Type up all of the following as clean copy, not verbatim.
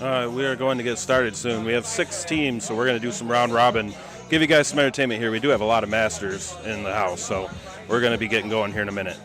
We are going to get started soon. We have 6 teams, so we're going to do some round robin. Give you guys some entertainment here. We do have a lot of masters in the house, so we're going to be getting going here in a minute.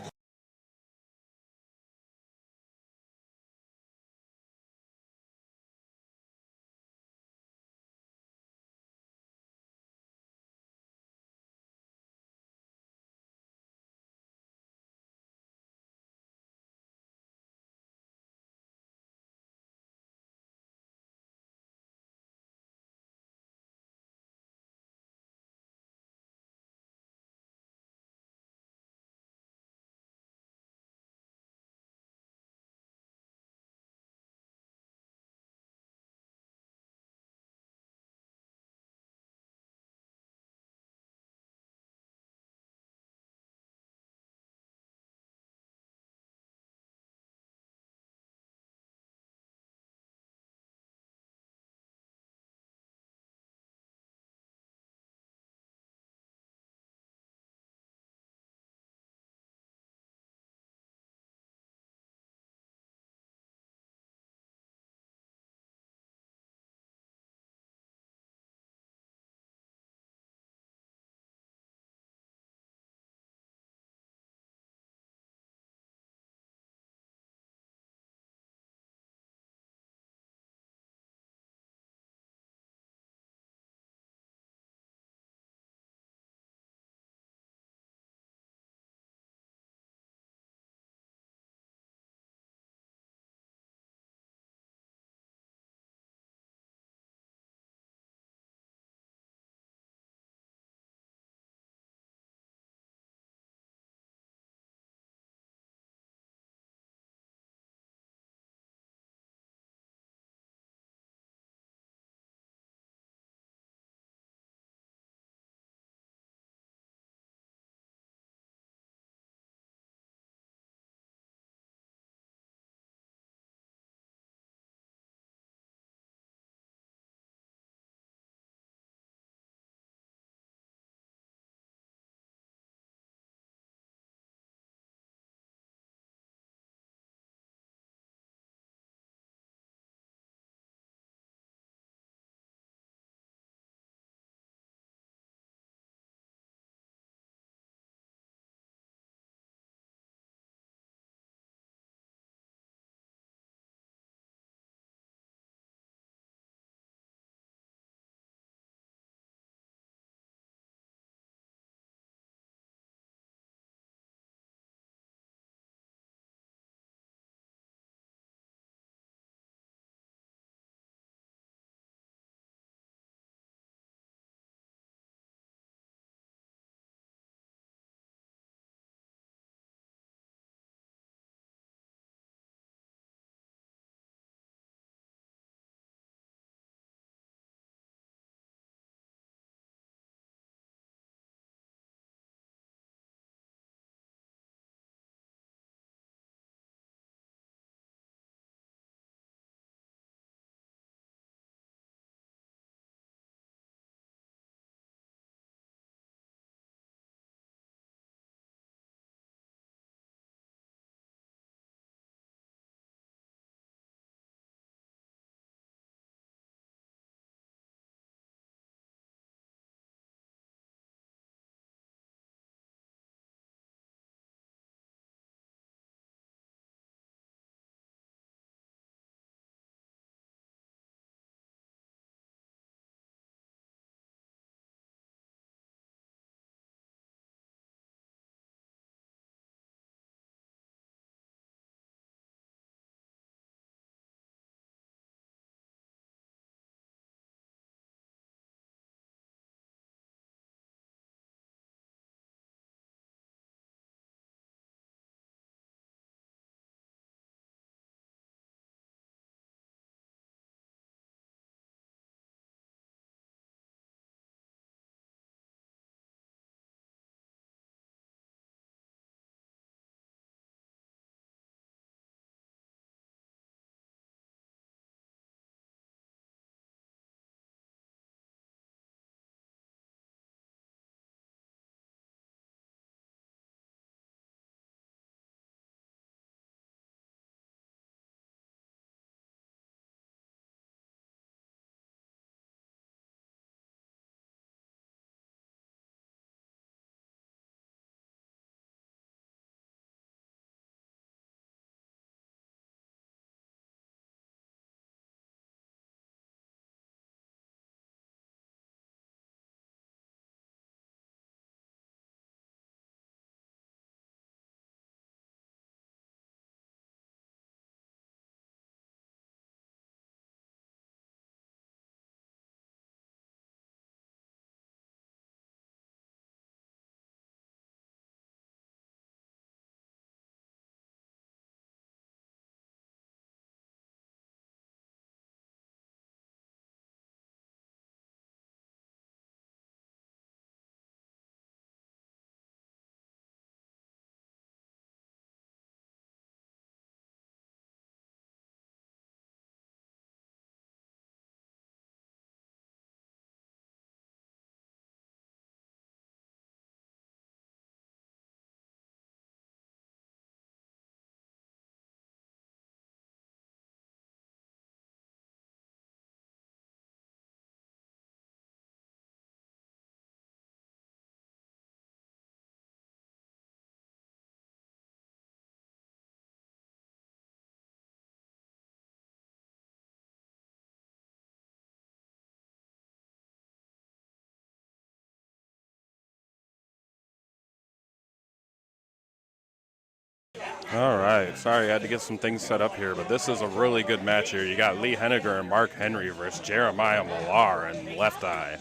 All right. Sorry, I had to get some things set up here, but this is a really good match here. You got Lee Henniger and Mark Henry versus Jeremiah Millar and Left Eye.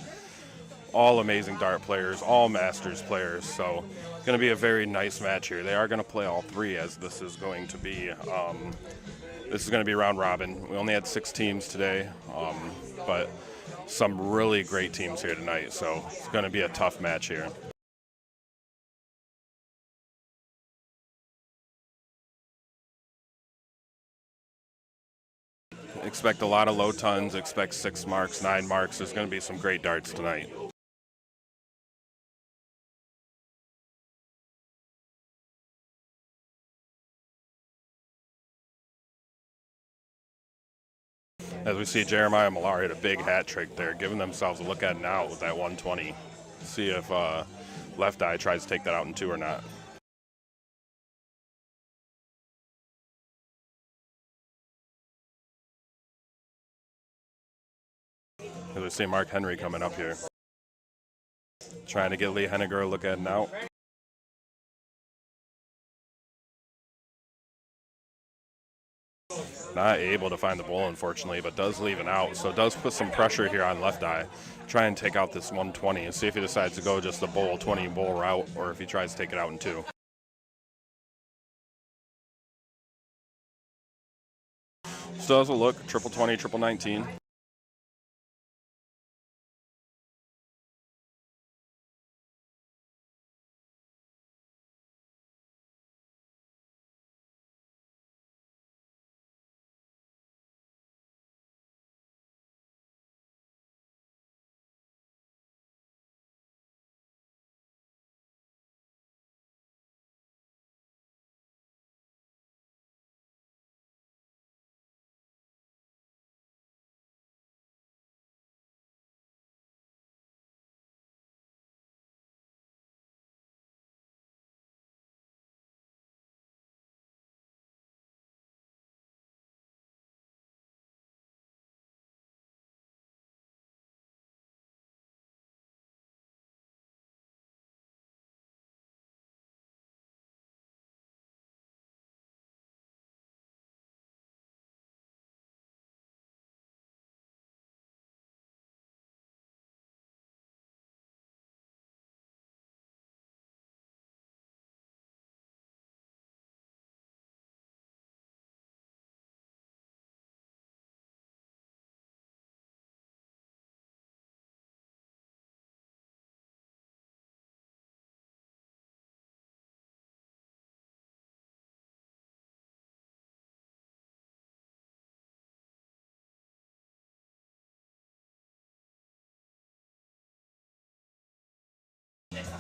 All amazing dart players, all Masters players. So it's going to be a very nice match here. They are going to play all three, as this is going to be round robin. We only had 6 teams today, but some really great teams here tonight. So it's going to be a tough match here. Expect a lot of low tons, expect 6 marks, 9 marks. There's going to be some great darts tonight. As we see Jeremiah Millar hit a big hat trick there, giving themselves a look at now with that 120. See if Left Eye tries to take that out in 2 or not. As we see Mark Henry coming up here. Trying to get Lee Henniger a look at now. Not able to find the bull, unfortunately, but does leave an out. So it does put some pressure here on Left Eye. Try and take out this 120 and see if he decides to go just the bull 20 bull route or if he tries to take it out in 2. Still has a look, triple 20, triple 19.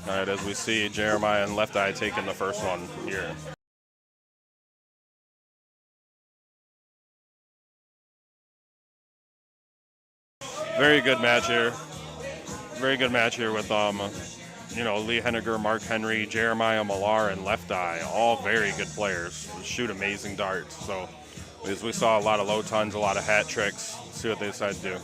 All right, as we see Jeremiah and Left Eye taking the first one here. Very good match here. Very good match here with Lee Henniger, Mark Henry, Jeremiah Millar, and Left Eye. All very good players. Shoot amazing darts. So as we saw a lot of low tons, a lot of hat tricks. Let's see what they decide to do.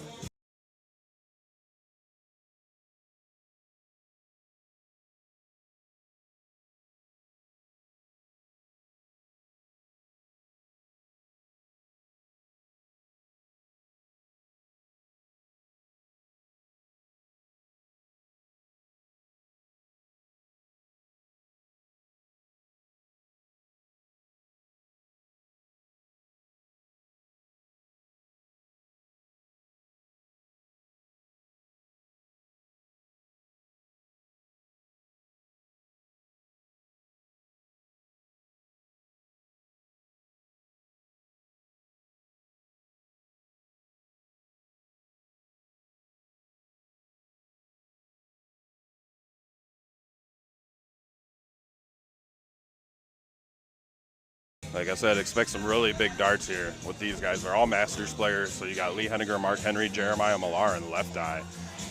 Like I said, expect some really big darts here with these guys. They're all Masters players. So you got Lee Henniger, Mark Henry, Jeremiah Millar, and Left Eye.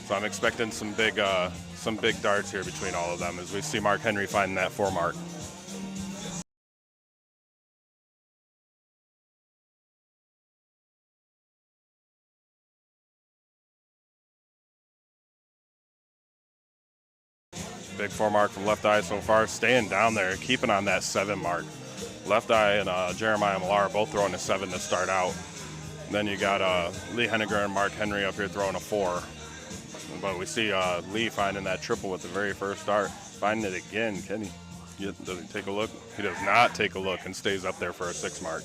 So I'm expecting some big darts here between all of them as we see Mark Henry finding that 4 mark. Big 4 mark from Left Eye so far, staying down there, keeping on that 7 mark. Left Eye and Jeremiah Millar both throwing a 7 to start out. Then you got Lee Henniger and Mark Henry up here throwing a 4. But we see Lee finding that triple with the very first start. Finding it again. Can he? Does he take a look? He does not take a look and stays up there for a 6 mark.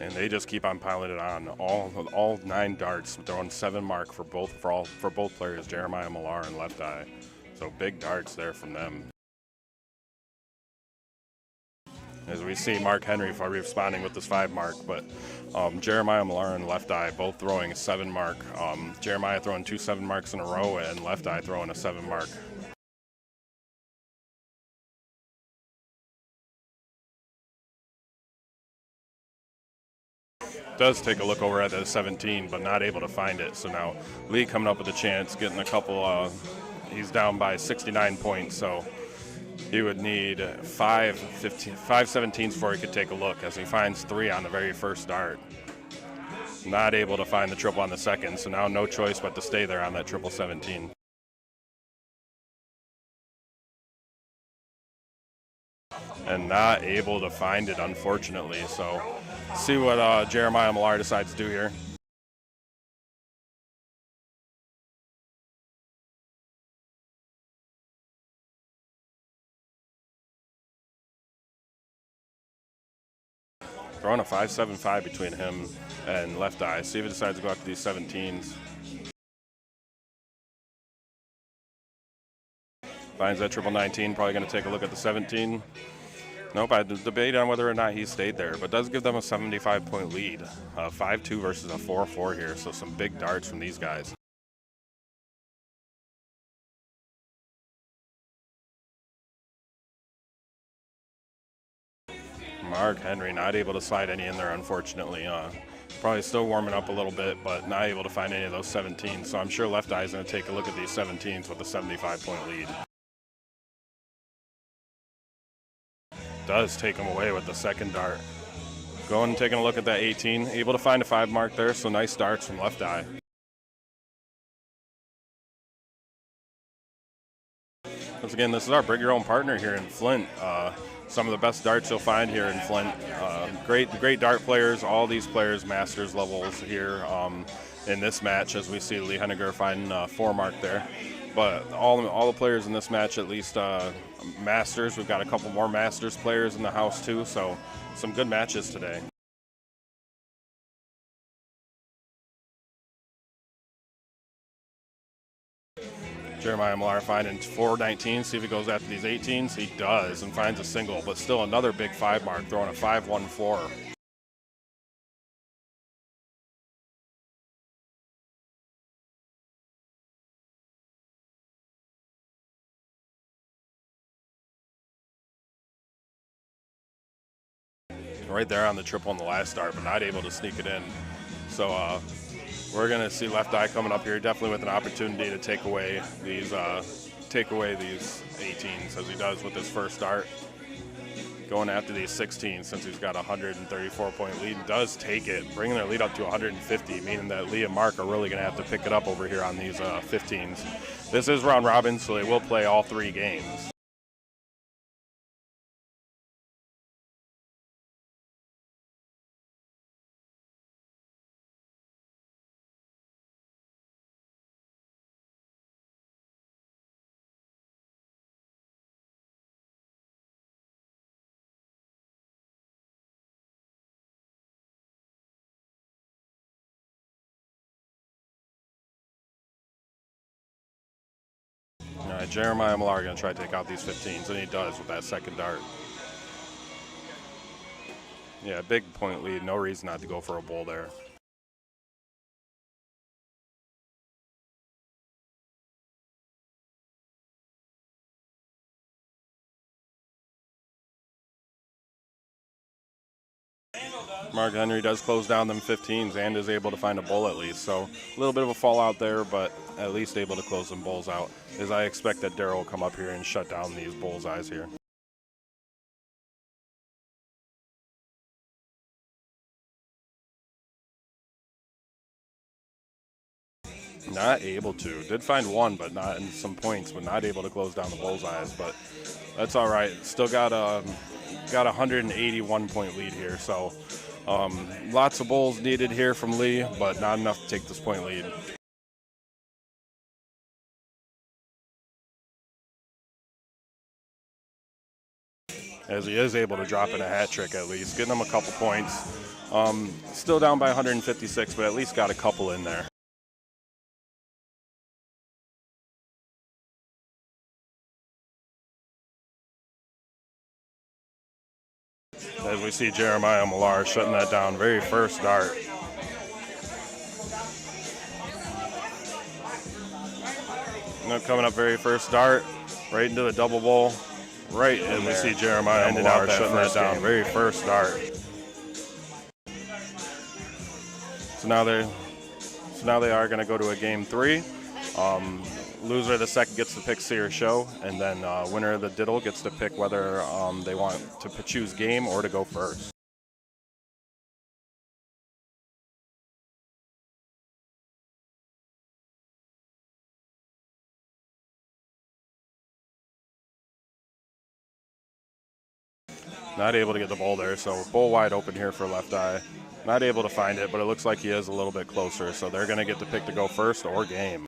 And they just keep on piling it on. All 9 darts throwing 7 mark for both players, Jeremiah Millar and Left Eye. So big darts there from them. As we see Mark Henry responding with this 5 mark, but Jeremiah Millar and Left Eye both throwing a 7 mark. Jeremiah throwing 2 7 marks in a row, and Left Eye throwing a 7 mark. Does take a look over at the 17, but not able to find it. So now Lee coming up with a chance, getting a couple. He's down by 69 points, so he would need 5 17s before he could take a look, as he finds 3 on the very first dart. Not able to find the triple on the second, so now no choice but to stay there on that triple 17. And not able to find it, unfortunately. So see what Jeremiah Millar decides to do here. Throwing a 5-7-5 between him and Left Eye. See if he decides to go after these 17s. Finds that triple 19, probably going to take a look at the 17. Nope, I debate on whether or not he stayed there, but does give them a 75-point lead. 5-2 versus a 4-4 here, so some big darts from these guys. Mark Henry not able to slide any in there, unfortunately. Probably still warming up a little bit, but not able to find any of those 17s. So I'm sure Left Eye is going to take a look at these 17s with a 75-point lead. Does take him away with the second dart. Going and taking a look at that 18. Able to find a 5 mark there, so nice darts from Left Eye. Once again, this is our Bring Your Own partner here in Flint. Some of the best darts you'll find here in Flint. Great dart players. All these players masters levels here in this match, as we see Lee Henniger finding a 4 mark there. But all the players in this match, at least masters. We've got a couple more masters players in the house too, so some good matches today. Jeremiah Millar finding 4-19. See if he goes after these 18s. He does and finds a single, but still another big 5 mark, throwing a 5-1-4. Right there on the triple on the last start, but not able to sneak it in. So we're going to see Left Eye coming up here, definitely with an opportunity to take away these 18s, as he does with his first start. Going after these 16s, since he's got a 134-point lead, does take it, bringing their lead up to 150, meaning that Lee and Mark are really going to have to pick it up over here on these 15s. This is round robin, so they will play all 3 games. All right, Jeremiah Millar going to try to take out these 15s, and he does with that second dart. Yeah, big point lead. No reason not to go for a bull there. Mark Henry does close down them 15s and is able to find a bull at least. So a little bit of a fallout there, but at least able to close some bulls out, as I expect that Daryl will come up here and shut down these bullseyes here. Not able to. Did find one, but not in some points, but not able to close down the bullseyes. But that's all right. Still got a 181 point lead here. So lots of bulls needed here from Lee, but not enough to take this point lead. As he is able to drop in a hat trick at least, getting him a couple points. Still down by 156, but at least got a couple in there. As we see Jeremiah Millar shutting that down very first dart. Now coming up very first dart, right into the double bull, right in there. We see Jeremiah Millar shutting that down very first dart. So now they are going to go to a game 3. Loser of the second gets to pick see or show, and then winner of the diddle gets to pick whether they want to choose game or to go first. Not able to get the bull there, so bull wide open here for left eye. Not able to find it, but it looks like he is a little bit closer, so they're going to get to pick to go first or game.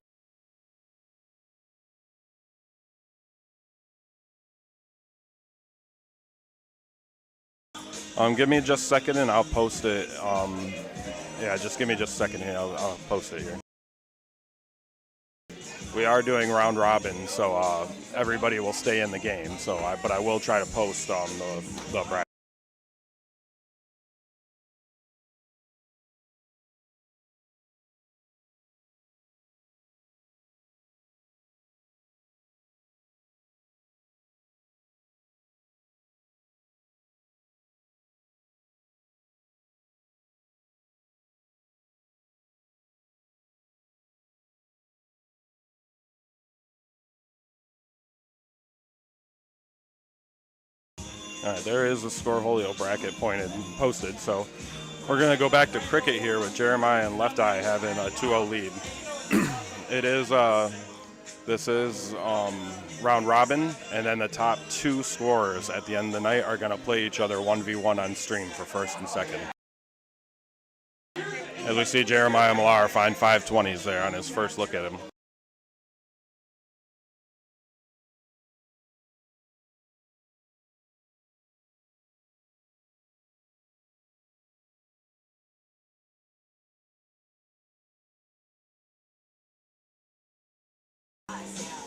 Give me just a second and I'll post it. Yeah, just give me just a second here. I'll post it here. We are doing round robin, so everybody will stay in the game. So, but I will try to post the bracket. All right, there is the Scoreholio bracket posted. So we're going to go back to cricket here with Jeremiah and Left Eye having a 2-0 lead. This is round robin, and then the top 2 scorers at the end of the night are going to play each other 1v1 on stream for first and second. As we see Jeremiah Millar find 520s there on his first look at him.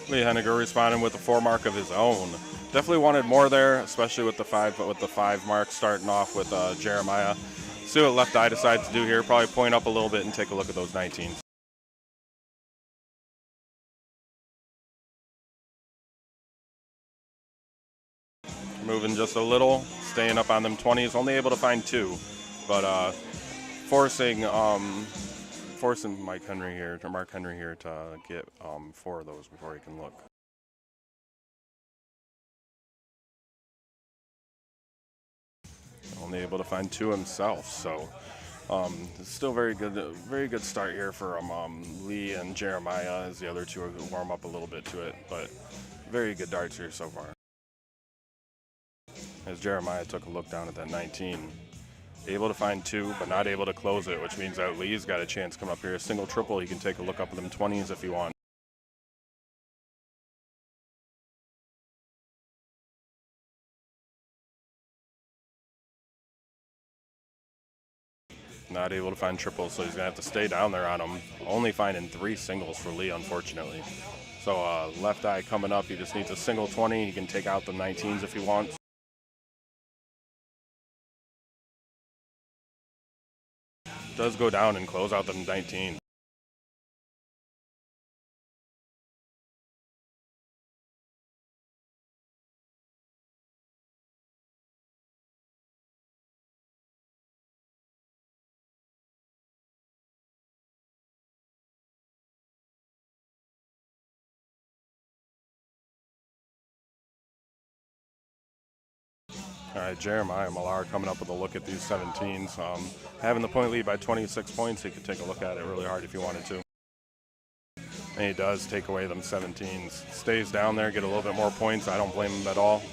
Lee Henniger responding with a 4 mark of his own. Definitely wanted more there, especially with the 5 mark starting off with Jeremiah. See what Left Eye decides to do here. Probably point up a little bit and take a look at those 19s. Moving just a little, staying up on them 20s. Only able to find 2, but forcing Mark Henry here to get 4 of those before he can look. Only able to find 2 himself, so still very good start here for Lee and Jeremiah, as the other 2 warm up a little bit to it, but very good darts here so far. As Jeremiah took a look down at that 19. Able to find 2, but not able to close it, which means that Lee's got a chance coming up here. A single, triple, he can take a look up at them 20s if he wants. Not able to find triples, so he's going to have to stay down there on him. Only finding 3 singles for Lee, unfortunately. So Left Eye coming up, he just needs a single 20. He can take out the 19s if he wants. Does go down and close out the 19. All right, Jeremiah Millar coming up with a look at these 17s. Having the point lead by 26 points, he could take a look at it really hard if he wanted to. And he does take away them 17s. Stays down there, get a little bit more points. I don't blame him at all.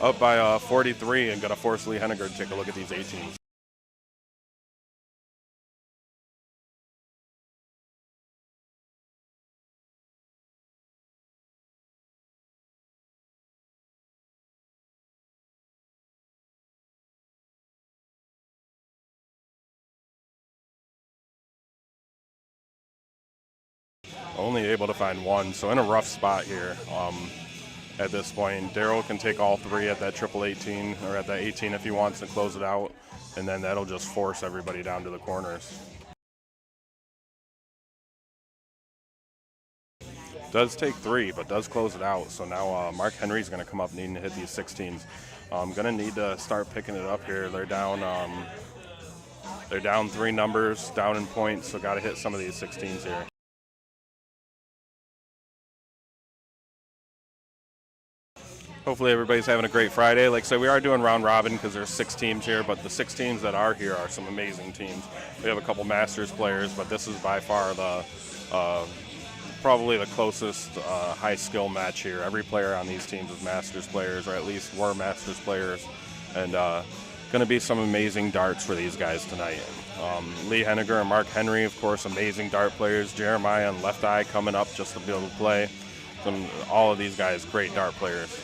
Up by 43 and going to force Lee Henniger to take a look at these 18s. Only able to find one, so in a rough spot here. At this point, Daryl can take all three at that triple 18, or at that 18 if he wants to close it out, and then that'll just force everybody down to the corners. Does take three, but does close it out. So now Mark Henry's going to come up needing to hit these 16s. Going to need to start picking it up here. They're down three numbers, down in points, so got to hit some of these 16s here. Hopefully everybody's having a great Friday. Like I said, we are doing round robin because there's 6 teams here, but the 6 teams that are here are some amazing teams. We have a couple Masters players, but this is by far the probably the closest high skill match here. Every player on these teams is Masters players, or at least were Masters players, and going to be some amazing darts for these guys tonight. Lee Henniger and Mark Henry, of course, amazing dart players. Jeremiah and Left Eye coming up just to be able to play. All of these guys, great dart players.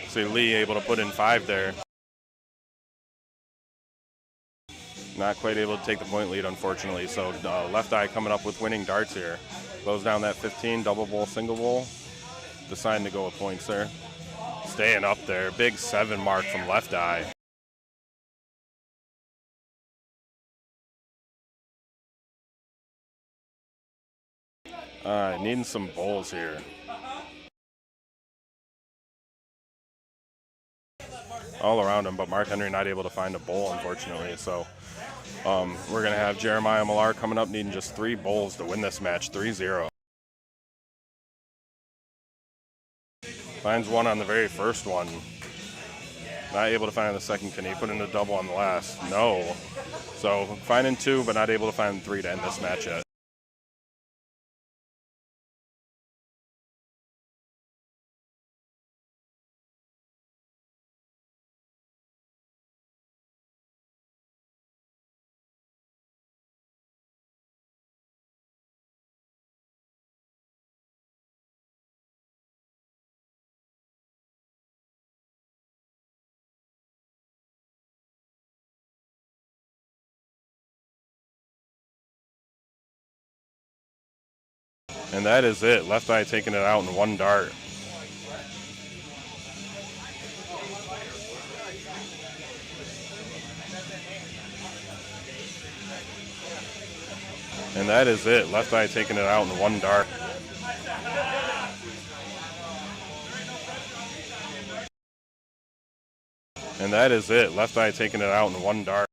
See Lee able to put in 5 there. Not quite able to take the point lead, unfortunately. So Left Eye coming up with winning darts here. Goes down that 15, double bowl, single bowl. Deciding to go with points there. Staying up there. Big 7 mark from Left Eye. All right, needing some bowls here. All around him, but Mark Henry not able to find a bowl, unfortunately. So we're going to have Jeremiah Millar coming up needing just 3 bowls to win this match, 3-0. Finds one on the very first one. Not able to find the second. Can he put in a double on the last? No. So finding 2, but not able to find 3 to end this match yet. And that is it. Left Eye taking it out in 1 dart. And that is it. Left Eye taking it out in 1 dart. And that is it. Left Eye taking it out in 1 dart.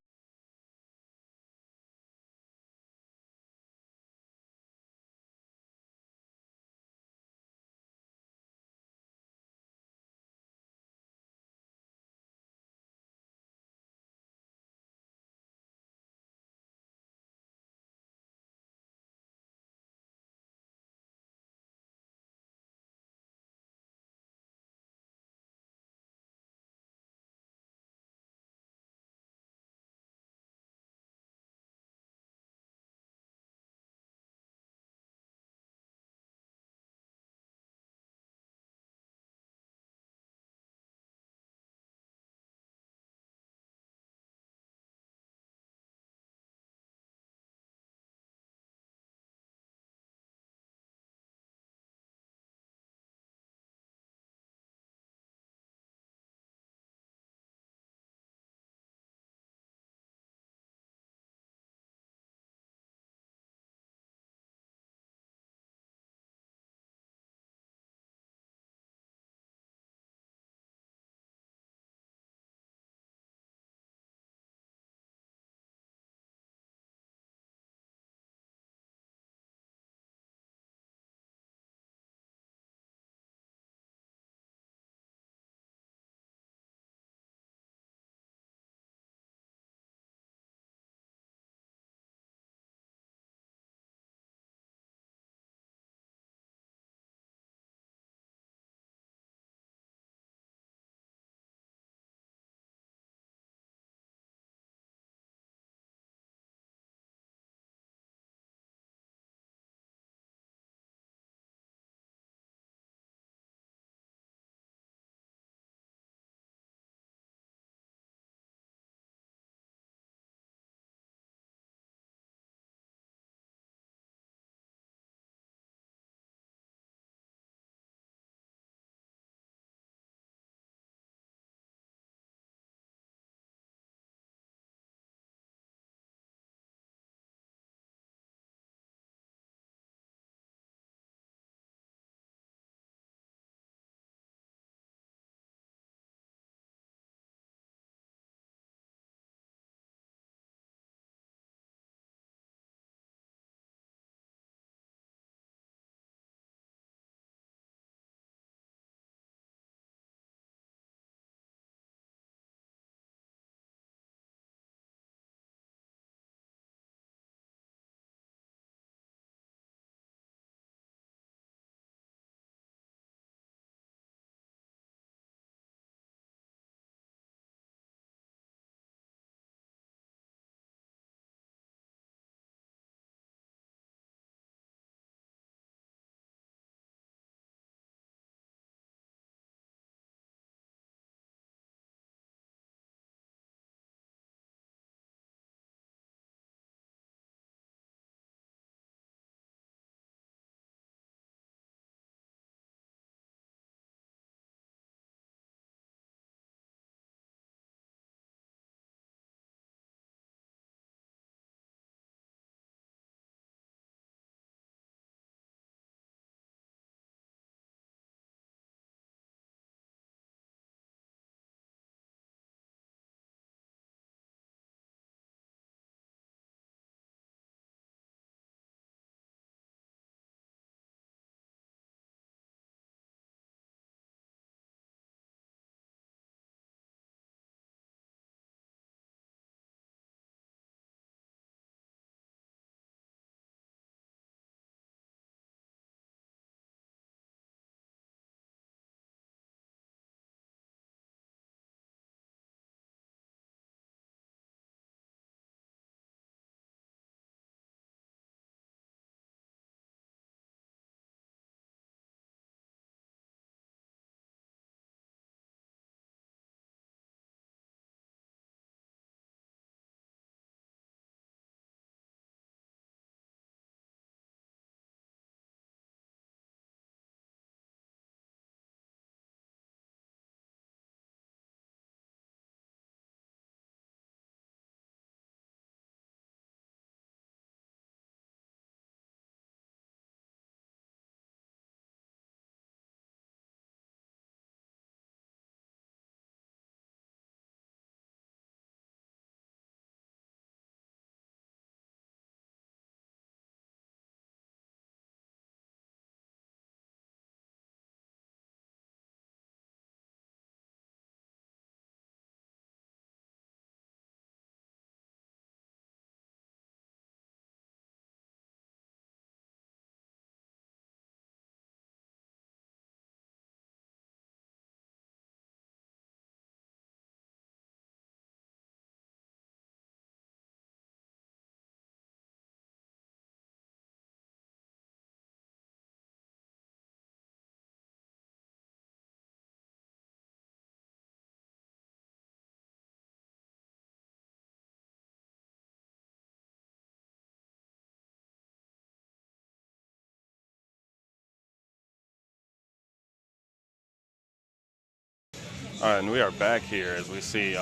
And we are back here as we see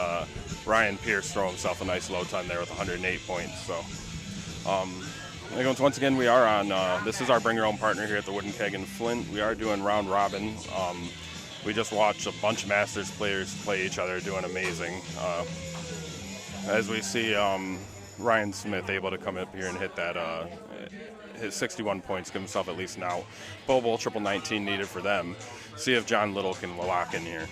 Ryan Pierce throw himself a nice low ton there with 108 points. So, once again, we are on. This is our Bring Your Own partner here at the Wooden Keg in Flint. We are doing round robin. We just watched a bunch of Masters players play each other, doing amazing. As we see Ryan Smith able to come up here and hit that. His 61 points, give himself at least an out. Bowl triple 19 needed for them. See if John Little can lock in here.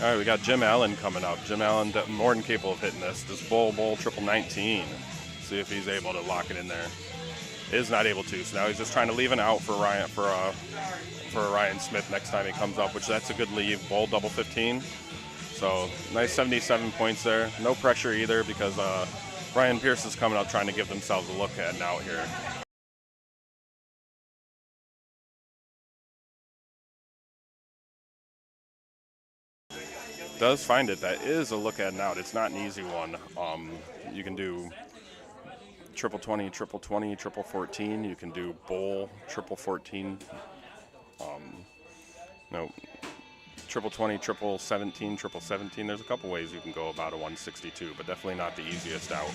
All right, we got Jim Allen coming up. Jim Allen, more than capable of hitting this. This bowl triple 19. See if he's able to lock it in there. Is not able to. So now he's just trying to leave an out for Ryan Smith next time he comes up, which that's a good leave. Bowl double 15. So nice 77 points there. No pressure either because Ryan Pierce is coming up trying to give themselves a look at an out here. Does find it. That is a look at an out. It's not an easy one. You can do triple 20, triple 20, triple 14. You can do bowl triple 14. No, triple 20, triple 17, triple 17. There's a couple ways you can go about a 162, but definitely not the easiest out.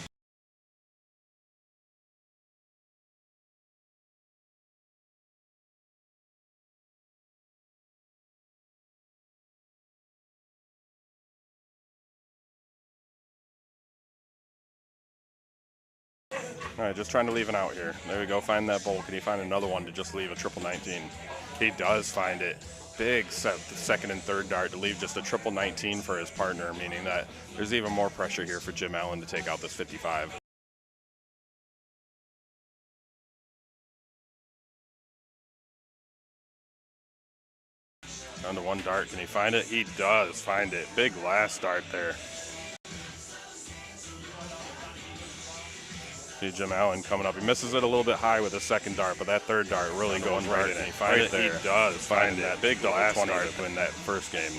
All right, just trying to leave an out here. There we go. Find that bowl. Can he find another one to just leave a triple 19? He does find it. Big second and third dart to leave just a triple 19 for his partner, meaning that there's even more pressure here for Jim Allen to take out this 55. Down to one dart. Can he find it? He does find it. Big last dart there. See Jim Allen coming up. He misses it a little bit high with the second dart, but that third dart really goes right in. He finds it there. He does find it. That big double 20 to win that first game.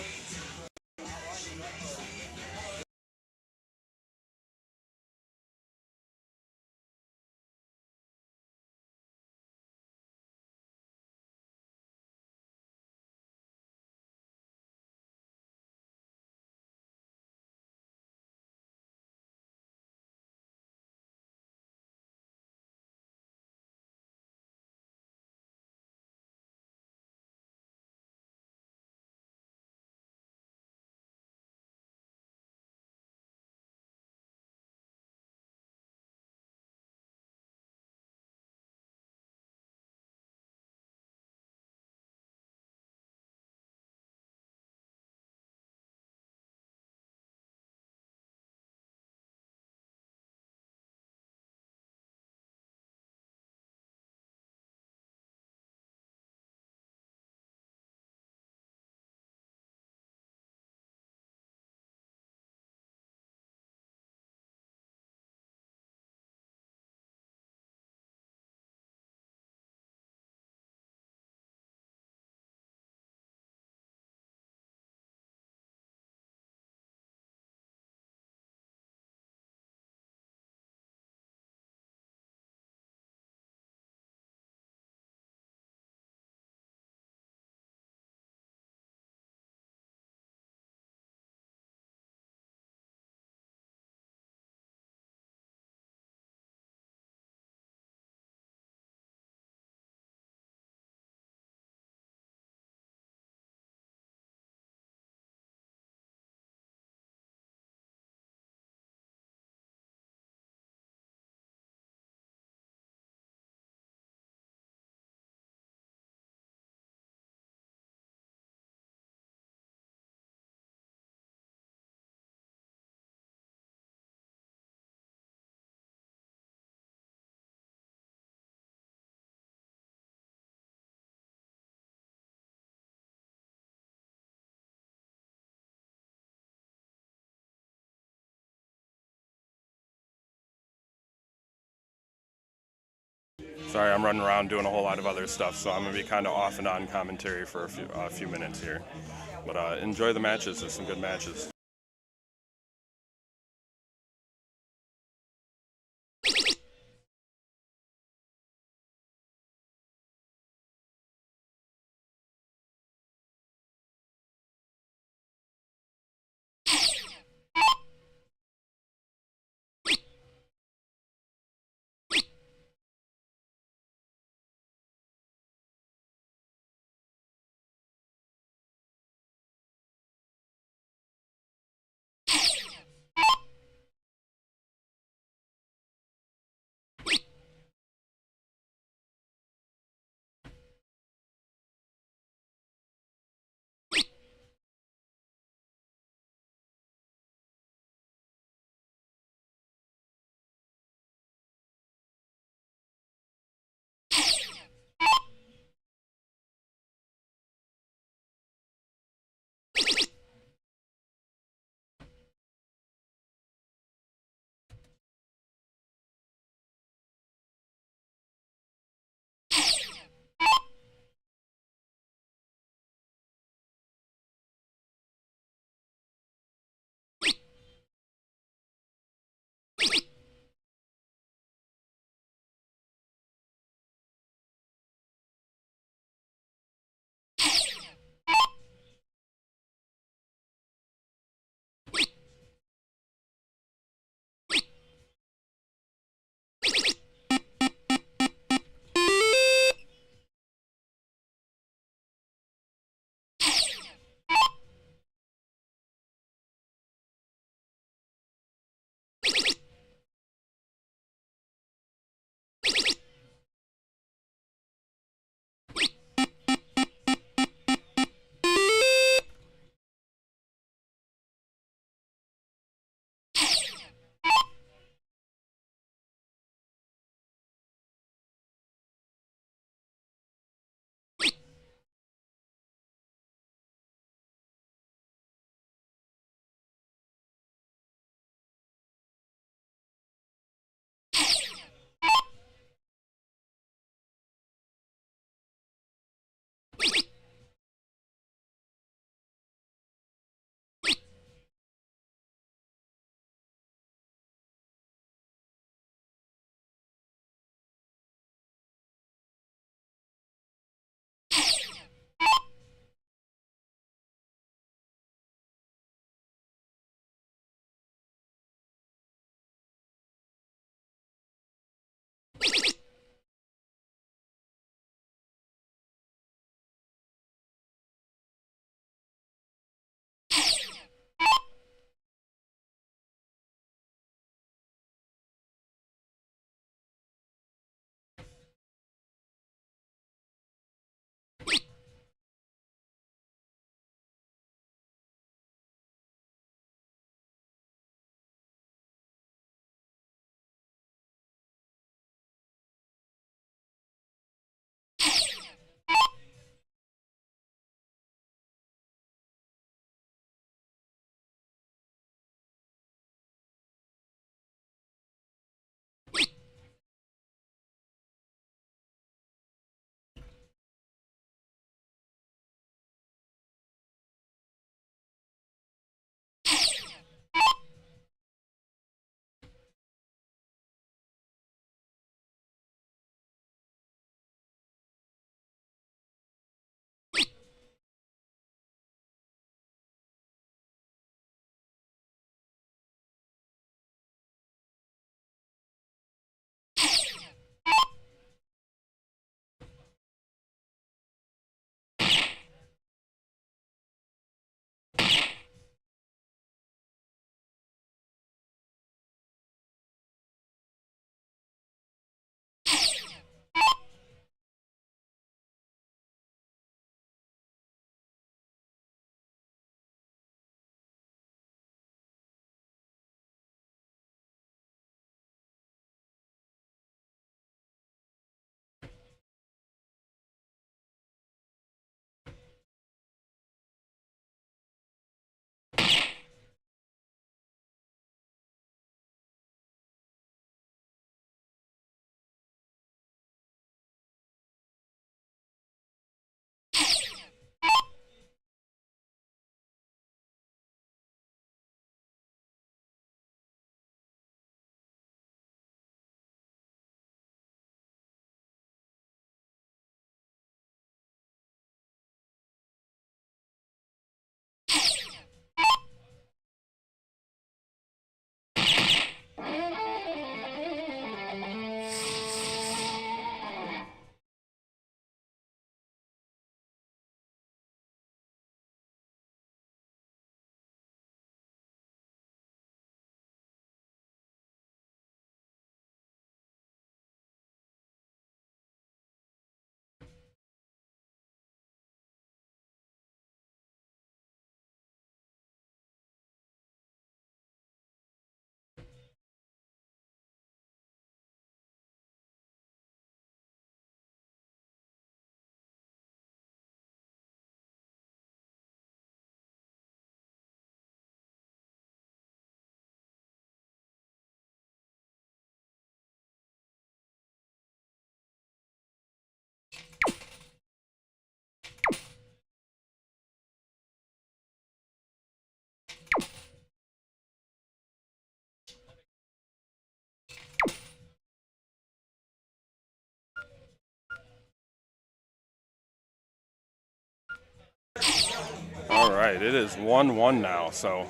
Sorry, I'm running around doing a whole lot of other stuff, so I'm going to be kind of off and on commentary for a few minutes here. But enjoy the matches. There's some good matches. All right, it is 1-1 now, so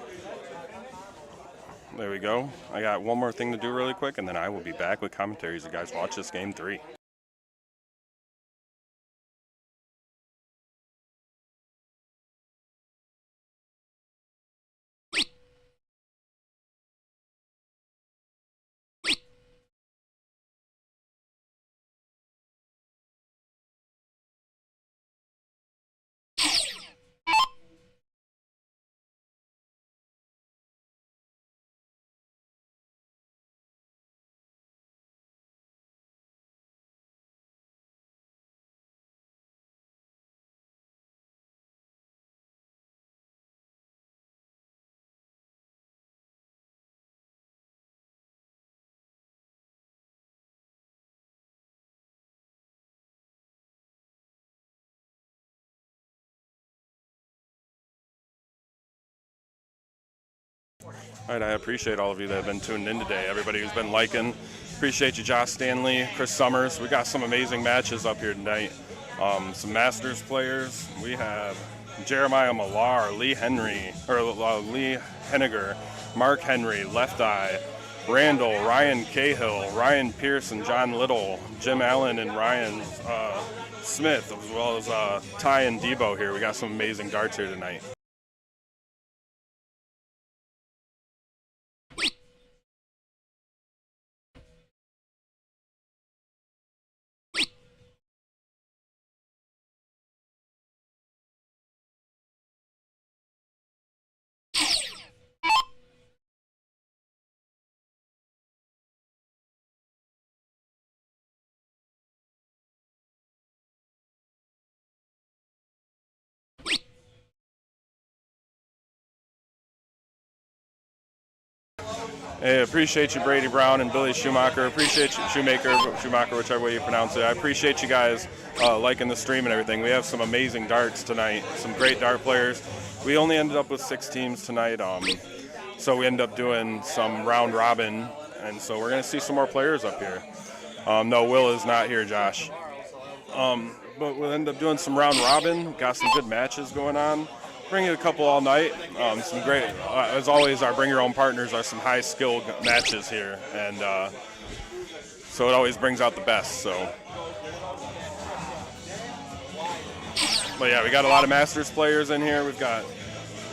there we go. I got one more thing to do really quick, and then I will be back with commentaries. You guys watch this game 3. All right, I appreciate all of you that have been tuned in today. Everybody who's been liking, appreciate you, Josh Stanley, Chris Summers. We got some amazing matches up here tonight. Some Masters players. We have Jeremiah Millar, Lee Henniger, Mark Henry, Left Eye, Randall, Ryan Cahill, Ryan Pierce, and John Little, Jim Allen, and Ryan Smith, as well as Ty and Debo here. We got some amazing darts here tonight. Hey, appreciate you, Brady Brown and Billy Schumacher. Appreciate you, Schumacher, whichever way you pronounce it. I appreciate you guys liking the stream and everything. We have some amazing darts tonight, some great dart players. We only ended up with 6 teams tonight, so we ended up doing some round robin, and so we're going to see some more players up here. No, Will is not here, Josh. But we'll end up doing some round robin. Got some good matches going on. Bring you a couple all night. Some great, as always, our Bring Your Own Partners are some high skill matches here, and so it always brings out the best. So, but yeah, we got a lot of Masters players in here. We've got,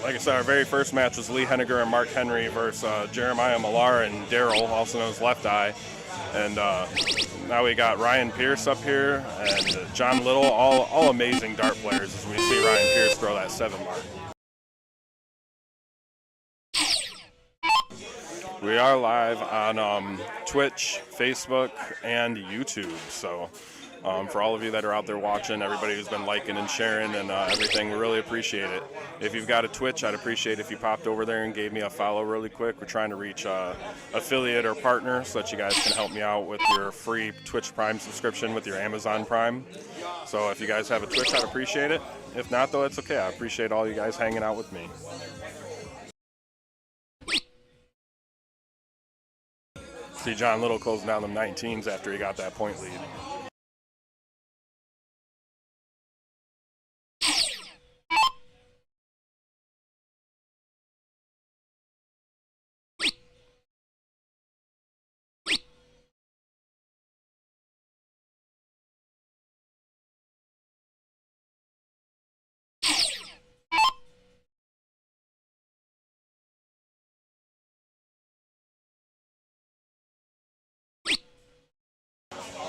like I said, our very first match was Lee Henniger and Mark Henry versus Jeremiah Millar and Daryl, also known as Left Eye. And now we got Ryan Pierce up here and John Little, all amazing dart players as we see Ryan Pierce throw that 7 mark. We are live on Twitch, Facebook, and YouTube. So for all of you that are out there watching, everybody who's been liking and sharing and everything, we really appreciate it. If you've got a Twitch, I'd appreciate if you popped over there and gave me a follow really quick. We're trying to reach affiliate or partner so that you guys can help me out with your free Twitch Prime subscription with your Amazon Prime. So if you guys have a Twitch, I'd appreciate it. If not, though, it's okay. I appreciate all you guys hanging out with me. See John Little closing down them 19s after he got that point lead.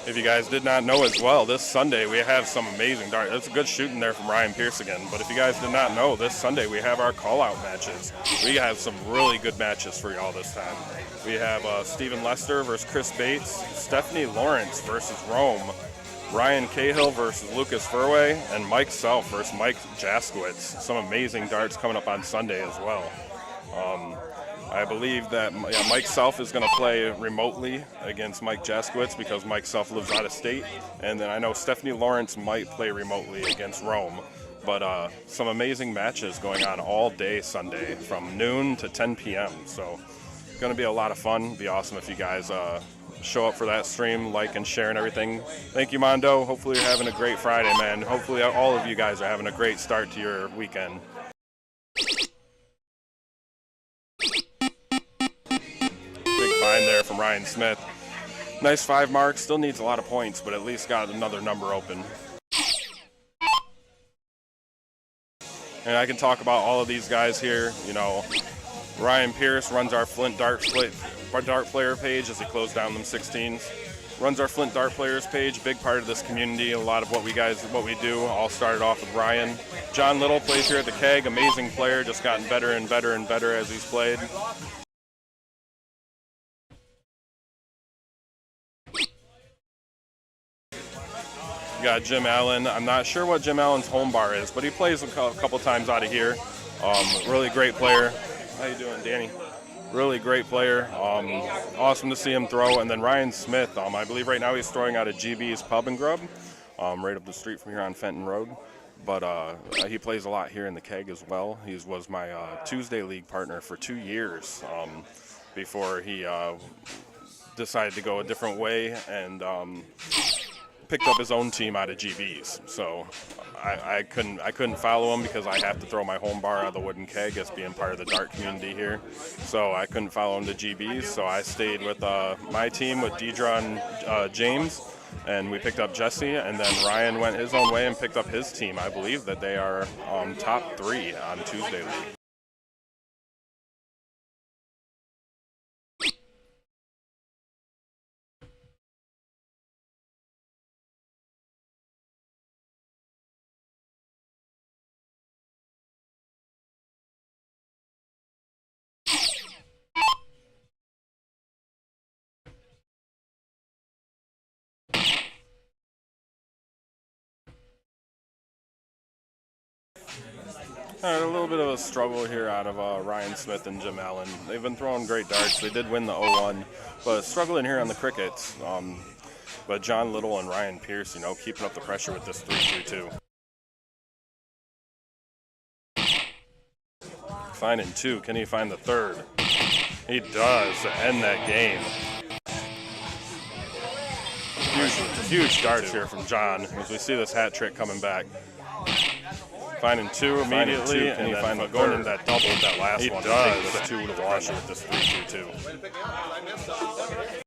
If you guys did not know as well, this Sunday we have some amazing darts. That's a good shooting there from Ryan Pierce again. But if you guys did not know, this Sunday we have our call-out matches. We have some really good matches for y'all this time. We have Stephen Lester versus Chris Bates, Stephanie Lawrence versus Rome, Ryan Cahill versus Lucas Furway, and Mike Self versus Mike Jaskowitz. Some amazing darts coming up on Sunday as well. I believe that Mike Self is going to play remotely against Mike Jaskowitz because Mike Self lives out of state. And then I know Stephanie Lawrence might play remotely against Rome. But some amazing matches going on all day Sunday from noon to 10 p.m. So it's going to be a lot of fun. It'd be awesome if you guys show up for that stream, like and share and everything. Thank you, Mondo. Hopefully you're having a great Friday, man. Hopefully all of you guys are having a great start to your weekend. from Ryan Smith. Nice 5 marks, still needs a lot of points, but at least got another number open. And I can talk about all of these guys here. You know, Ryan Pierce runs our Flint Dart player page as he closed down them 16s. Runs our Flint Dart players page, big part of this community. A lot of what we do all started off with Ryan. John Little plays here at the Keg, amazing player, just gotten better and better and better as he's played. You got Jim Allen. I'm not sure what Jim Allen's home bar is, but he plays a couple times out of here. Really great player. How you doing, Danny? Really great player. Awesome to see him throw. And then Ryan Smith, I believe right now he's throwing out of GB's Pub and Grub, right up the street from here on Fenton Road. But he plays a lot here in the Keg as well. He was my Tuesday League partner for 2 years before he decided to go a different way and picked up his own team out of GB's. So I couldn't follow him because I have to throw my home bar out of the wooden keg as being part of the dart community here. So I couldn't follow him to GB's. So I stayed with my team with Deidre and James, and we picked up Jesse. And then Ryan went his own way and picked up his team. I believe that they are top 3 on Tuesday League. All right, a little bit of a struggle here out of Ryan Smith and Jim Allen. They've been throwing great darts. They did win the 0-1, but struggling here on the crickets. But John Little and Ryan Pierce, you know, keeping up the pressure with this 3-3-2. Finding 2. Can he find the 3rd? He does to end that game. Huge darts here from John as we see this hat trick coming back. Finding 2 immediately, and he finds going into that double with that last one. He does. With 2 to 1 with this 3-2-2.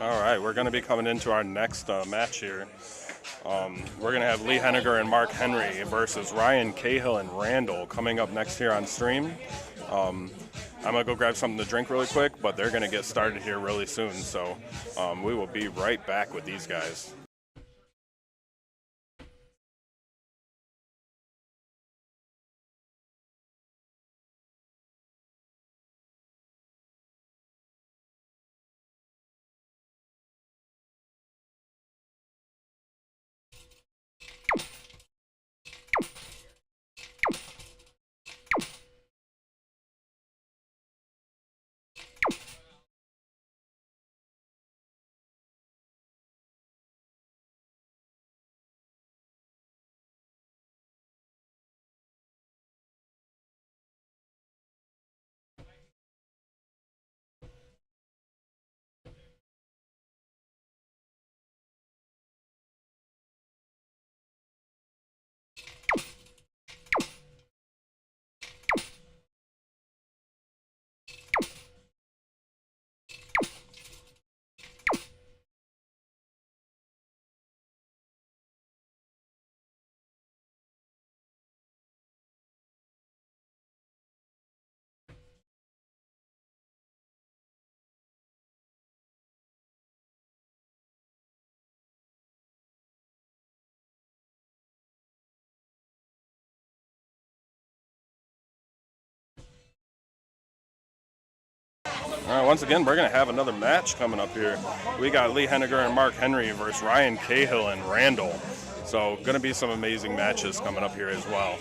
All right, we're going to be coming into our next match here. We're going to have Lee Henniger and Mark Henry versus Ryan Cahill and Randall coming up next here on stream. I'm going to go grab something to drink really quick, but they're going to get started here really soon. So we will be right back with these guys. All right, once again, we're going to have another match coming up here. We got Lee Henniger and Mark Henry versus Ryan Cahill and Randall. So going to be some amazing matches coming up here as well.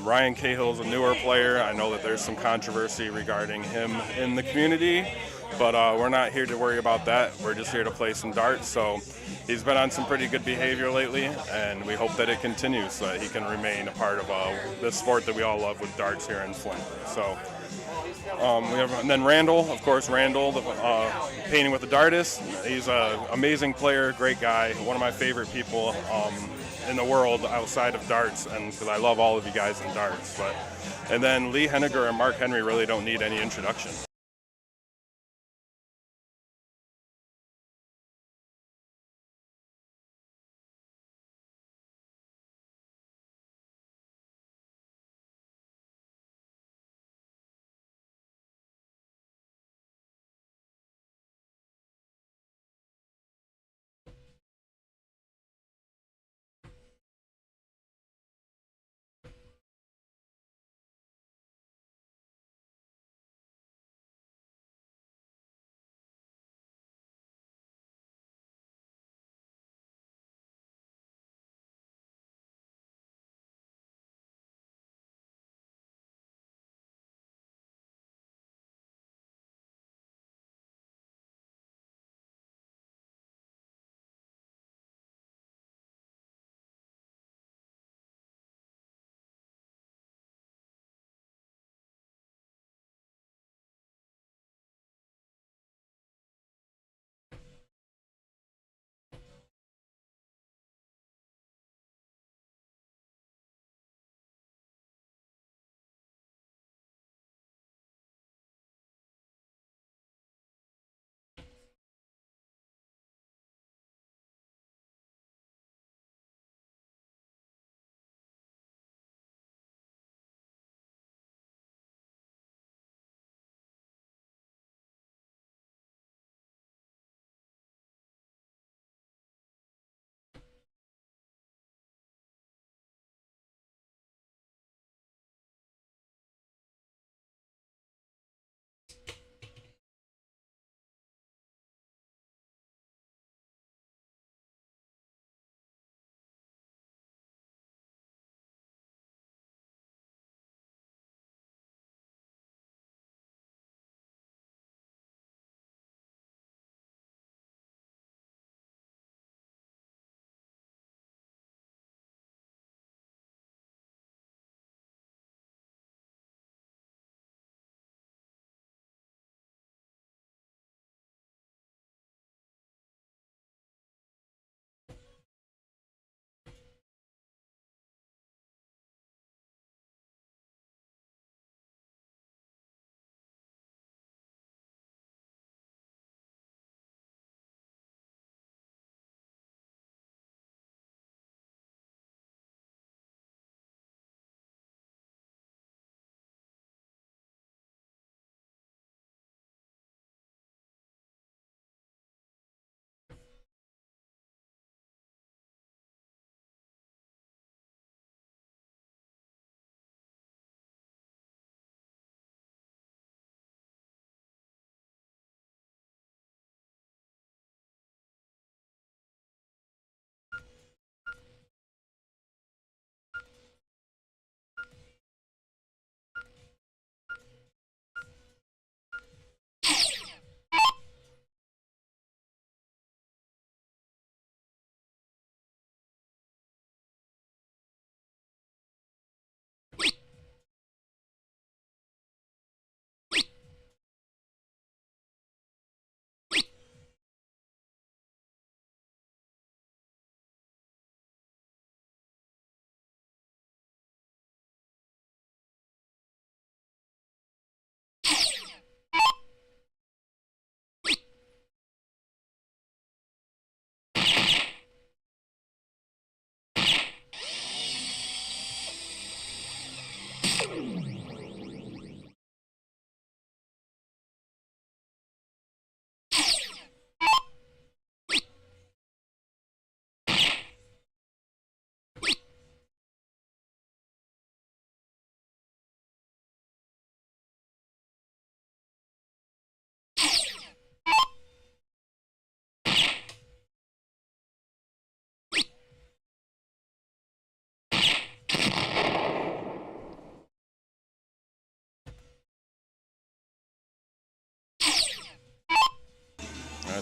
Ryan Cahill is a newer player. I know that there's some controversy regarding him in the community, but we're not here to worry about that. We're just here to play some darts. So he's been on some pretty good behavior lately, and we hope that it continues so that he can remain a part of this sport that we all love with darts here in Flint. So and then Randall, of course, Randall, the painting with the dartist. He's an amazing player, great guy, one of my favorite people in the world outside of darts, and because I love all of you guys in darts. And then Lee Henniger and Mark Henry really don't need any introduction.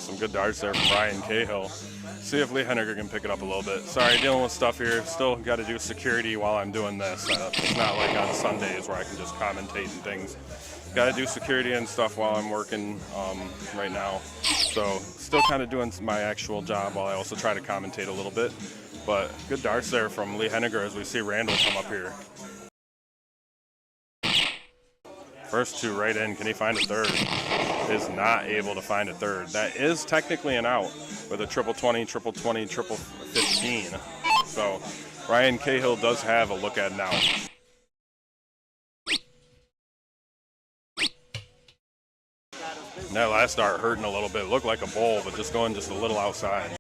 Some good darts there from Ryan Cahill. See if Lee Henniger can pick it up a little bit. Sorry, dealing with stuff here. Still got to do security while I'm doing this. It's not like on Sundays where I can just commentate and things. Got to do security and stuff while I'm working right now. So still kind of doing my actual job while I also try to commentate a little bit. But good darts there from Lee Henniger as we see Randall come up here. First two right in. Can he find a third? Is not able to find a third. That is technically an out with a triple 20, triple 20, triple 15. So Ryan Cahill does have a look at an out. And that last dart hurting a little bit. Looked like a bowl, but just going just a little outside.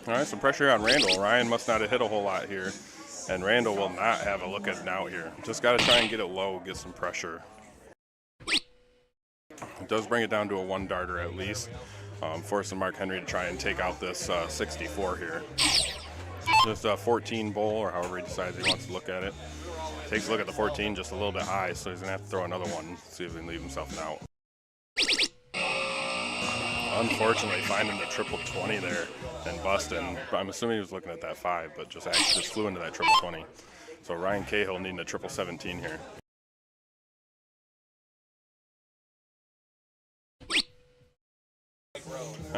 All right, some pressure on Randall. Ryan must not have hit a whole lot here, and Randall will not have a look at an out here. Just got to try and get it low, get some pressure. It does bring it down to a one darter at least, forcing Mark Henry to try and take out this 64 here. Just a 14 bowl, or however he decides he wants to look at it. Takes a look at the 14 just a little bit high, so he's going to have to throw another one, see if he can leave himself an out. Unfortunately, finding the triple 20 there and busting. I'm assuming he was looking at that 5, but just flew into that triple 20. So Ryan Cahill needing a triple 17 here.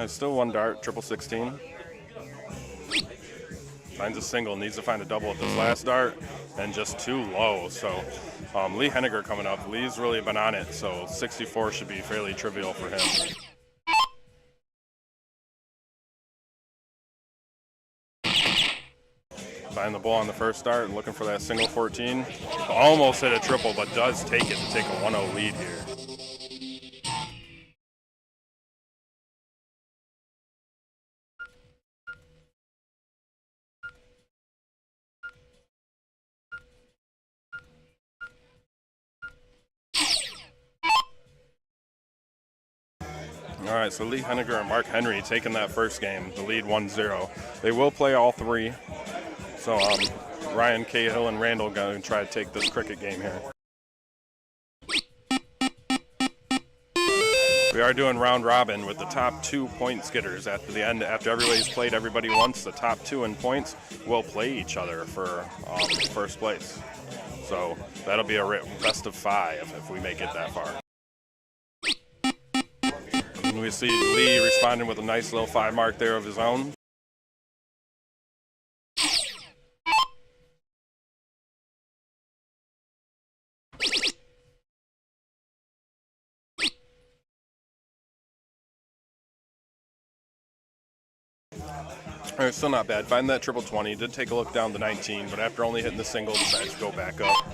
Still one dart, triple 16. Finds a single, needs to find a double at this last dart, and just too low. So Lee Henniger coming up. Lee's really been on it, so 64 should be fairly trivial for him. Find the ball on the first start and looking for that single 14. Almost hit a triple, but does take it to take a 1-0 lead here. All right, so Lee Henniger and Mark Henry taking that first game, the lead 1-0. They will play all three. So Ryan Cahill and Randall going to try to take this cricket game here. We are doing round robin with the top 2 point getters at the end. After everybody's played everybody once, the top 2 in points will play each other for first place. So that'll be a best of 5 if we make it that far. And we see Lee responding with a nice little 5 mark there of his own. All right, still not bad. Find that triple 20. Did take a look down the 19, but after only hitting the single, decided to go back up.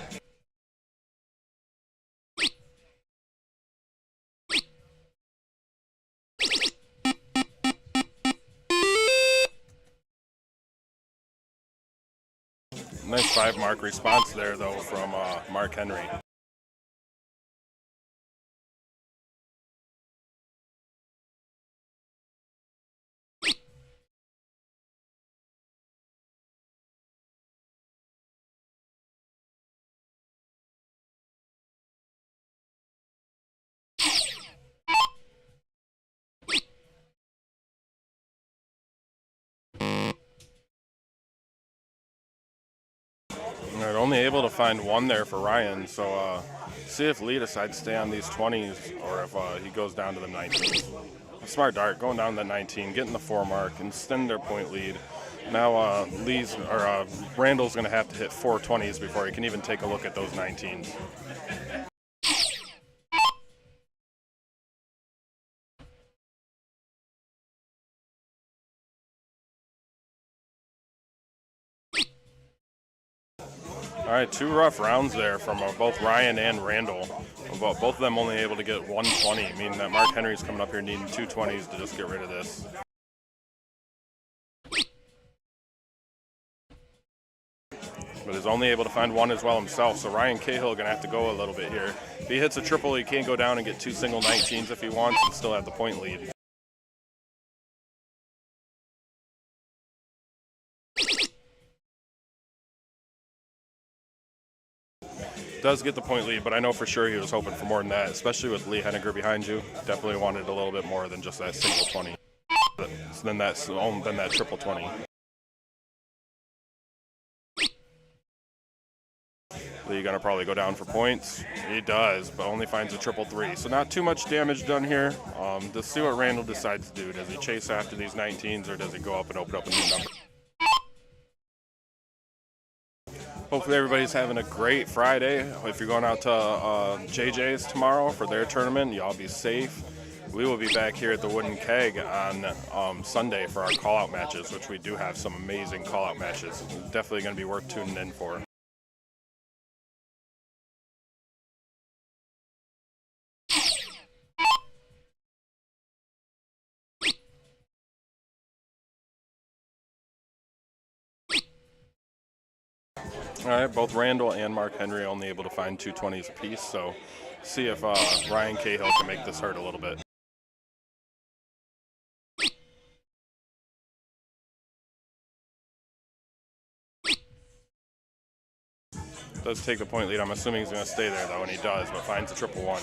Nice 5 mark response there, though, from Mark Henry. They're only able to find 1 there for Ryan, so see if Lee decides to stay on these 20s or if he goes down to the 19s. A smart dart, going down to the 19, getting the 4 mark, and extending their point lead. Now Randall's going to have to hit 4 20s before he can even take a look at those 19s. All right, 2 rough rounds there from both Ryan and Randall. Both of them only able to get 120, meaning that Mark Henry's coming up here needing 220s to just get rid of this. But is only able to find 1 as well himself, so Ryan Cahill going to have to go a little bit here. If he hits a triple, he can go down and get 2 single 19s if he wants and still have the point lead. Does get the point lead, but I know for sure he was hoping for more than that, especially with Lee Henniger behind you. Definitely wanted a little bit more than just that single 20. Then that triple 20. Lee gonna probably go down for points. He does, but only finds a triple 3. So not too much damage done here. Let's see what Randall decides to do. Does he chase after these 19s or does he go up and open up a new number? Hopefully everybody's having a great Friday. If you're going out to JJ's tomorrow for their tournament, y'all be safe. We will be back here at the Wooden Keg on Sunday for our call-out matches, which we do have some amazing call-out matches. Definitely going to be worth tuning in for. All right, both Randall and Mark Henry only able to find 220s apiece, so see if Ryan Cahill can make this hurt a little bit. Does take the point lead. I'm assuming he's going to stay there, though, and he does, but finds a triple 1.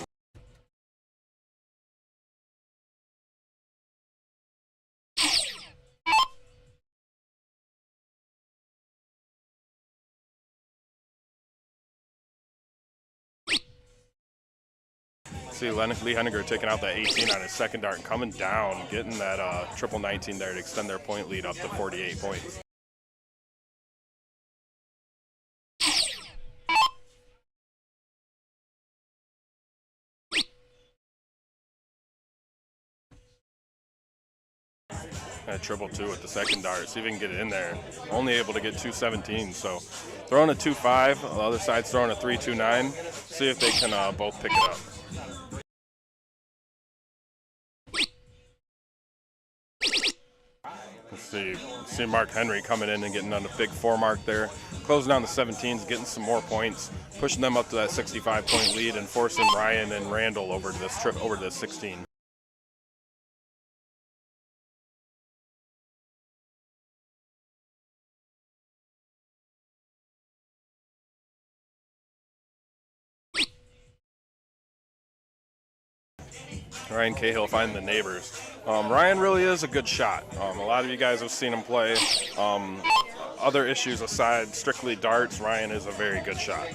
See Lee Henniger taking out that 18 on his second dart and coming down, getting that triple 19 there to extend their point lead up to 48 points. That triple 2 with the second dart, see if he can get it in there. Only able to get 2 17s, so throwing a 2-5, the other side's throwing a 3-2-9. See if they can both pick it up. See Mark Henry coming in and getting on the big 4 mark there, closing down the 17s, getting some more points, pushing them up to that 65-point lead, and forcing Ryan and Randall over to this 16. Ryan Cahill finding the neighbors. Ryan really is a good shot. A lot of you guys have seen him play. Other issues aside, strictly darts, Ryan is a very good shot.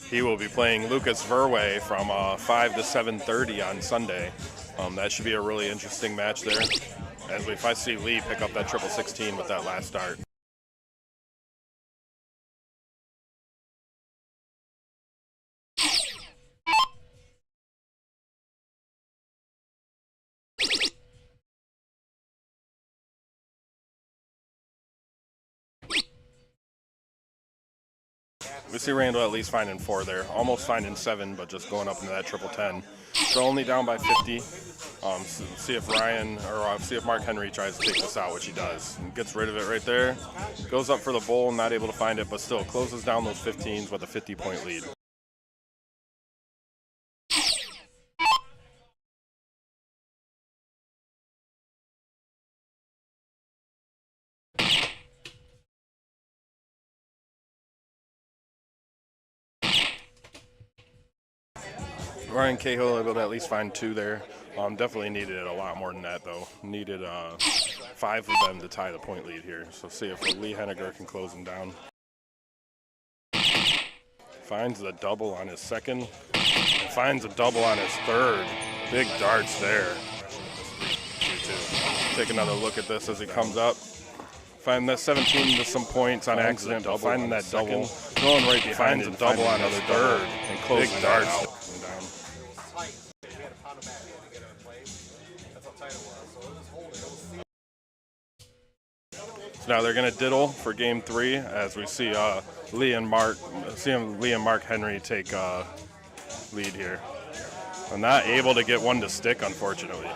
He will be playing Lucas Verwey from 5 to 7:30 on Sunday. That should be a really interesting match there. If I see Lee pick up that triple 16 with that last dart. We see Randall at least finding 4 there, almost finding 7, but just going up into that triple 10. So only down by 50. See if Mark Henry tries to take this out, which he does. And gets rid of it right there. Goes up for the bowl, not able to find it, but still closes down those 15s with a 50-point lead. Ryan Cahill able to at least find 2 there. Definitely needed a lot more than that, though. Needed 5 of them to tie the point lead here. So see if Lee Henniger can close him down. Finds the double on his second. Finds a double on his third. Big darts there. Take another look at this as he comes up. Find that 17 to some points on accident, but finding that double. Going right behind it, double on his third. And closing darts. So now they're going to diddle for game 3 as we see Lee and Mark Henry take lead here. I'm not able to get one to stick, unfortunately.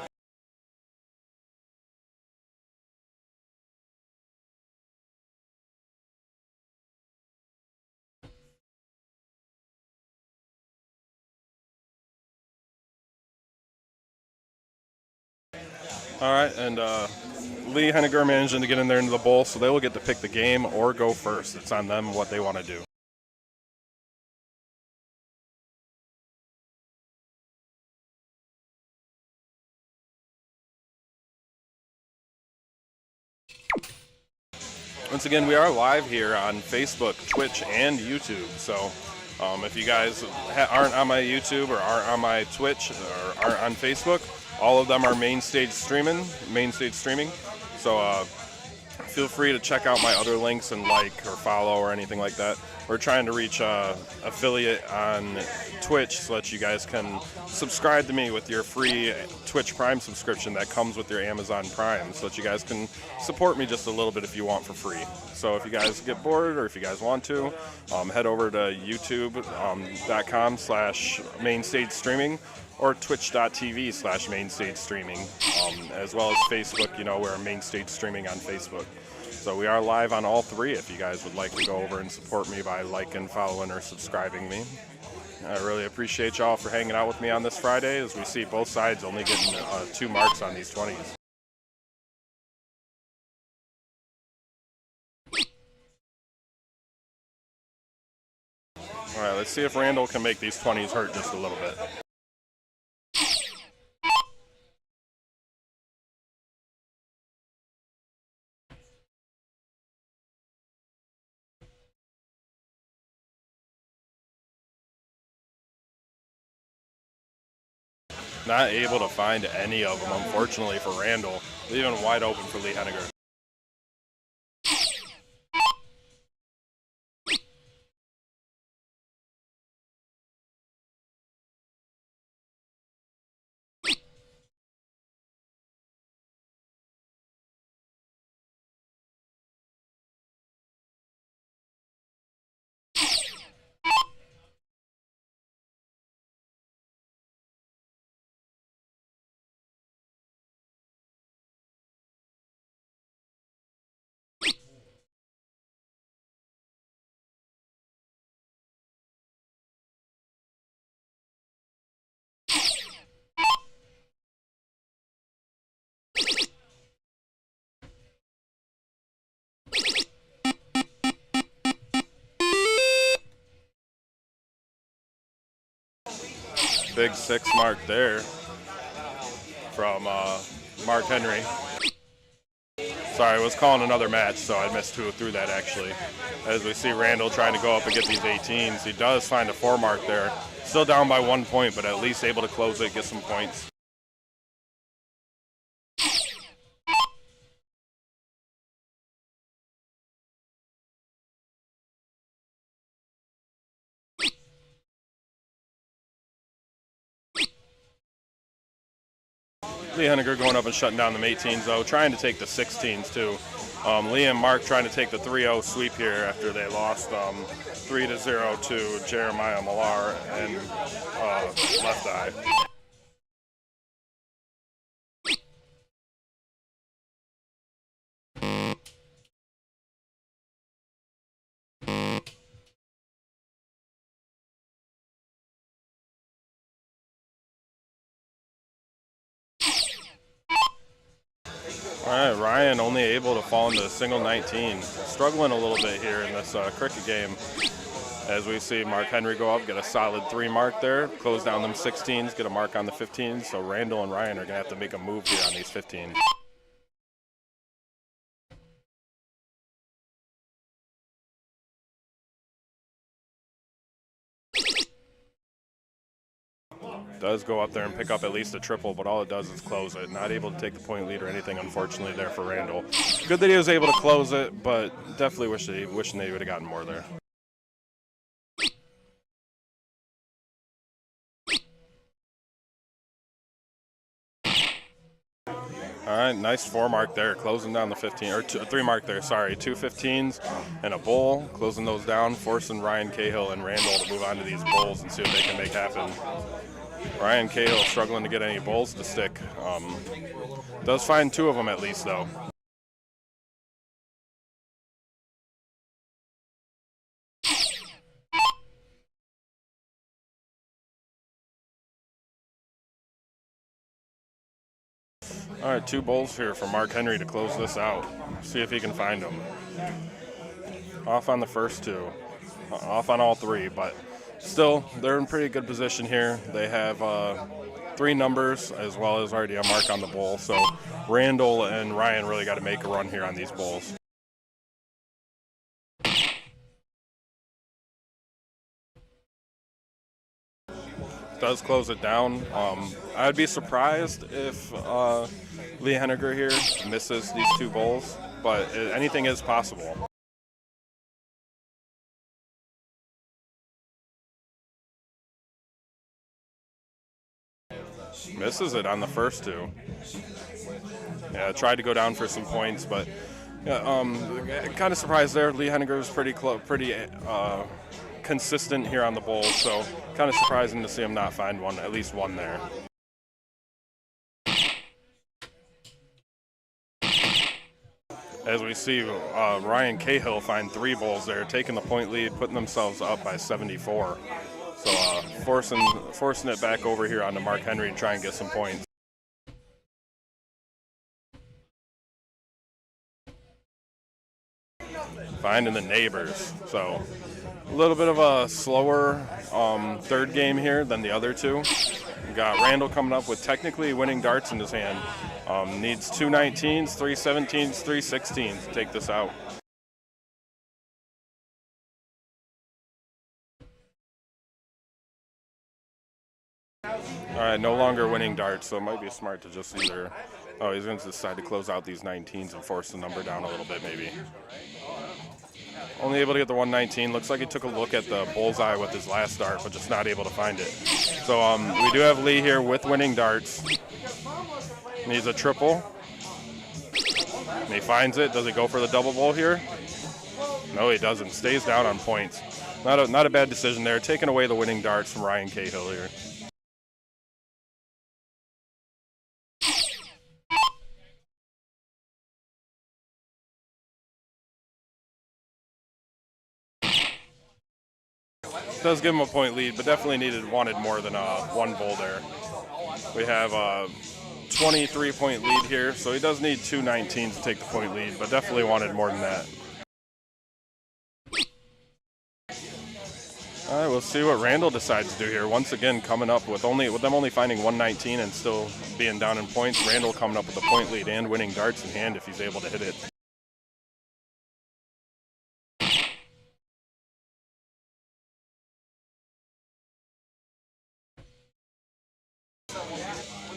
All right, and Lee Henniger managing to get in there into the bowl, so they will get to pick the game or go first. It's on them what they want to do. Once again, we are live here on Facebook, Twitch, and YouTube. So if you guys aren't on my YouTube or aren't on my Twitch or aren't on Facebook, all of them are MainStageStreaming. So feel free to check out my other links and like or follow or anything like that. We're trying to reach affiliate on Twitch so that you guys can subscribe to me with your free Twitch Prime subscription that comes with your Amazon Prime, so that you guys can support me just a little bit if you want for free. So if you guys get bored or if you guys want to, head over to youtube.com/MainStageStreaming or twitch.tv/MainStageStreaming, as well as Facebook. We're MainStageStreaming on Facebook. So we are live on all 3 if you guys would like to go over and support me by liking, following, or subscribing me. I really appreciate y'all for hanging out with me on this Friday, as we see both sides only getting 2 marks on these 20s. All right, let's see if Randall can make these 20s hurt just a little bit. Not able to find any of them, unfortunately, for Randall, leaving wide open for Lee Henniger. Big 6 mark there from Mark Henry. Sorry, I was calling another match, so I missed who threw that actually. As we see Randall trying to go up and get these 18s. He does find a 4 mark there. Still down by 1 point, but at least able to close it, get some points. Lee Henniger going up and shutting down the 18s, though, trying to take the 16s, too. Lee and Mark trying to take the 3-0 sweep here after they lost 3-0 to Jeremiah Millar and Left Eye. All right, Ryan only able to fall into a single 19. Struggling a little bit here in this cricket game. As we see Mark Henry go up, get a solid 3 mark there, close down them 16s, get a mark on the 15s. So Randall and Ryan are going to have to make a move here on these 15s. Does go up there and pick up at least a triple, but all it does is close it. Not able to take the point lead or anything, unfortunately, there for Randall. Good that he was able to close it, but definitely wishing they would have gotten more there. All right, nice 4 mark there, closing down the 15, or 3 mark there, sorry. 2 15s and a bull, closing those down, forcing Ryan Cahill and Randall to move on to these bulls and see what they can make happen. Ryan Cahill struggling to get any bulls to stick. Does find 2 of them at least, though. All right, 2 bulls here for Mark Henry to close this out. See if he can find them. Off on the first 2. Off on all 3, but still, they're in pretty good position here. They have 3 numbers as well as already a mark on the bull. So Randall and Ryan really got to make a run here on these bulls. Does close it down. I'd be surprised if Lee Henniger here misses these 2 bulls, but anything is possible. Misses it on the first 2. Yeah, tried to go down for some points, but yeah, kind of surprised there. Lee Henniger is pretty consistent here on the bull, so kind of surprising to see him not find one, at least one there. As we see, Ryan Cahill find 3 bulls there, taking the point lead, putting themselves up by 74. So forcing it back over here onto Mark Henry to try and get some points. Finding the neighbors. So a little bit of a slower 3rd game here than the other 2. We got Randall coming up with technically winning darts in his hand. Needs 2 19s, 3 17s, 3 16s to take this out. All right, no longer winning darts, so it might be smart to just either... Oh, he's going to decide to close out these 19s and force the number down a little bit, maybe. Only able to get the 119. Looks like he took a look at the bullseye with his last dart, but just not able to find it. So we do have Lee here with winning darts. Needs a triple. And he finds it. Does he go for the double bull here? No, he doesn't. Stays down on points. Not a bad decision there. Taking away the winning darts from Ryan Cahill here. Does give him a point lead, but definitely wanted more than 1 bull there. We have a 23-point lead here, so he does need 2 19s to take the point lead, but definitely wanted more than that. All right, we'll see what Randall decides to do here. Once again, coming up with them only finding 119 and still being down in points. Randall coming up with a point lead and winning darts in hand if he's able to hit it.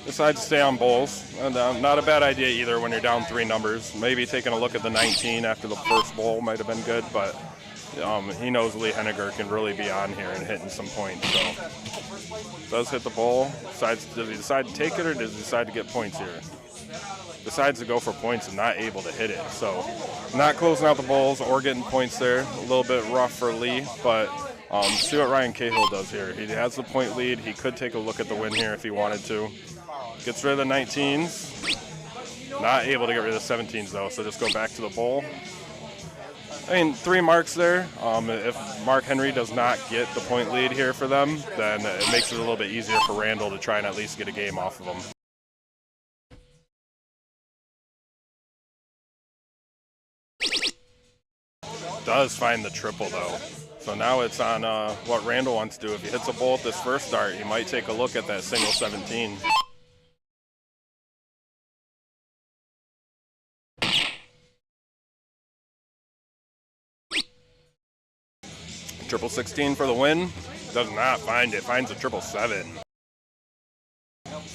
Decides to stay on bulls. And, not a bad idea either when you're down 3 numbers. Maybe taking a look at the 19 after the first bull might have been good, but he knows Lee Henniger can really be on here and hitting some points. So does hit the bull. Does he decide to take it or does he decide to get points here? Decides to go for points and not able to hit it. So not closing out the bulls or getting points there. A little bit rough for Lee, but see what Ryan Cahill does here. He has the point lead. He could take a look at the win here if he wanted to. Gets rid of the 19s. Not able to get rid of the 17s, though, so just go back to the bull. I mean, 3 marks there. If Mark Henry does not get the point lead here for them, then it makes it a little bit easier for Randall to try and at least get a game off of them. Does find the triple, though. So now it's on what Randall wants to do. If he hits a bull at this first dart, he might take a look at that single 17. Triple 16 for the win. Does not find it. Finds a triple 7.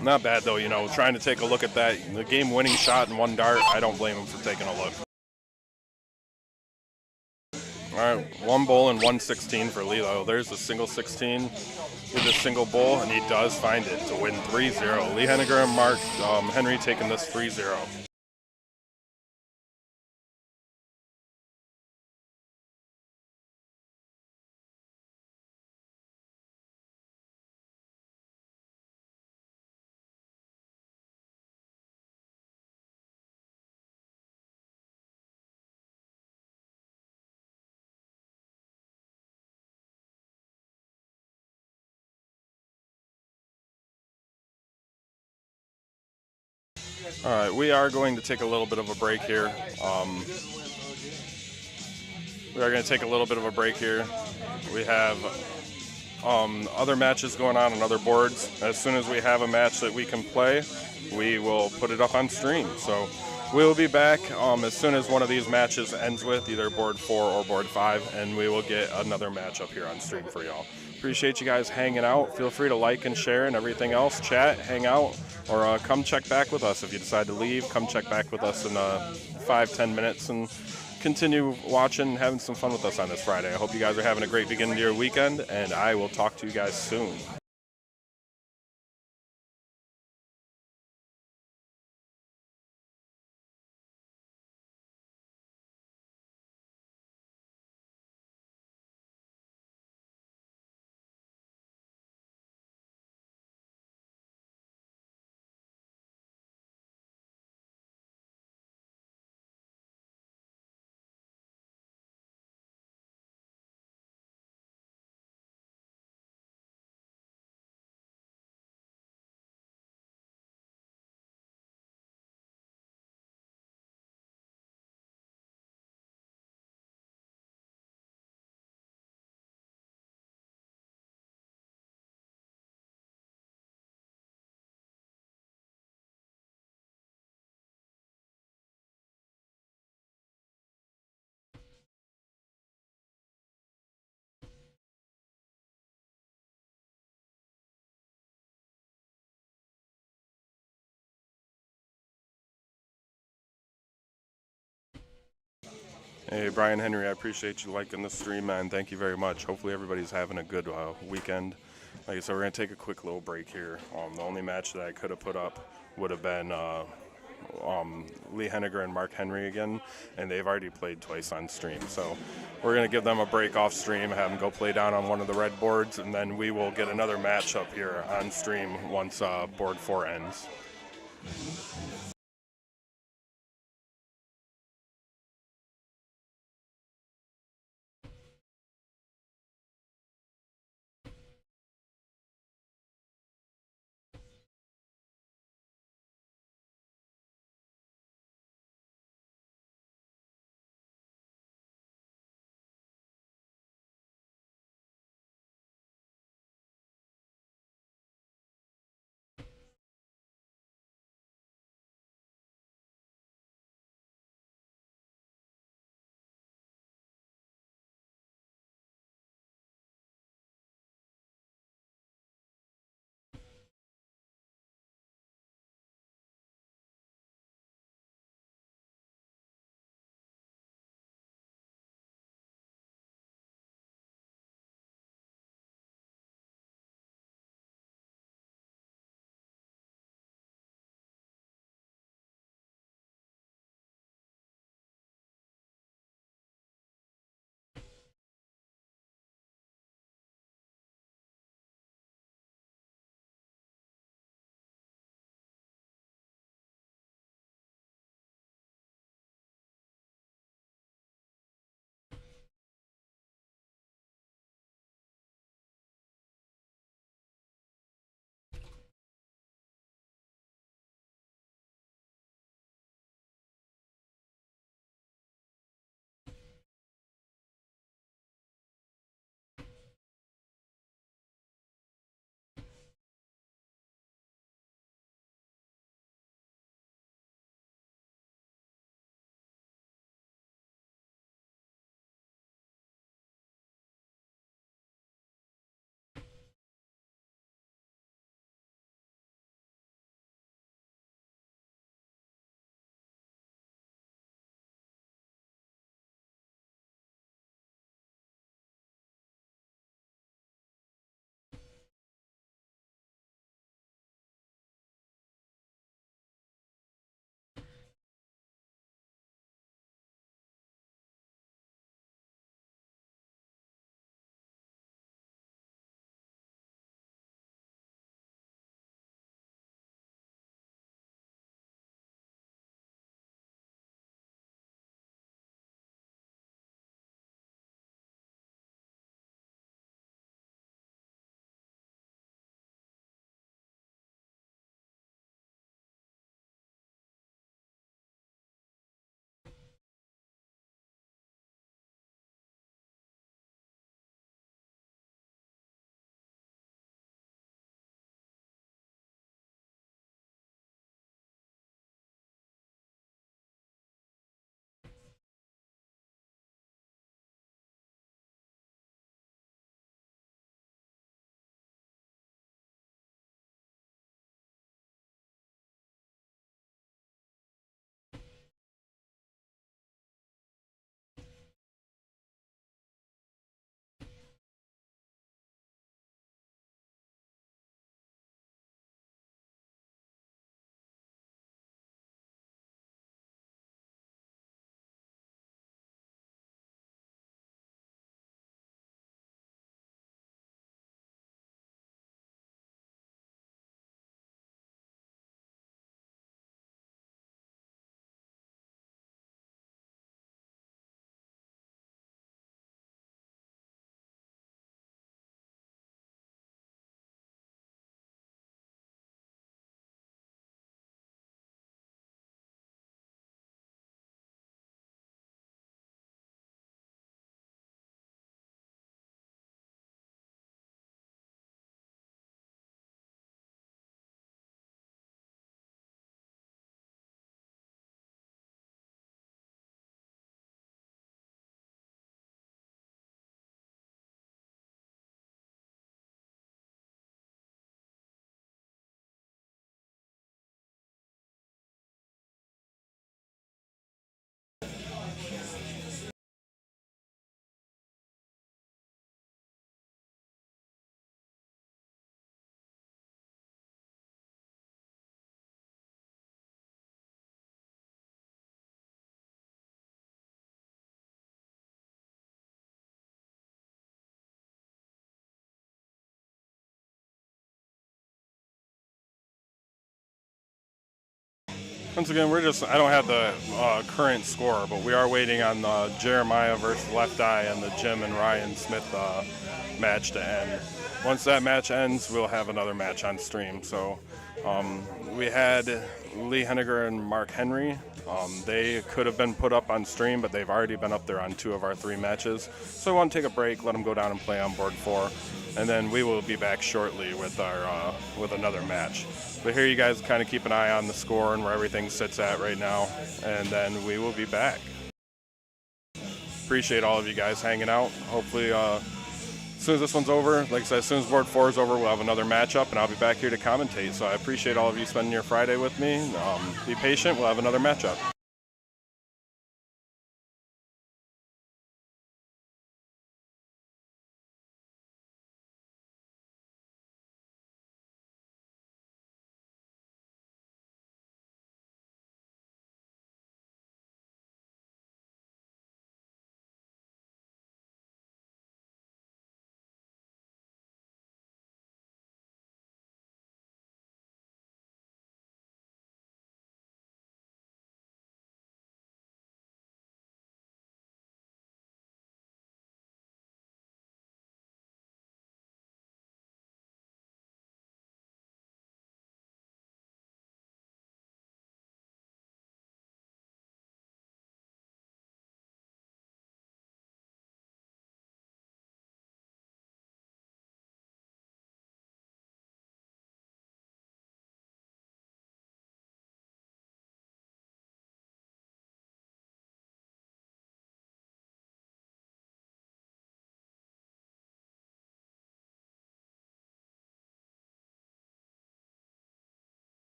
Not bad, though, you know, trying to take a look at that. The game-winning shot in 1 dart, I don't blame him for taking a look. All right, 1 bull and 116 for Lilo. There's a single 16 with a single bull, and he does find it to win 3-0. Lee Henniger and Mark Henry taking this 3-0. All right, we are going to take a little bit of a break here. We are going to take a little bit of a break here. We have other matches going on other boards. As soon as we have a match that we can play, we will put it up on stream. So we'll be back as soon as one of these matches ends with either board 4 or board 5, and we will get another match up here on stream for y'all. Appreciate you guys hanging out. Feel free to like and share and everything else. Chat, hang out, or come check back with us. If you decide to leave, come check back with us in 5-10 minutes and continue watching and having some fun with us on this Friday. I hope you guys are having a great beginning to your weekend, and I will talk to you guys soon. Hey, Brian Henry, I appreciate you liking the stream, man. Thank you very much. Hopefully everybody's having a good weekend. Like I said, we're going to take a quick little break here. The only match that I could have put up would have been Lee Henniger and Mark Henry again, and they've already played twice on stream. So we're going to give them a break off stream, have them go play down on one of the red boards, and then we will get another match up here on stream once board 4 ends. Once again, I don't have the current score, but we are waiting on the Jeremiah versus Left Eye and the Jim and Ryan Smith match to end. Once that match ends, we'll have another match on stream. So we had Lee Henniger and Mark Henry. They could have been put up on stream, but they've already been up there on 2 of our 3 matches. So I want to take a break, let them go down and play on board 4, and then we will be back shortly with our with another match. But here you guys kind of keep an eye on the score and where everything sits at right now, and then we will be back. Appreciate all of you guys hanging out. Hopefully, as soon as this one's over, like I said, as soon as board 4 is over, we'll have another matchup, and I'll be back here to commentate. So I appreciate all of you spending your Friday with me. Be patient. We'll have another matchup.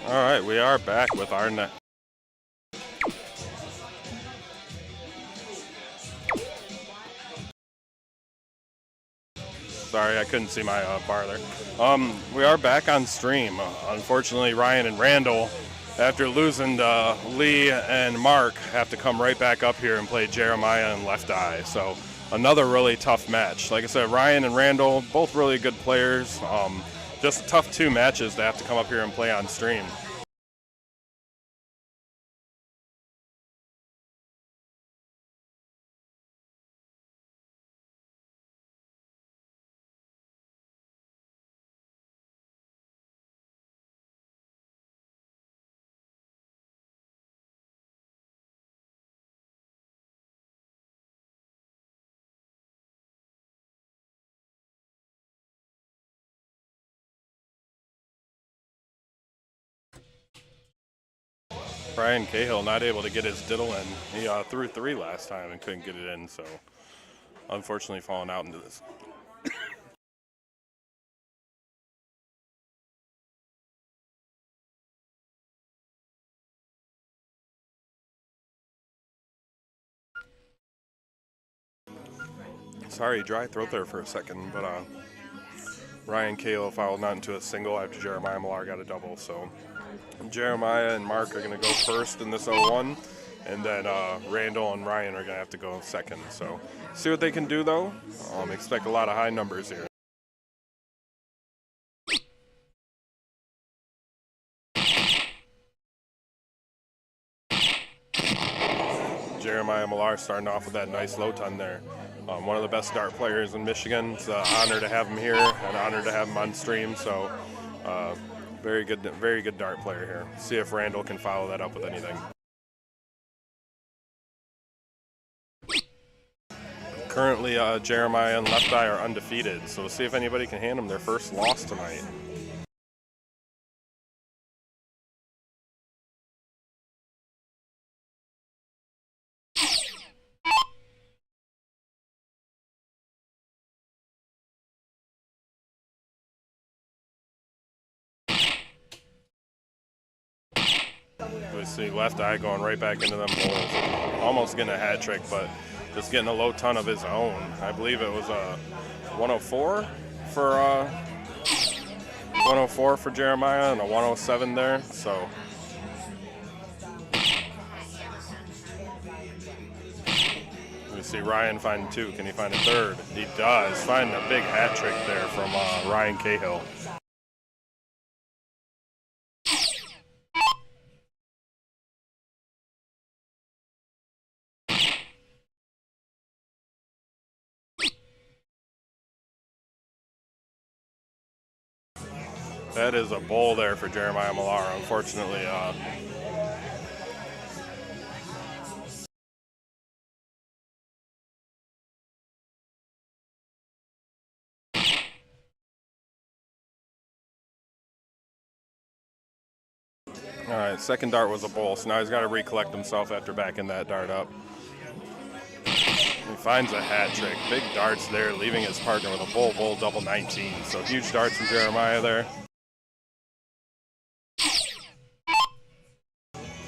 All right, we are back with our next. Sorry, I couldn't see my bar there. We are back on stream. Unfortunately, Ryan and Randall, after losing to Lee and Mark, have to come right back up here and play Jeremiah and Left Eye. So another really tough match. Like I said, Ryan and Randall, both really good players. Just tough 2 matches to have to come up here and play on stream. Brian Cahill not able to get his diddle in. He threw 3 last time and couldn't get it in, so unfortunately falling out into this. Sorry, dry throat there for a second, but Ryan Cahill fouled not into a single after Jeremiah Millar got a double, so Jeremiah and Mark are going to go first in this 0-1, and then Randall and Ryan are going to have to go second. So see what they can do, though. Expect a lot of high numbers here. Jeremiah Millar starting off with that nice low ton there. One of the best dart players in Michigan. It's an honor to have him here, an honor to have him on stream. So very good dart player here. See if Randall can follow that up with anything. Currently, Jeremiah and Left Eye are undefeated, so we'll see if anybody can hand them their first loss tonight. We see Left Eye going right back into them bowls. Almost getting a hat trick, but just getting a low ton of his own. I believe it was a 104 for Jeremiah and a 107 there. So we see Ryan find 2. Can he find a 3rd? He does. Find a big hat trick there from Ryan Cahill. That is a bowl there for Jeremiah Millar, unfortunately. All right, second dart was a bowl, so now he's got to recollect himself after backing that dart up. He finds a hat trick. Big darts there, leaving his partner with a bowl double 19. So huge darts from Jeremiah there.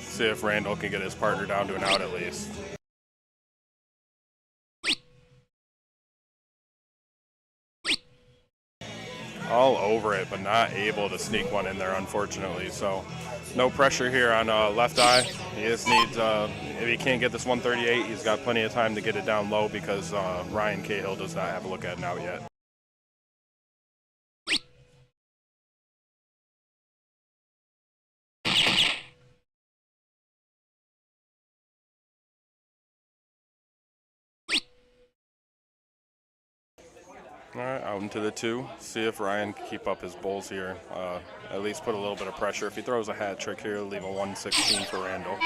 See if Randall can get his partner down to an out at least. All over it, but not able to sneak one in there, unfortunately. So no pressure here on Left Eye. He just needs, if he can't get this 138, he's got plenty of time to get it down low because Ryan Cahill does not have a look at an out yet. All right, out into the 2. See if Ryan can keep up his bowls here. At least put a little bit of pressure. If he throws a hat trick here, leave a 116 for Randall.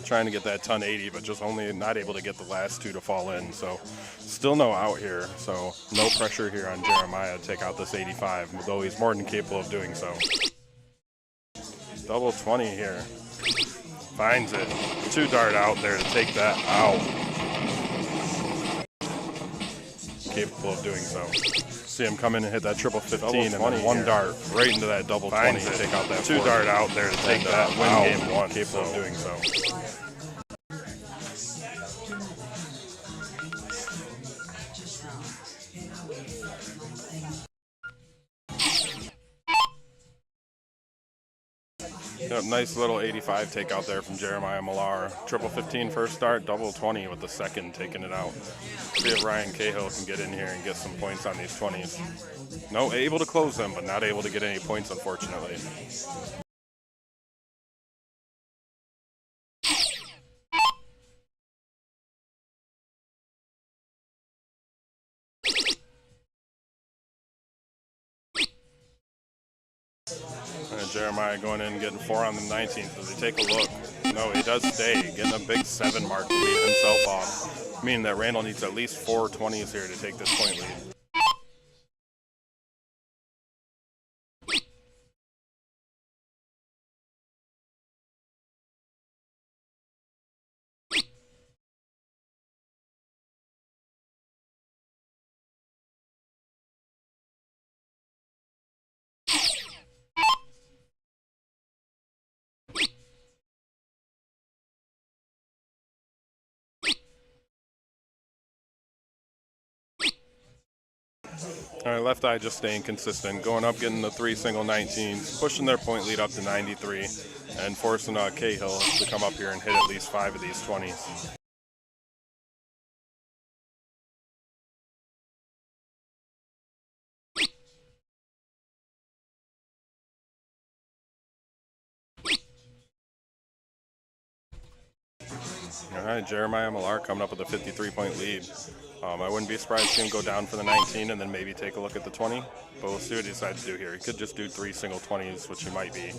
Trying to get that ton 80, but just only not able to get the last 2 to fall in. So still no out here. So no pressure here on Jeremiah to take out this 85, though he's more than capable of doing so. Double 20 here. Finds it. 2 dart out there to take that out. capable of doing so. See him come in and hit that triple 15 and then one dart right into that double 20 to take out that 2-dart out there to take that win game 1. Capable of doing so. Yep, nice little 85 takeout there from Jeremiah Millar. Triple 15 first start, double 20 with the second taking it out. See if Ryan Cahill can get in here and get some points on these 20s. No, able to close them, but not able to get any points, unfortunately. And Jeremiah going in and getting 4 on the 19th. Does he take a look? No, he does stay, getting a big 7 mark to lead himself off, meaning that Randall needs at least 4 20s here to take this point lead. All right, left eye just staying consistent, going up, getting the 3 single 19s, pushing their point lead up to 93, and forcing Cahill to come up here and hit at least 5 of these 20s. All right, Jeremiah Millar coming up with a 53-point lead. I wouldn't be surprised to see him go down for the 19 and then maybe take a look at the 20, but we'll see what he decides to do here. He could just do 3 single 20s, which he might be.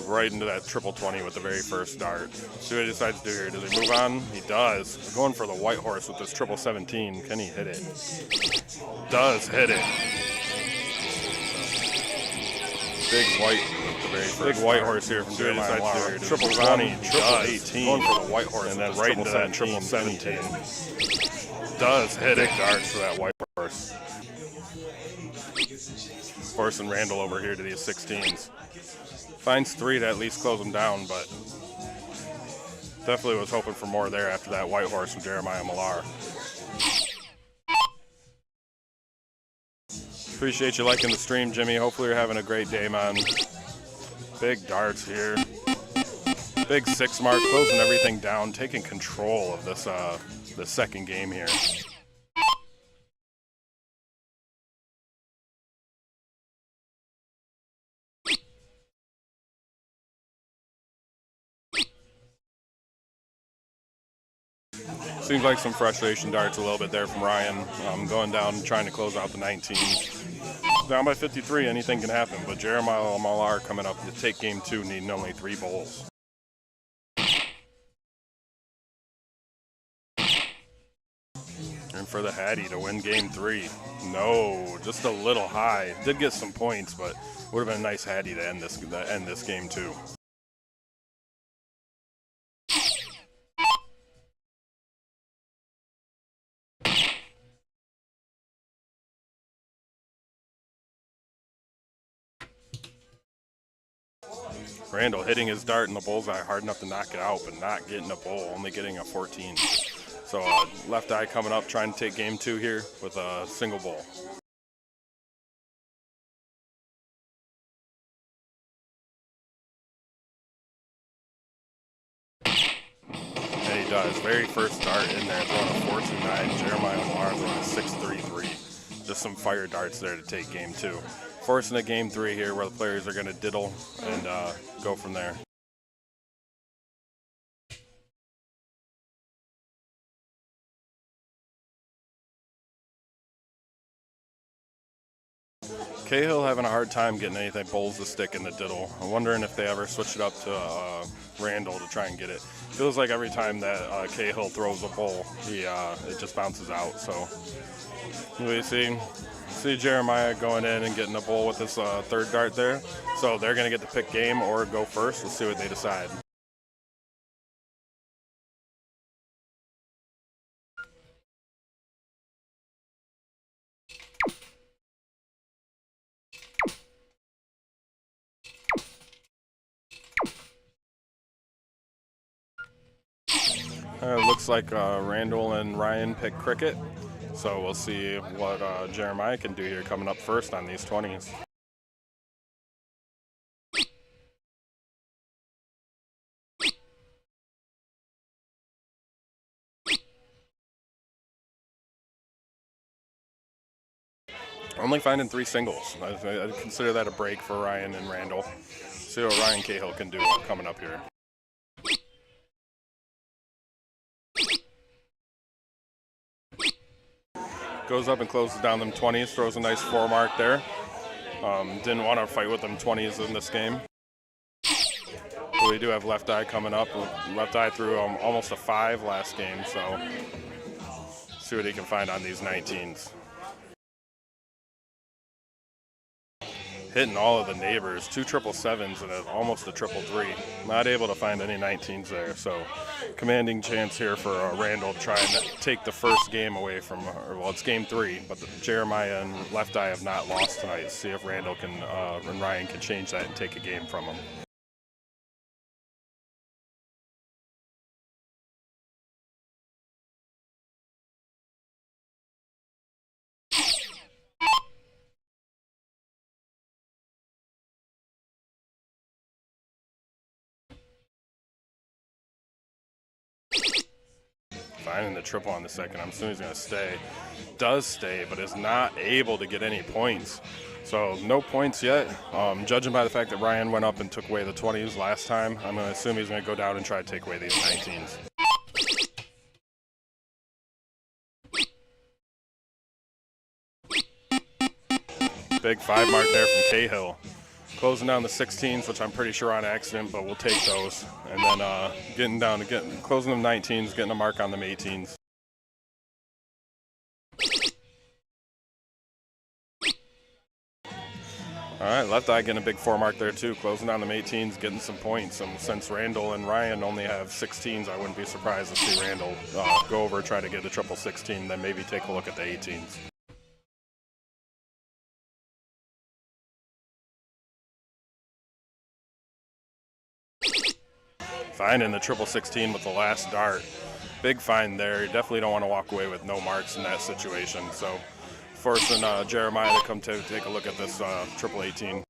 Right into that triple 20 with the very first dart. See what he decides to do here. Does he move on? He does. Going for the white horse with this triple 17. Can he hit it? Does hit it. Big white horse here from Jeremiah Millar. Triple 20, triple 18. Going for the white horse and then right into that triple 17. Does hit it. Darts for that white horse. Forcing Randall over here to these 16s. Finds 3 to at least close him down, but definitely was hoping for more there after that white horse from Jeremiah Millar. Appreciate you liking the stream, Jimmy. Hopefully you're having a great day, man. Big darts here. Big 6 mark, closing everything down, taking control of this the second game here. Seems like some frustration darts a little bit there from Ryan. Going down and trying to close out the 19s. Down by 53, anything can happen, but Jeremiah Millar coming up to take game 2, needing only 3 bowls. And for the Hattie to win game 3. No, just a little high. Did get some points, but would have been a nice Hattie to end this game 2. Randall hitting his dart in the bullseye hard enough to knock it out, but not getting a bowl, only getting a 14. So left eye coming up, trying to take game 2 here with a single bowl. And he does. Very first dart in there, throwing a 4-2-9. Jeremiah Millar throwing a 6-3-3. Just some fire darts there to take game 2. Forcing a game 3 here where the players are going to diddle and go from there. Cahill having a hard time getting anything bowls to stick in the diddle. I'm wondering if they ever switch it up to Randall to try and get it. Feels like every time that Cahill throws a bowl, it just bounces out. So we see Jeremiah going in and getting a bowl with this 3rd dart there. So they're going to get to pick game or go first. We'll see what they decide. Looks like Randall and Ryan pick cricket. So we'll see what Jeremiah can do here coming up first on these 20s. Only finding 3 singles. I consider that a break for Ryan and Randall. See what Ryan Cahill can do coming up here. Goes up and closes down them 20s, throws a nice 4 mark there. Didn't want to fight with them 20s in this game. But we do have Left Eye coming up. Left Eye threw almost a 5 last game, so see what he can find on these 19s. Hitting all of the neighbors, 2 777s and almost a 333. Not able to find any 19s there, so commanding chance here for Randall trying to take the first game away from, well, it's game 3, but Jeremiah and Left Eye have not lost tonight. See if Randall can, and Ryan can change that and take a game from him. Finding the triple on the second. I'm assuming he's going to stay. Does stay, but is not able to get any points. So no points yet. Judging by the fact that Ryan went up and took away the 20s last time, I'm going to assume he's going to go down and try to take away these 19s. Big 5 mark there from Cahill. Closing down the 16s, which I'm pretty sure on accident, but we'll take those. And then getting down to closing them 19s, getting a mark on them 18s. All right, Left Eye getting a big 4 mark there too, closing down them 18s, getting some points. And since Randall and Ryan only have 16s, I wouldn't be surprised to see Randall go over, try to get a triple 16, then maybe take a look at the 18s. Finding the triple 16 with the last dart. Big find there. You definitely don't want to walk away with no marks in that situation. So forcing Jeremiah to come take a look at this triple 18.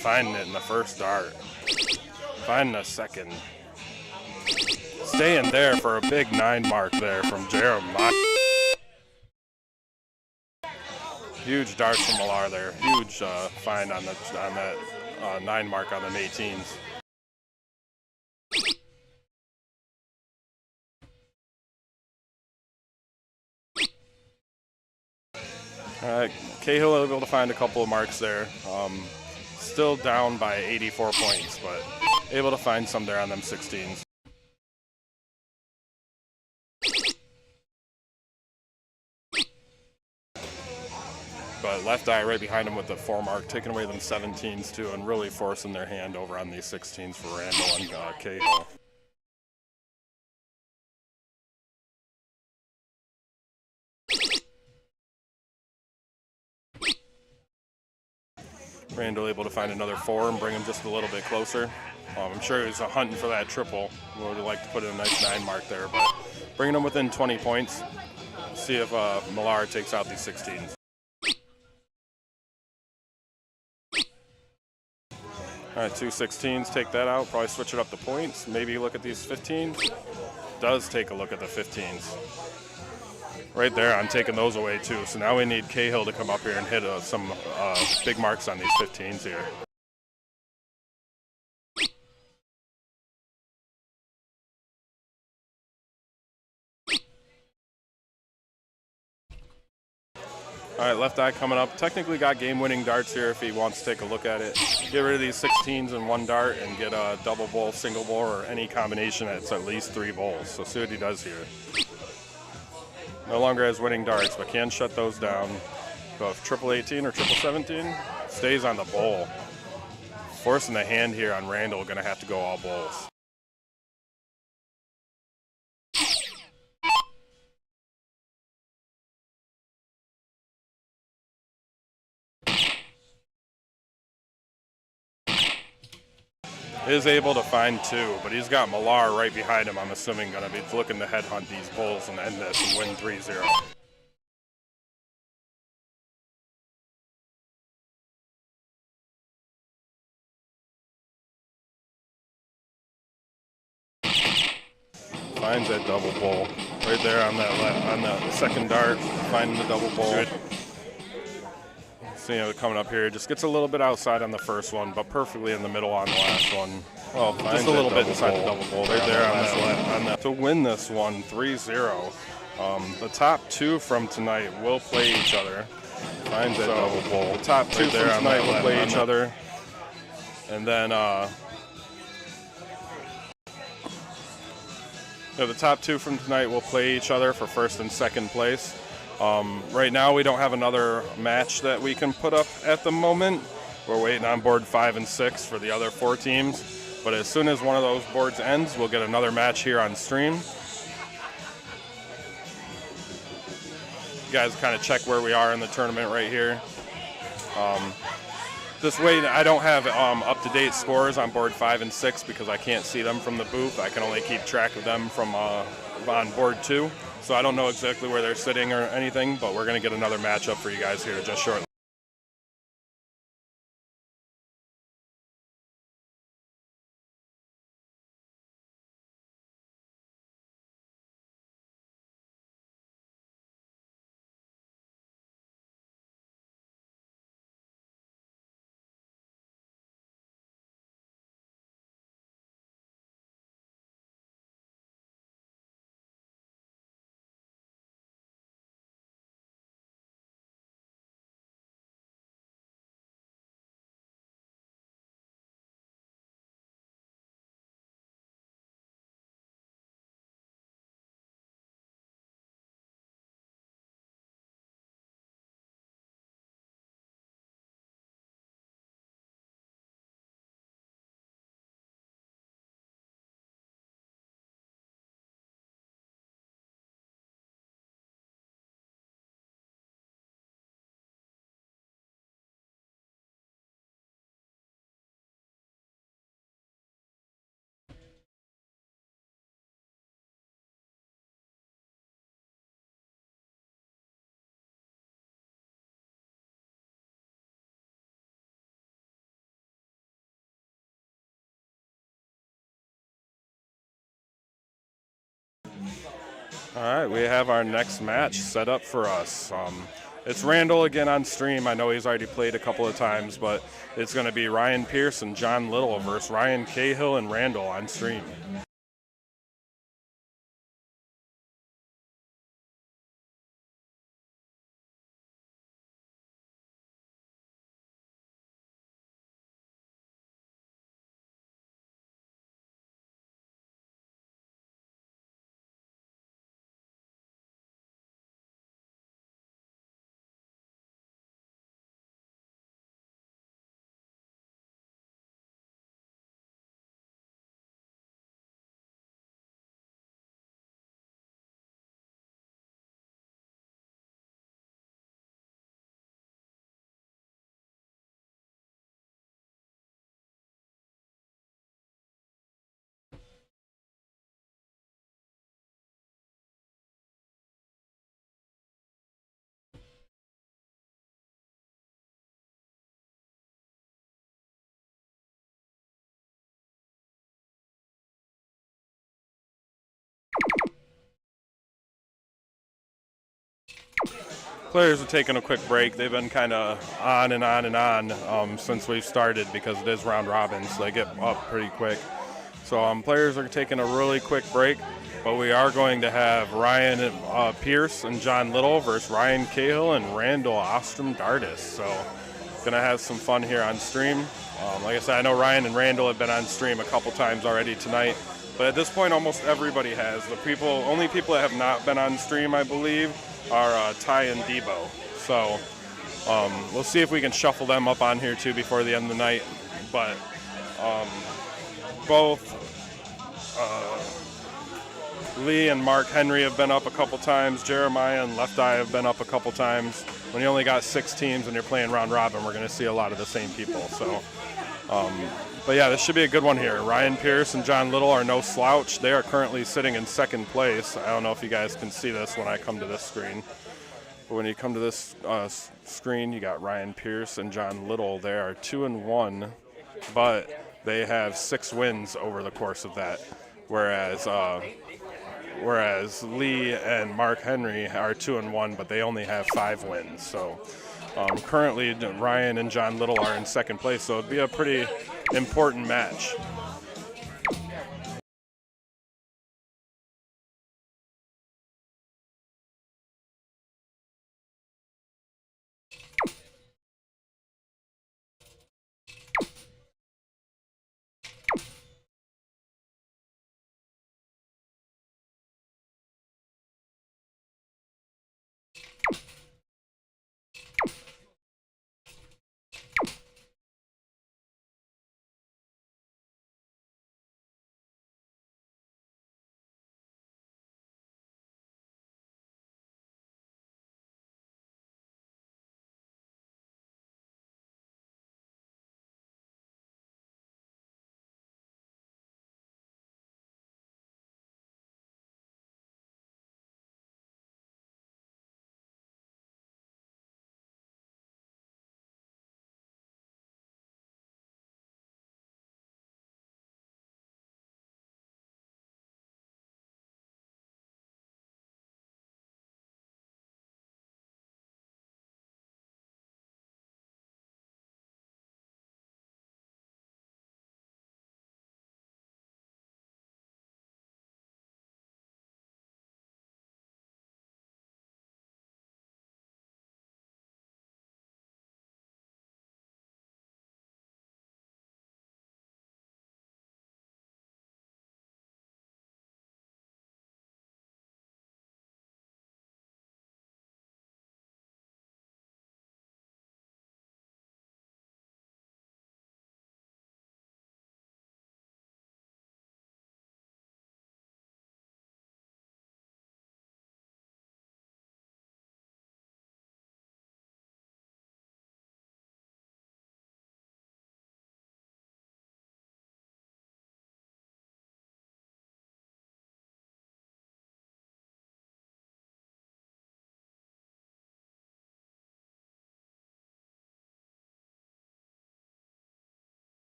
Finding it in the first dart. Finding a second. Staying there for a big 9 mark there from Jeremiah. Huge darts from Millar there. Huge find on that 9 mark on them 18s. All right, Cahill able to find a couple of marks there. Still down by 84 points, but able to find some there on them 16s. But Left Eye right behind him with the 4 mark, taking away them 17s too, and really forcing their hand over on these 16s for Randall and Cahill. Randall able to find another 4 and bring him just a little bit closer. I'm sure he was hunting for that triple. Would have liked to put in a nice 9 mark there, but bringing him within 20 points. See if Millar takes out these 16s. All right, 2 16s, take that out. Probably switch it up to points. Maybe look at these 15s. Does take a look at the 15s. Right there, I'm taking those away too. So now we need Cahill to come up here and hit some big marks on these 15s here. All right, Left Eye coming up. Technically got game-winning darts here if he wants to take a look at it. Get rid of these 16s in 1 dart and get a double bowl, single bowl, or any combination that's at least 3 bowls. So see what he does here. No longer has winning darts, but can shut those down. Go with triple 18 or triple 17. Stays on the bowl. Forcing the hand here on Randall, gonna have to go all bowls. is able to find 2, but he's got Millar right behind him. I'm assuming going to be looking to headhunt these bulls and end this and win 3-0. Finds that double bull right there on the second dart, finding the double bull. See him coming up here, just gets a little bit outside on the first one, but perfectly in the middle on the last one. Well, just a little bit inside the double bull right there on that to win this one 3-0. The top 2 from tonight will play each other. Finds that double bull. The top 2 from tonight will play each other, and then the top 2 from tonight will play each other for first and second place. Right now we don't have another match that we can put up at the moment. We're waiting on board 5 and 6 for the other 4 teams. But as soon as one of those boards ends, we'll get another match here on stream. You guys kind of check where we are in the tournament right here. This way I don't have up-to-date scores on board 5 and 6 because I can't see them from the booth. I can only keep track of them from on board 2. So I don't know exactly where they're sitting or anything, but we're going to get another matchup for you guys here just shortly. All right, we have our next match set up for us. It's Randall again on stream. I know he's already played a couple of times, but it's going to be Ryan Pierce and John Little versus Ryan Cahill and Randall on stream. Players are taking a quick break. They've been kind of on and on and on since we've started because it is round robin, so they get up pretty quick. So players are taking a really quick break, but we are going to have Ryan Pierce and John Little versus Ryan Cahill and Randall Ostrom Dardis. So going to have some fun here on stream. Like I said, I know Ryan and Randall have been on stream a couple times already tonight, but at this point almost everybody has. The only people that have not been on stream, I believe, are Ty and Debo. So we'll see if we can shuffle them up on here too before the end of the night. But both Lee and Mark Henry have been up a couple times. Jeremiah and Left Eye have been up a couple times. When you only got 6 teams and you're playing round robin, we're going to see a lot of the same people. So But yeah, this should be a good one here. Ryan Pierce and John Little are no slouch. They are currently sitting in second place. I don't know if you guys can see this when I come to this screen. But when you come to this screen, you got Ryan Pierce and John Little. They are 2-1, but they have 6 wins over the course of that. Whereas Lee and Mark Henry are 2-1, but they only have 5 wins. So currently, Ryan and John Little are in second place. So it'd be a pretty important match.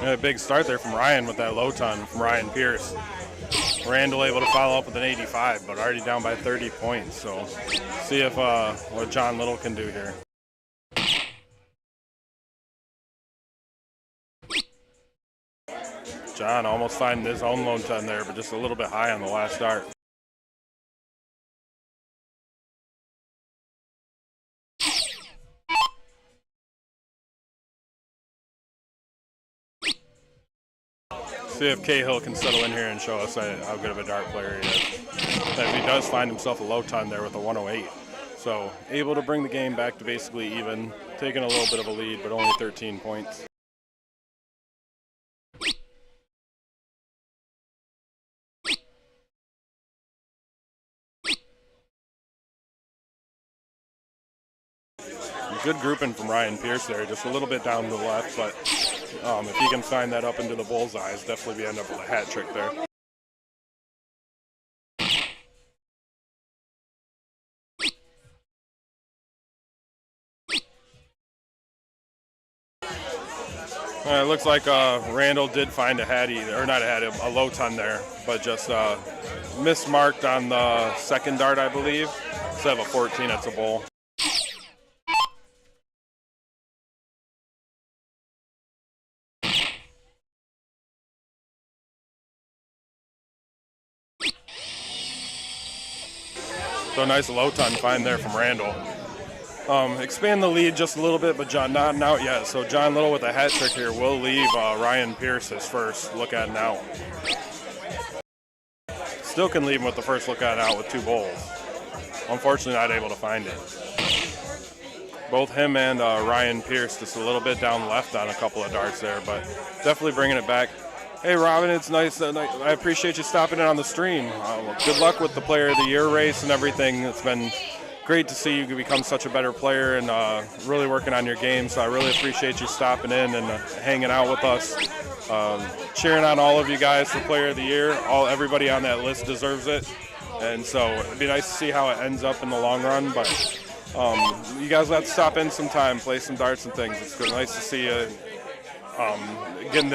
A big start there from Ryan with that low ton from Ryan Pierce. Randall able to follow up with an 85, but already down by 30 points. So see if what John Little can do here. John almost finding his own low ton there, but just a little bit high on the last start. See if Cahill can settle in here and show us how good of a dart player he is. If he does find himself a low ton there with a 108. So able to bring the game back to basically even, taking a little bit of a lead, but only 13 points. Good grouping from Ryan Pierce there, just a little bit down to the left, but if he can find that up into the bullseyes, definitely be end up with a hat trick there. It looks like Randall did find a hattie, or not a hattie, a low ton there, but just mismarked on the second dart, I believe. Instead of a 14, it's a bull. So nice low ton find there from Randall. Expand the lead just a little bit, but John not out yet. So John Little with a hat trick here will leave Ryan Pierce his first look at and out. Still can leave him with the first look at and out with 2 bowls. Unfortunately not able to find it. Both him and Ryan Pierce just a little bit down left on a couple of darts there, but definitely bringing it back. Hey Robin, it's nice. I appreciate you stopping in on the stream. Good luck with the Player of the Year race and everything. It's been great to see you become such a better player and really working on your game. So I really appreciate you stopping in and hanging out with us, cheering on all of you guys for Player of the Year. Everybody on that list deserves it, and so it'd be nice to see how it ends up in the long run. But you guys have to stop in sometime, play some darts and things. It's good, nice to see you. Getting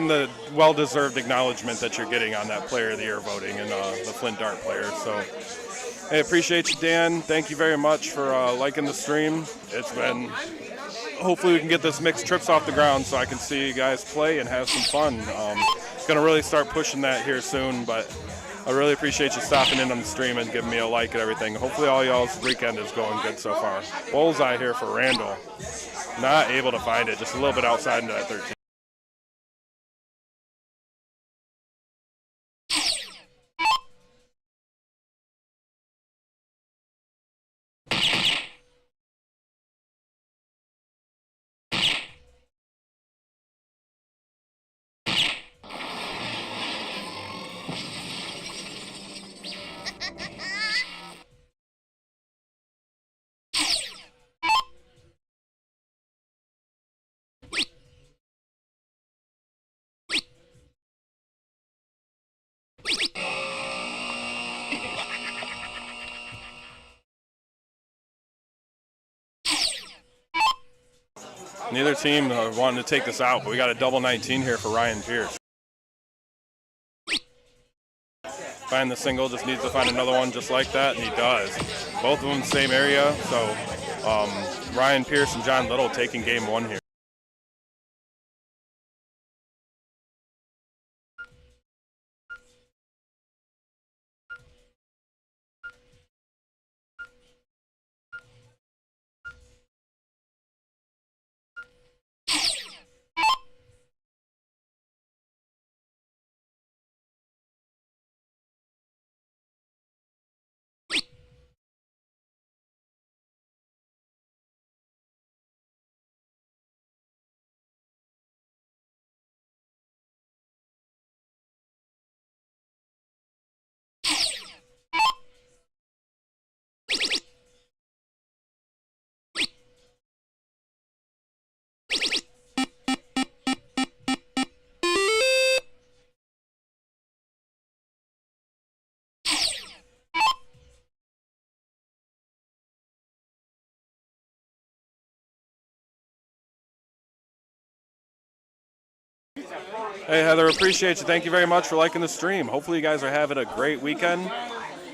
the well-deserved acknowledgement that you're getting on that Player of the Year voting and the Flint Dart player. So, hey, appreciate you, Dan. Thank you very much for liking the stream. It's been, hopefully we can get this mixed trips off the ground so I can see you guys play and have some fun. Gonna really start pushing that here soon, but I really appreciate you stopping in on the stream and giving me a like and everything. Hopefully all y'all's weekend is going good so far. Bullseye here for Randall. Not able to find it, just a little bit outside into that 13. Neither team wanting to take this out, but we got a double 19 here for Ryan Pierce. Find the single, just needs to find another one just like that, and he does. Both of them same area, so Ryan Pierce and John Little taking game 1 here. Hey, Heather, appreciate you. Thank you very much for liking the stream. Hopefully you guys are having a great weekend.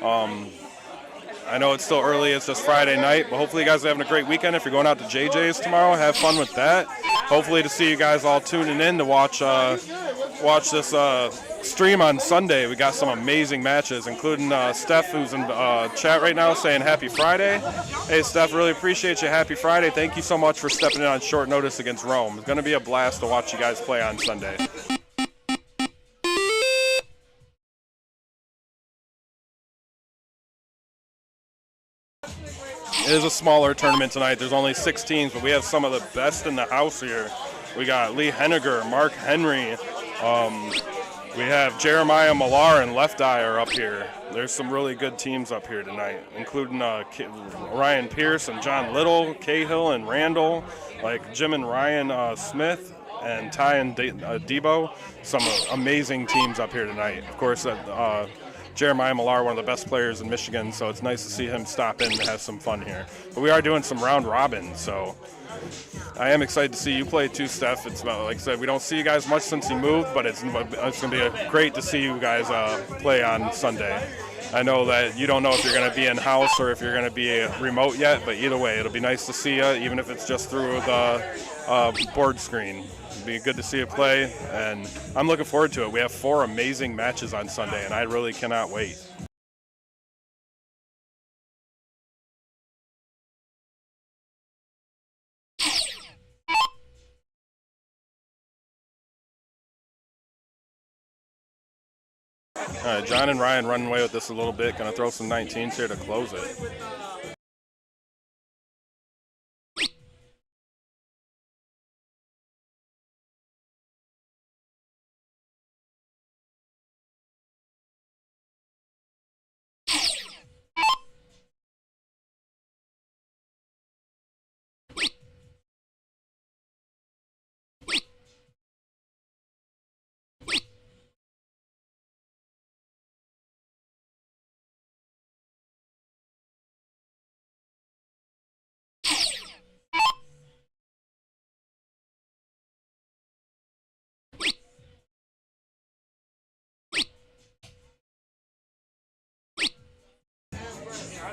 I know it's still early. It's just Friday night, but hopefully you guys are having a great weekend. If you're going out to JJ's tomorrow, have fun with that. Hopefully to see you guys all tuning in to watch this stream on Sunday. We got some amazing matches, including Steph, who's in chat right now, saying Happy Friday. Hey, Steph, really appreciate you. Happy Friday. Thank you so much for stepping in on short notice against Rome. It's going to be a blast to watch you guys play on Sunday. It is a smaller tournament tonight. There's only 6 teams, but we have some of the best in the house here. We got Lee Henniger, Mark Henry. We have Jeremiah Millar and Left Eye are up here. There's some really good teams up here tonight, including Ryan Pierce and John Little, Cahill and Randall, like Jim and Ryan Smith and Ty and Debo. Some amazing teams up here tonight. Of course, Jeremiah Millar, one of the best players in Michigan, so it's nice to see him stop in and have some fun here. But we are doing some round robin, so I am excited to see you play too, Steph. It's about, like I said, we don't see you guys much since you moved, but it's going to be great to see you guys play on Sunday. I know that you don't know if you're going to be in-house or if you're going to be remote yet, but either way, it'll be nice to see you, even if it's just through the board screen. It'll be good to see you play, and I'm looking forward to it. We have 4 amazing matches on Sunday, and I really cannot wait. All right, John and Ryan running away with this a little bit. Going to throw some 19s here to close it.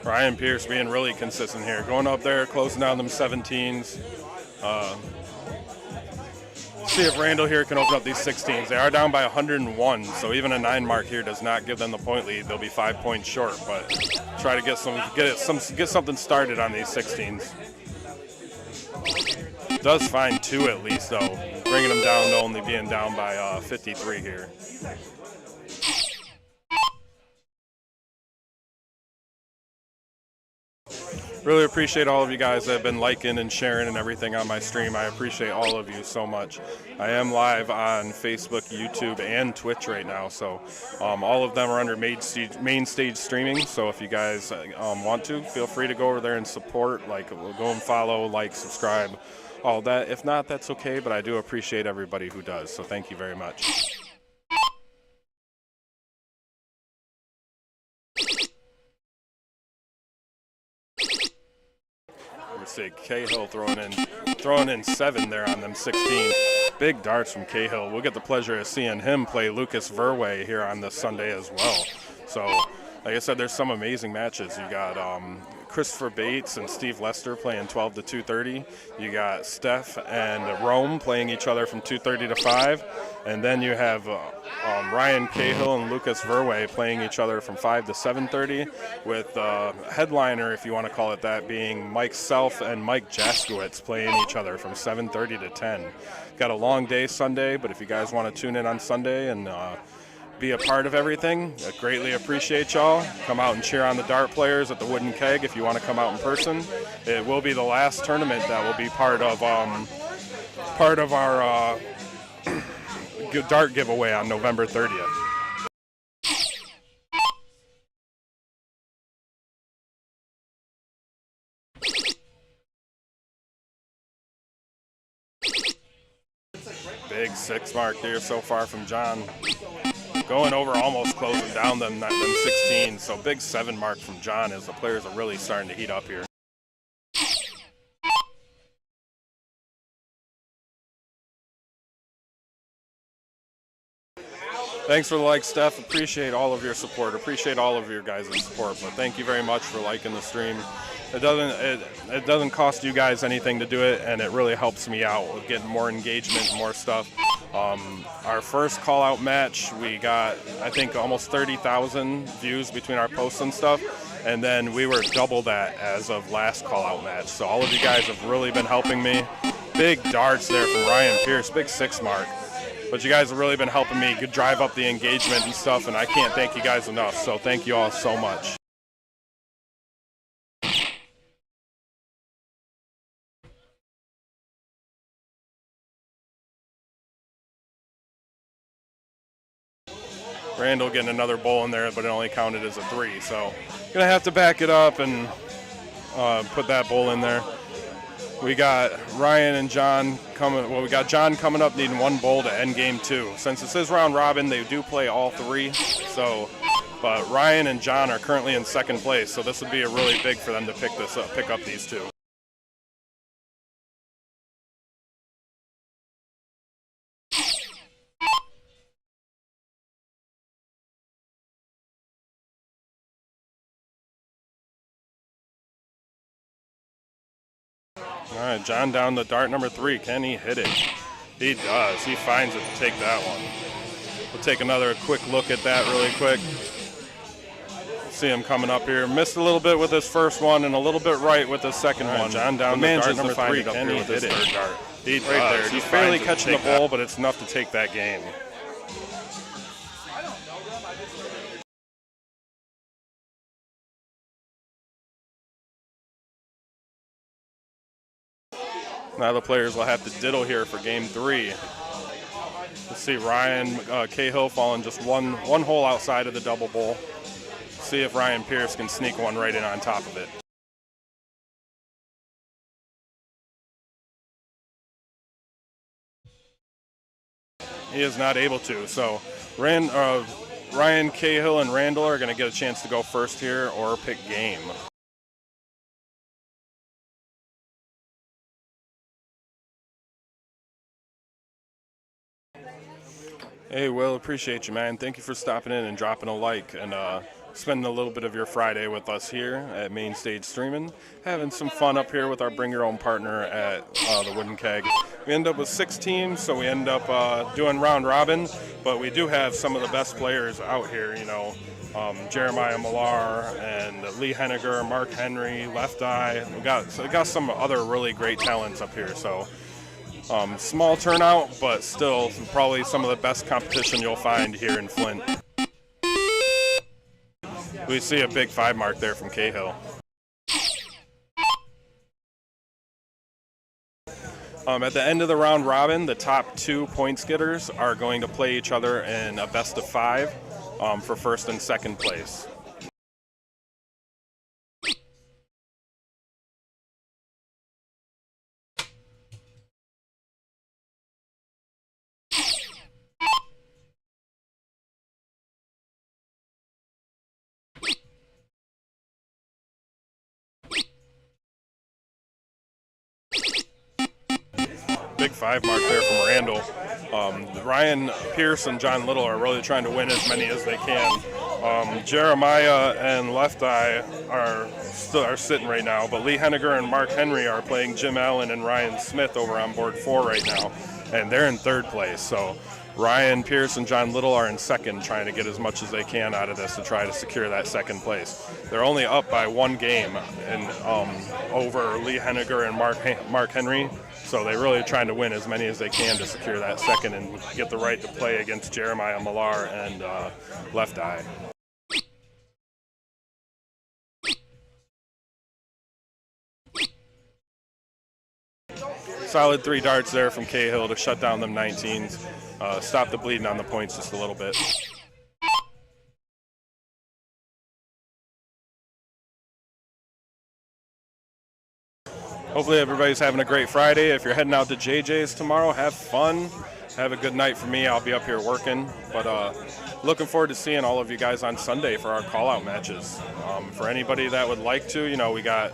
Ryan Pierce being really consistent here. Going up there, closing down them 17s. See if Randall here can open up these 16s. They are down by 101, so even a 9 mark here does not give them the point lead. They'll be 5 points short, but try to get something started on these 16s. Does find 2 at least, though, bringing them down to only being down by 53 here. Really appreciate all of you guys that have been liking and sharing and everything on my stream. I appreciate all of you so much. I am live on Facebook, YouTube, and Twitch right now, so all of them are under MainStageStreaming. So if you guys want to, feel free to go over there and support. Like, go and follow, like, subscribe, all that. If not, that's okay, but I do appreciate everybody who does. So thank you very much. See Cahill throwing in 7 there on them 16. Big darts from Cahill. We'll get the pleasure of seeing him play Lucas Verway here on this Sunday as well. So, like I said, there's some amazing matches. You got Christopher Bates and Steve Lester playing 12 to 2:30. You got Steph and Rome playing each other from 2:30 to 5. And then you have Ryan Cahill and Lucas Verway playing each other from 5 to 7:30, with headliner, if you want to call it that, being Mike Self and Mike Jaskowitz playing each other from 7:30 to 10. Got a long day Sunday, but if you guys want to tune in on Sunday and be a part of everything, I greatly appreciate y'all. Come out and cheer on the dart players at the Wooden Keg if you want to come out in person. It will be the last tournament that will be part of our dart giveaway on November 30th. Big 6 mark here so far from John. Going over, almost closing down them 16. So big 7 mark from John as the players are really starting to heat up here. Thanks for the like, Steph. Appreciate all of your support. Appreciate all of your guys' support. But thank you very much for liking the stream. It doesn't cost you guys anything to do it, and it really helps me out with getting more engagement and more stuff. Our first call-out match, we got, I think, almost 30,000 views between our posts and stuff. And then we were double that as of last call-out match. So all of you guys have really been helping me. Big darts there from Ryan Pierce, big 6 mark. But you guys have really been helping me drive up the engagement and stuff, and I can't thank you guys enough. So thank you all so much. Randall getting another bowl in there, but it only counted as a 3. So gonna have to back it up and put that bowl in there. We got Ryan and John coming. Well, we got John coming up needing 1 bowl to end game 2. Since this is round robin, they do play all 3. So, but Ryan and John are currently in 2nd place. So this would be a really big for them to pick up these 2. All right, John down to dart number 3. Can he hit it? He does. He finds it to take that one. We'll take another quick look at that really quick. See him coming up here. Missed a little bit with his first one and a little bit right with his second one. John down to dart number 3. Can he hit it? He does. Right there. He's barely catching the ball, but it's enough to take that game. Now the players will have to diddle here for game 3. Let's see Ryan Cahill falling just one hole outside of the double bowl. See if Ryan Pierce can sneak one right in on top of it. He is not able to. So Ryan Cahill and Randall are going to get a chance to go first here or pick game. Hey, Will, appreciate you, man. Thank you for stopping in and dropping a like and spending a little bit of your Friday with us here at MainStageStreaming. Having some fun up here with our Bring Your Own partner at the Wooden Keg. We end up with 6 teams, so we end up doing round robin, but we do have some of the best players out here, you know, Jeremiah Millar and Lee Henniger, Mark Henry, Left Eye. We got some other really great talents up here, so small turnout, but still probably some of the best competition you'll find here in Flint. We see a big 5 mark there from Cahill. At the end of the round robin, the top 2 points getters are going to play each other in a best of 5 for 1st and 2nd place. Big 5 mark there from Randall. Ryan Pierce and John Little are really trying to win as many as they can. Jeremiah and Left Eye are sitting right now, but Lee Henniger and Mark Henry are playing Jim Allen and Ryan Smith over on board 4 right now, and they're in 3rd place. So Ryan Pierce and John Little are in 2nd, trying to get as much as they can out of this to try to secure that 2nd place. They're only up by 1 game and over Lee Henniger and Mark Henry. So they're really trying to win as many as they can to secure that 2nd and get the right to play against Jeremiah Millar and Left Eye. Solid 3 darts there from Cahill to shut down them 19s. Stop the bleeding on the points just a little bit. Hopefully everybody's having a great Friday. If you're heading out to JJ's tomorrow, have fun. have a good night for me. I'll be up here working, but looking forward to seeing all of you guys on Sunday for our call-out matches. For anybody that would like to,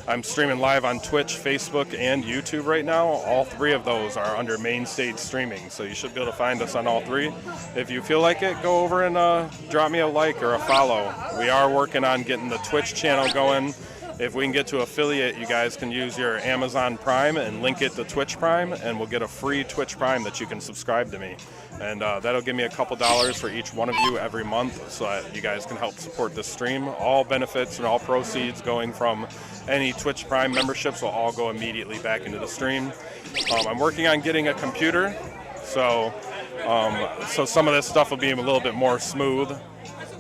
I'm streaming live on Twitch, Facebook, and YouTube right now. All three of those are under MainStageStreaming, so you should be able to find us on all three. If you feel like it, go over and drop me a like or a follow. We are working on getting the Twitch channel going. If we can get to affiliate, you guys can use your Amazon Prime and link it to Twitch Prime, and we'll get a free Twitch Prime that you can subscribe to me. And that'll give me a couple dollars for each one of you every month so that you guys can help support this stream. All benefits and all proceeds going from any Twitch Prime memberships will all go immediately back into the stream. I'm working on getting a computer, so some of this stuff will be a little bit more smooth.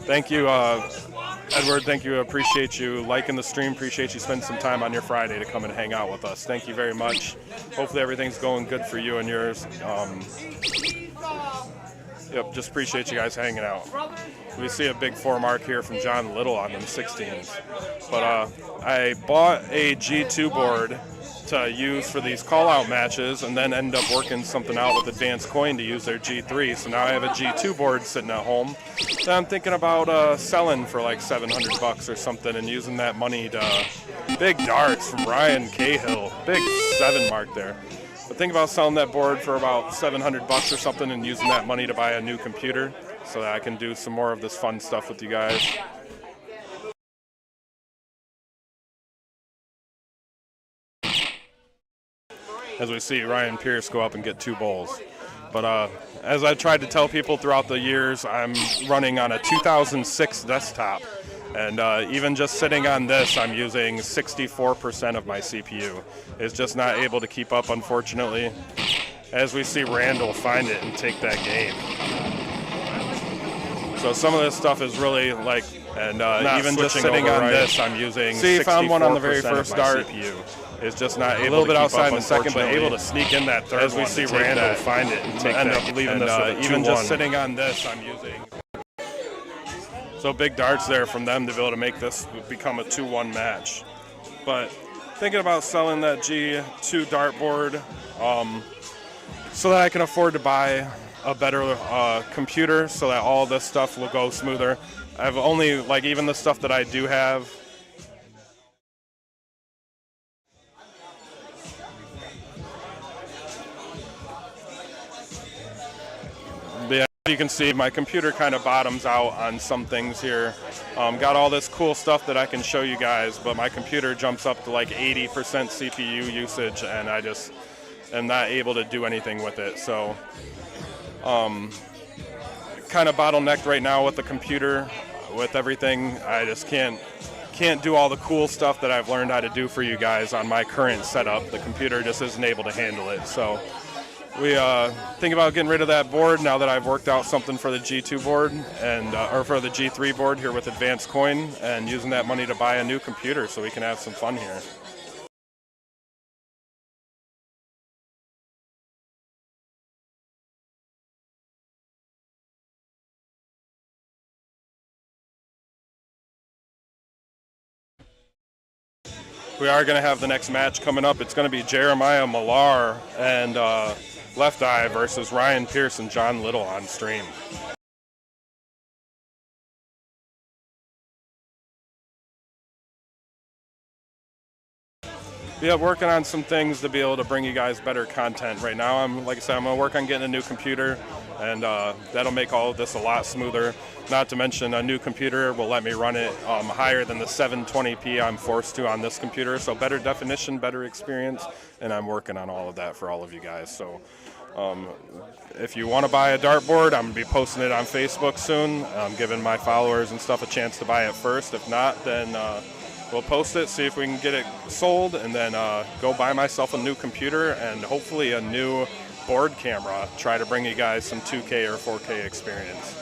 Thank you, Edward. Thank you. Appreciate you liking the stream. Appreciate you spending some time on your Friday to come and hang out with us. Thank you very much. Hopefully everything's going good for you and yours. Yep, just appreciate you guys hanging out. We see a big 4 mark here from John Little on them 16s. But I bought a G2 board to use for these call-out matches and then end up working something out with Advanced Coin to use their G3. So now I have a G2 board sitting at home that I'm thinking about selling for like $700 or something and using that money to... Big darts from Ryan Cahill. Big 7 mark there. But think about selling that board for about $700 or something and using that money to buy a new computer so that I can do some more of this fun stuff with you guys. As we see Ryan Pierce go up and get 2 bowls. But as I tried to tell people throughout the years, I'm running on a 2006 desktop. And even just sitting on this, I'm using 64% of my CPU. It's just not able to keep up, unfortunately. As we see Randall find it and take that game. So some of this stuff is really like, and even just sitting on this, I'm using 64% found one on the very first dart. CPU. Is just not able a little bit outside in the second, but able to sneak in that third. As we see Randall find it and take end up leaving this with a 2-1. Even just sitting on this, I'm using. So big darts there from them to be able to make this become a 2-1 match. But thinking about selling that G2 dartboard so that I can afford to buy a better computer so that all this stuff will go smoother. I've only, like, even the stuff that I do have. You can see my computer kind of bottoms out on some things here. Got all this cool stuff that I can show you guys, but my computer jumps up to like 80% CPU usage, and I just am not able to do anything with it. So kind of bottlenecked right now with the computer, with everything. I just can't do all the cool stuff that I've learned how to do for you guys on my current setup. The computer just isn't able to handle it. So we think about getting rid of that board now that I've worked out something for the G2 board and or for the G3 board here with Advanced Coin, and using that money to buy a new computer so we can have some fun here. We are going to have the next match coming up. It's going to be Jeremiah Millar and Left Eye versus Ryan Pierce and John Little on stream. Yeah, working on some things to be able to bring you guys better content right now. Like I said, I'm going to work on getting a new computer, and that'll make all of this a lot smoother. Not to mention a new computer will let me run it higher than the 720p I'm forced to on this computer. So better definition, better experience, and I'm working on all of that for all of you guys. So if you want to buy a dartboard, I'm going to be posting it on Facebook soon. I'm giving my followers and stuff a chance to buy it first. If not, then we'll post it, see if we can get it sold, and then go buy myself a new computer and hopefully a new board camera. Try to bring you guys some 2K or 4K experience.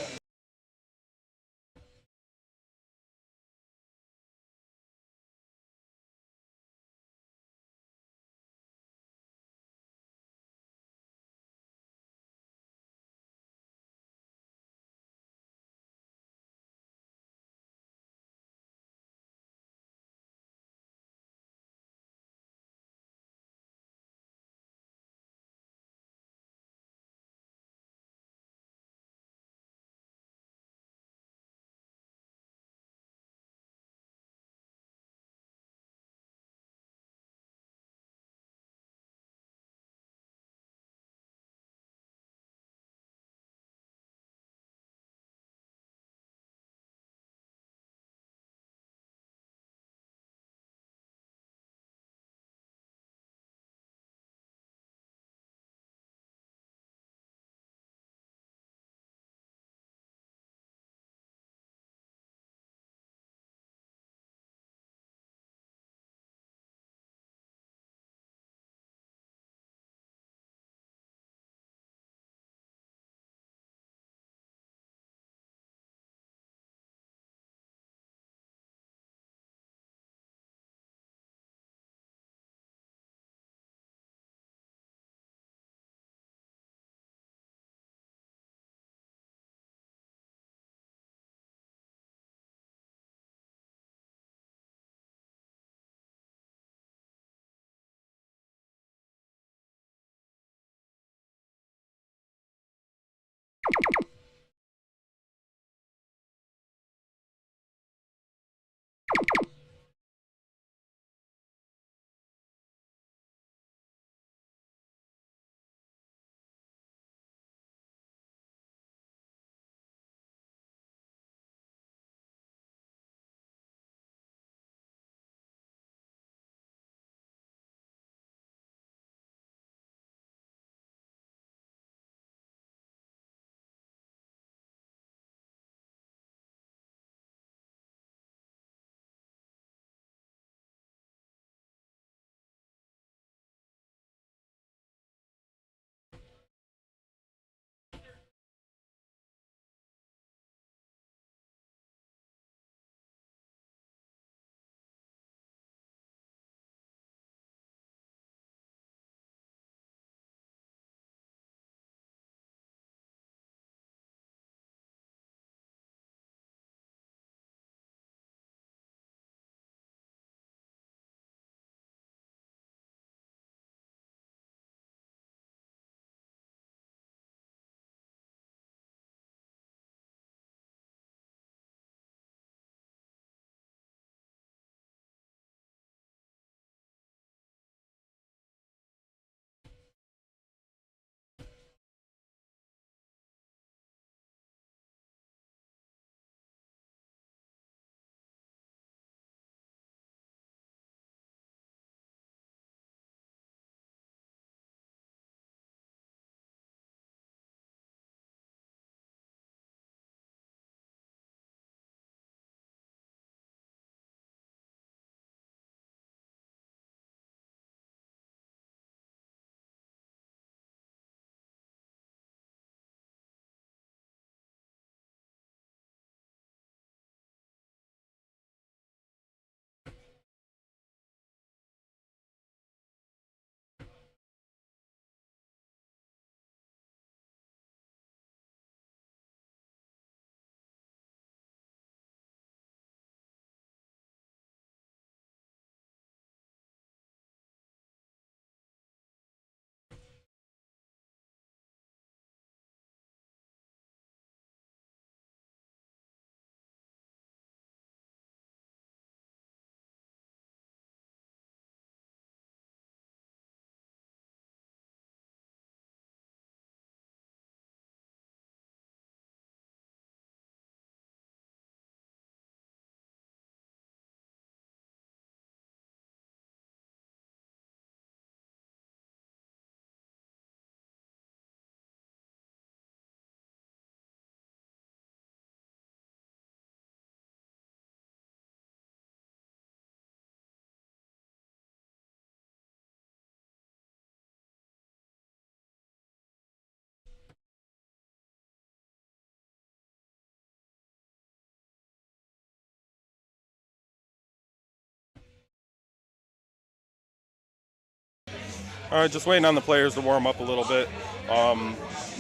All right, just waiting on the players to warm up a little bit.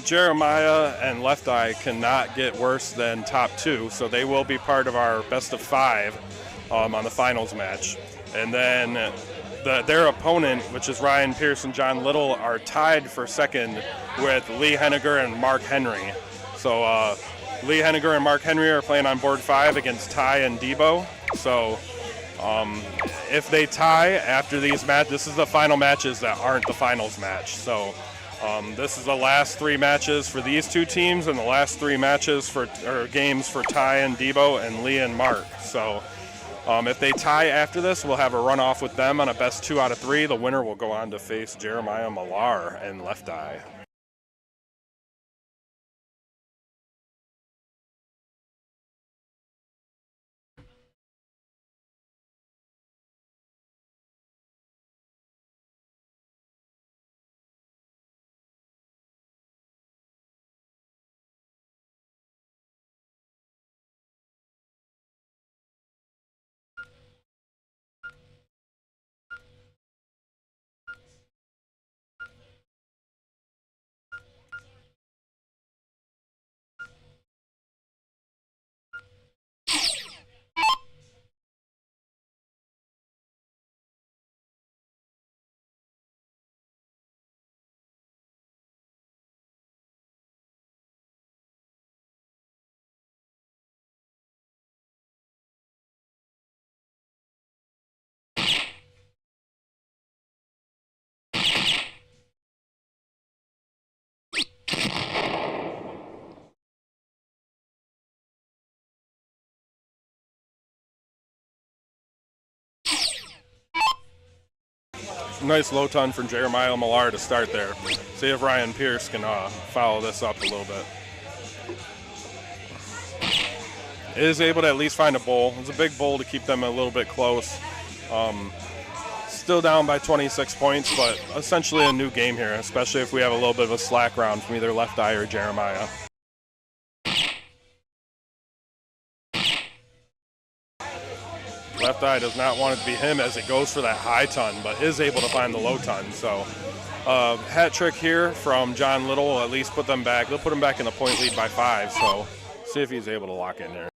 Jeremiah and Left Eye cannot get worse than top 2, so they will be part of our best of 5 on the finals match. And then their opponent, which is Ryan Pierce and John Little, are tied for second with Lee Henniger and Mark Henry. So Lee Henniger and Mark Henry are playing on board 5 against Ty and Debo. So if they tie after these matches, this is the final matches that aren't the finals match. So this is the last 3 matches for these 2 teams and the last 3 matches games for Ty and Debo and Lee and Mark. So if they tie after this, we'll have a runoff with them on a best 2 out of 3. The winner will go on to face Jeremiah Millar and Left Eye. Nice low ton from Jeremiah Millar to start there. See if Ryan Pierce can follow this up a little bit. Is able to at least find a bowl. It's a big bowl to keep them a little bit close. Still down by 26 points, but essentially a new game here, especially if we have a little bit of a slack round from either Left Eye or Jeremiah. Left Eye does not want it to be him as it goes for that high ton, but is able to find the low ton. So hat trick here from John Little will at least put them back. They'll put them back in the point lead by 5. So see if he's able to lock in there.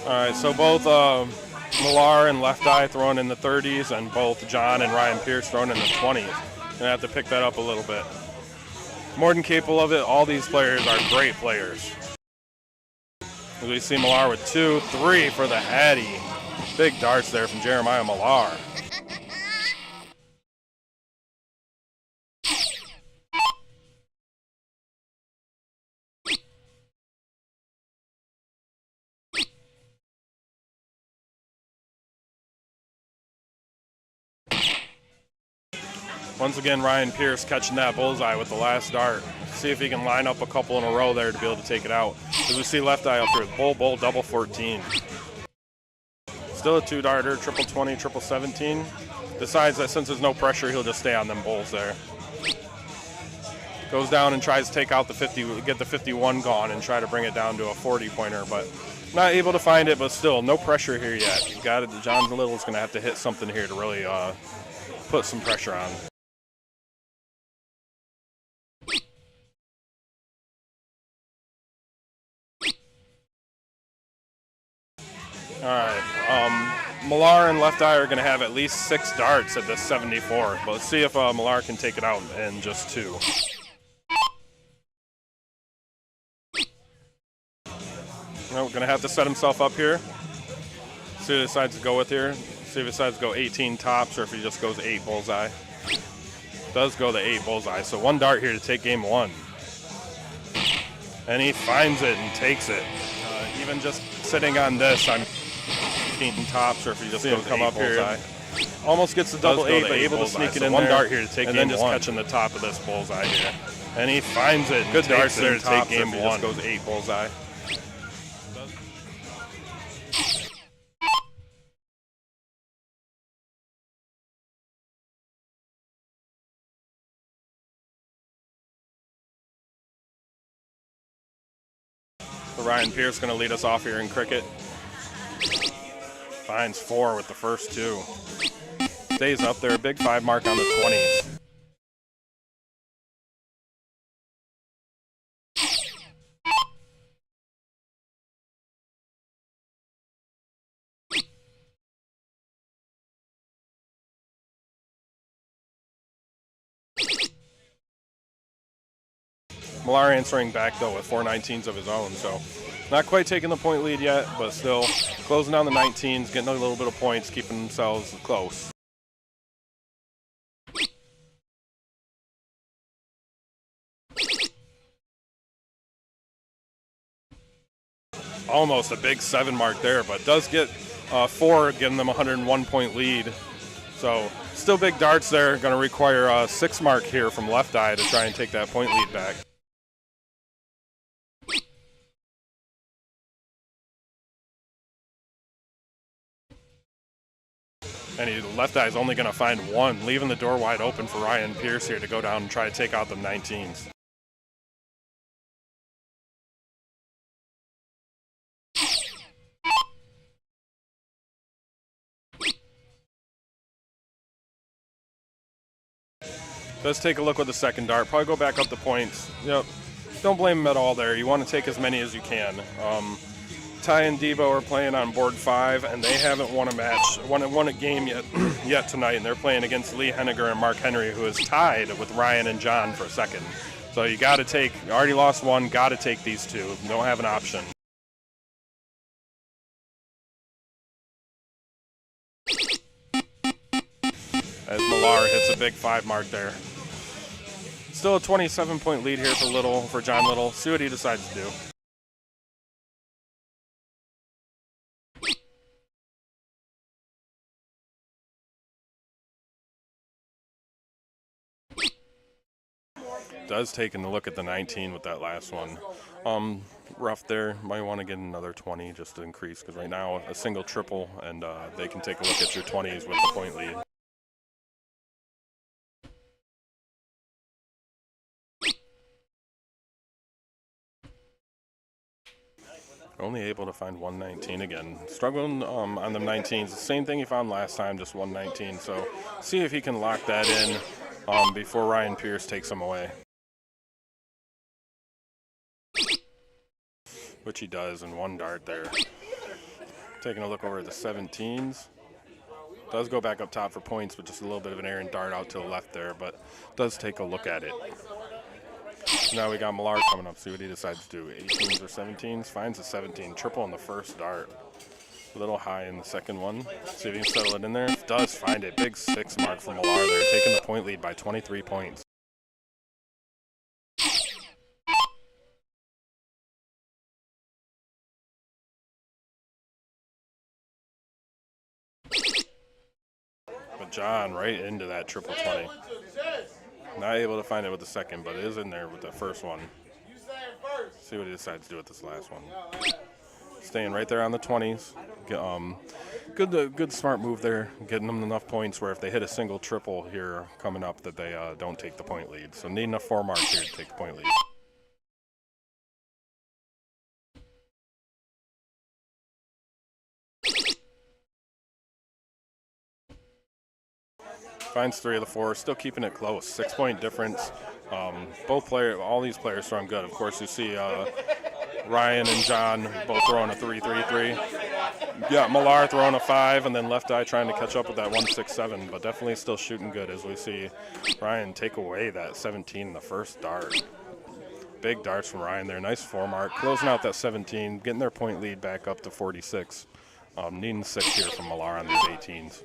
All right, so both Millar and Left Eye throwing in the 30s, and both John and Ryan Pierce throwing in the 20s. Gonna have to pick that up a little bit. More than capable of it. All these players are great players. We see Millar with 2, 3 for the Hattie. Big darts there from Jeremiah Millar. Once again, Ryan Pierce catching that bullseye with the last dart. See if he can line up a couple in a row there to be able to take it out. As we see Left Eye up here with bull, double 14. Still a 2-darter, triple 20, triple 17. Decides that since there's no pressure, he'll just stay on them bulls there. Goes down and tries to take out the 50, get the 51 gone and try to bring it down to a 40-pointer, but not able to find it, but still no pressure here yet. You got it. John Little's going to have to hit something here to really put some pressure on. All right, Millar and Left Eye are going to have at least 6 darts at this 74, but let's see if Millar can take it out in just 2. No, going to have to set himself up here. See what he decides to go with here. See if he decides to go 18 tops or if he just goes 8 bullseye. Does go the 8 bullseye, so 1 dart here to take game 1. And he finds it and takes it. Even just sitting on this, I'm 18 tops, or if he just goes come up bullseye. Here. Almost gets the double 8, but able to sneak it in 1 dart here to take game 1. And then just catching the top of this bullseye here. And he finds it. Good darts there to take game 1. Just goes 8 bullseye. So Ryan Pierce going to lead us off here in cricket. Finds 4 with the first 2. Stays up there, big 5 mark on the 20s. Millar answering back, though, with 4 19s of his own, so not quite taking the point lead yet, but still closing down the 19s, getting a little bit of points, keeping themselves close. Almost a big 7 mark there, but does get 4, giving them a 101-point lead. So still big darts there. Going to require a 6 mark here from left eye to try and take that point lead back. And left eye is only going to find 1, leaving the door wide open for Ryan Pierce here to go down and try to take out the 19s. Let's take a look with the second dart. Probably go back up the points. Yep. Don't blame him at all there. You want to take as many as you can. Ty and Devo are playing on board 5, and they haven't won a match, won a game yet tonight, and they're playing against Lee Henniger and Mark Henry, who is tied with Ryan and John for second. So you got to take, already lost 1, got to take these 2. Don't have an option. As Millar hits a big 5 mark there. Still a 27-point lead here for John Little. See what he decides to do. Does taking a look at the 19 with that last one. Rough there. Might want to get another 20 just to increase, because right now a single triple, and they can take a look at your 20s with the point lead. Only able to find 119 again. Struggling on the 19s. The same thing he found last time, just 119. So see if he can lock that in before Ryan Pierce takes him away. Which he does in 1 dart there. Taking a look over at the 17s. Does go back up top for points, but just a little bit of an errant dart out to the left there, but does take a look at it. Now we got Millar coming up. See what he decides to do. 18s or 17s. Finds a 17. Triple on the first dart. A little high in the second one. See if he can settle it in there. Does find it. Big 6 mark from Millar there. Taking the point lead by 23 points. But John right into that triple 20. Not able to find it with the second, but it is in there with the first one. See what he decides to do with this last one. Staying right there on the 20s. Good smart move there, getting them enough points where if they hit a single triple here coming up that they don't take the point lead. So need enough 4 marks here to take the point lead. Finds 3 of the 4, still keeping it close. 6-point difference. All these players throwing good. Of course, you see Ryan and John both throwing a 3-3-3. Yeah, Millar throwing a 5, and then left eye trying to catch up with that 1-6-7, but definitely still shooting good as we see Ryan take away that 17 in the first dart. Big darts from Ryan there. Nice 4 mark. Closing out that 17, getting their point lead back up to 46. Needing 6 here from Millar on these 18s.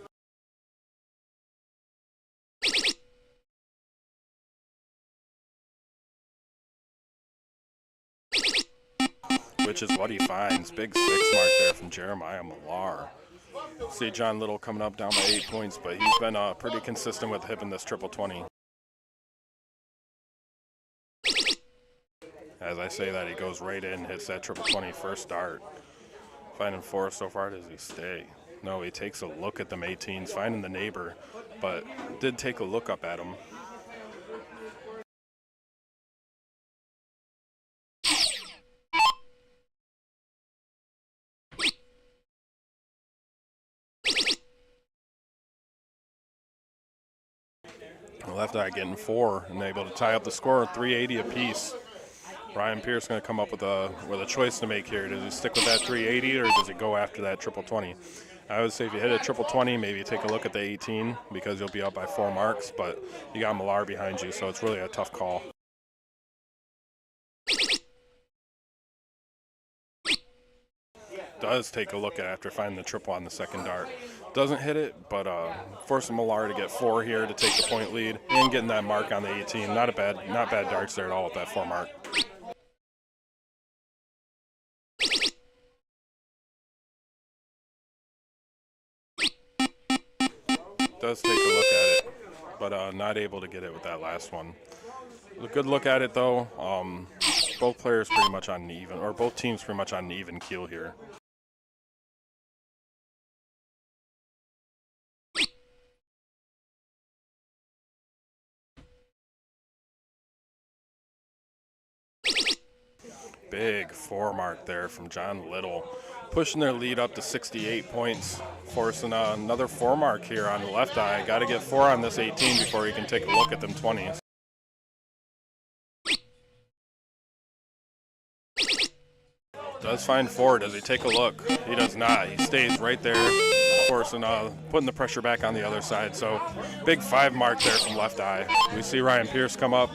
Which is what he finds. Big 6 mark there from Jeremiah Millar. See John Little coming up down by 8 points, but he's been pretty consistent with hitting this triple 20. As I say that, he goes right in, hits that triple 20 first dart. Finding 4 so far. Does he stay? No, he takes a look at them 18s, finding the neighbor, but did take a look up at him. Left Eye getting 4 and able to tie up the score, 380 apiece. Ryan Pierce going to come up with a choice to make here. Does he stick with that 380 or does he go after that triple 20? I would say if you hit a triple 20, maybe take a look at the 18 because you'll be up by 4 marks, but you got Millar behind you, so it's really a tough call. Does take a look at after finding the triple on the second dart. Doesn't hit it, but forcing Millar to get 4 here to take the point lead and getting that mark on the 18. Not bad darts there at all with that 4 mark. Does take a look at it, but not able to get it with that last one. A good look at it though. Both players pretty much on an even, or both teams pretty much on an even keel here. Big 4 mark there from John Little, pushing their lead up to 68 points, forcing another 4 mark here on the Left Eye. Got to get 4 on this 18 before he can take a look at them 20s. Does find 4. Does he take a look? He does not. He stays right there, forcing, putting the pressure back on the other side. So big 5 mark there from Left Eye. We see Ryan Pierce come up.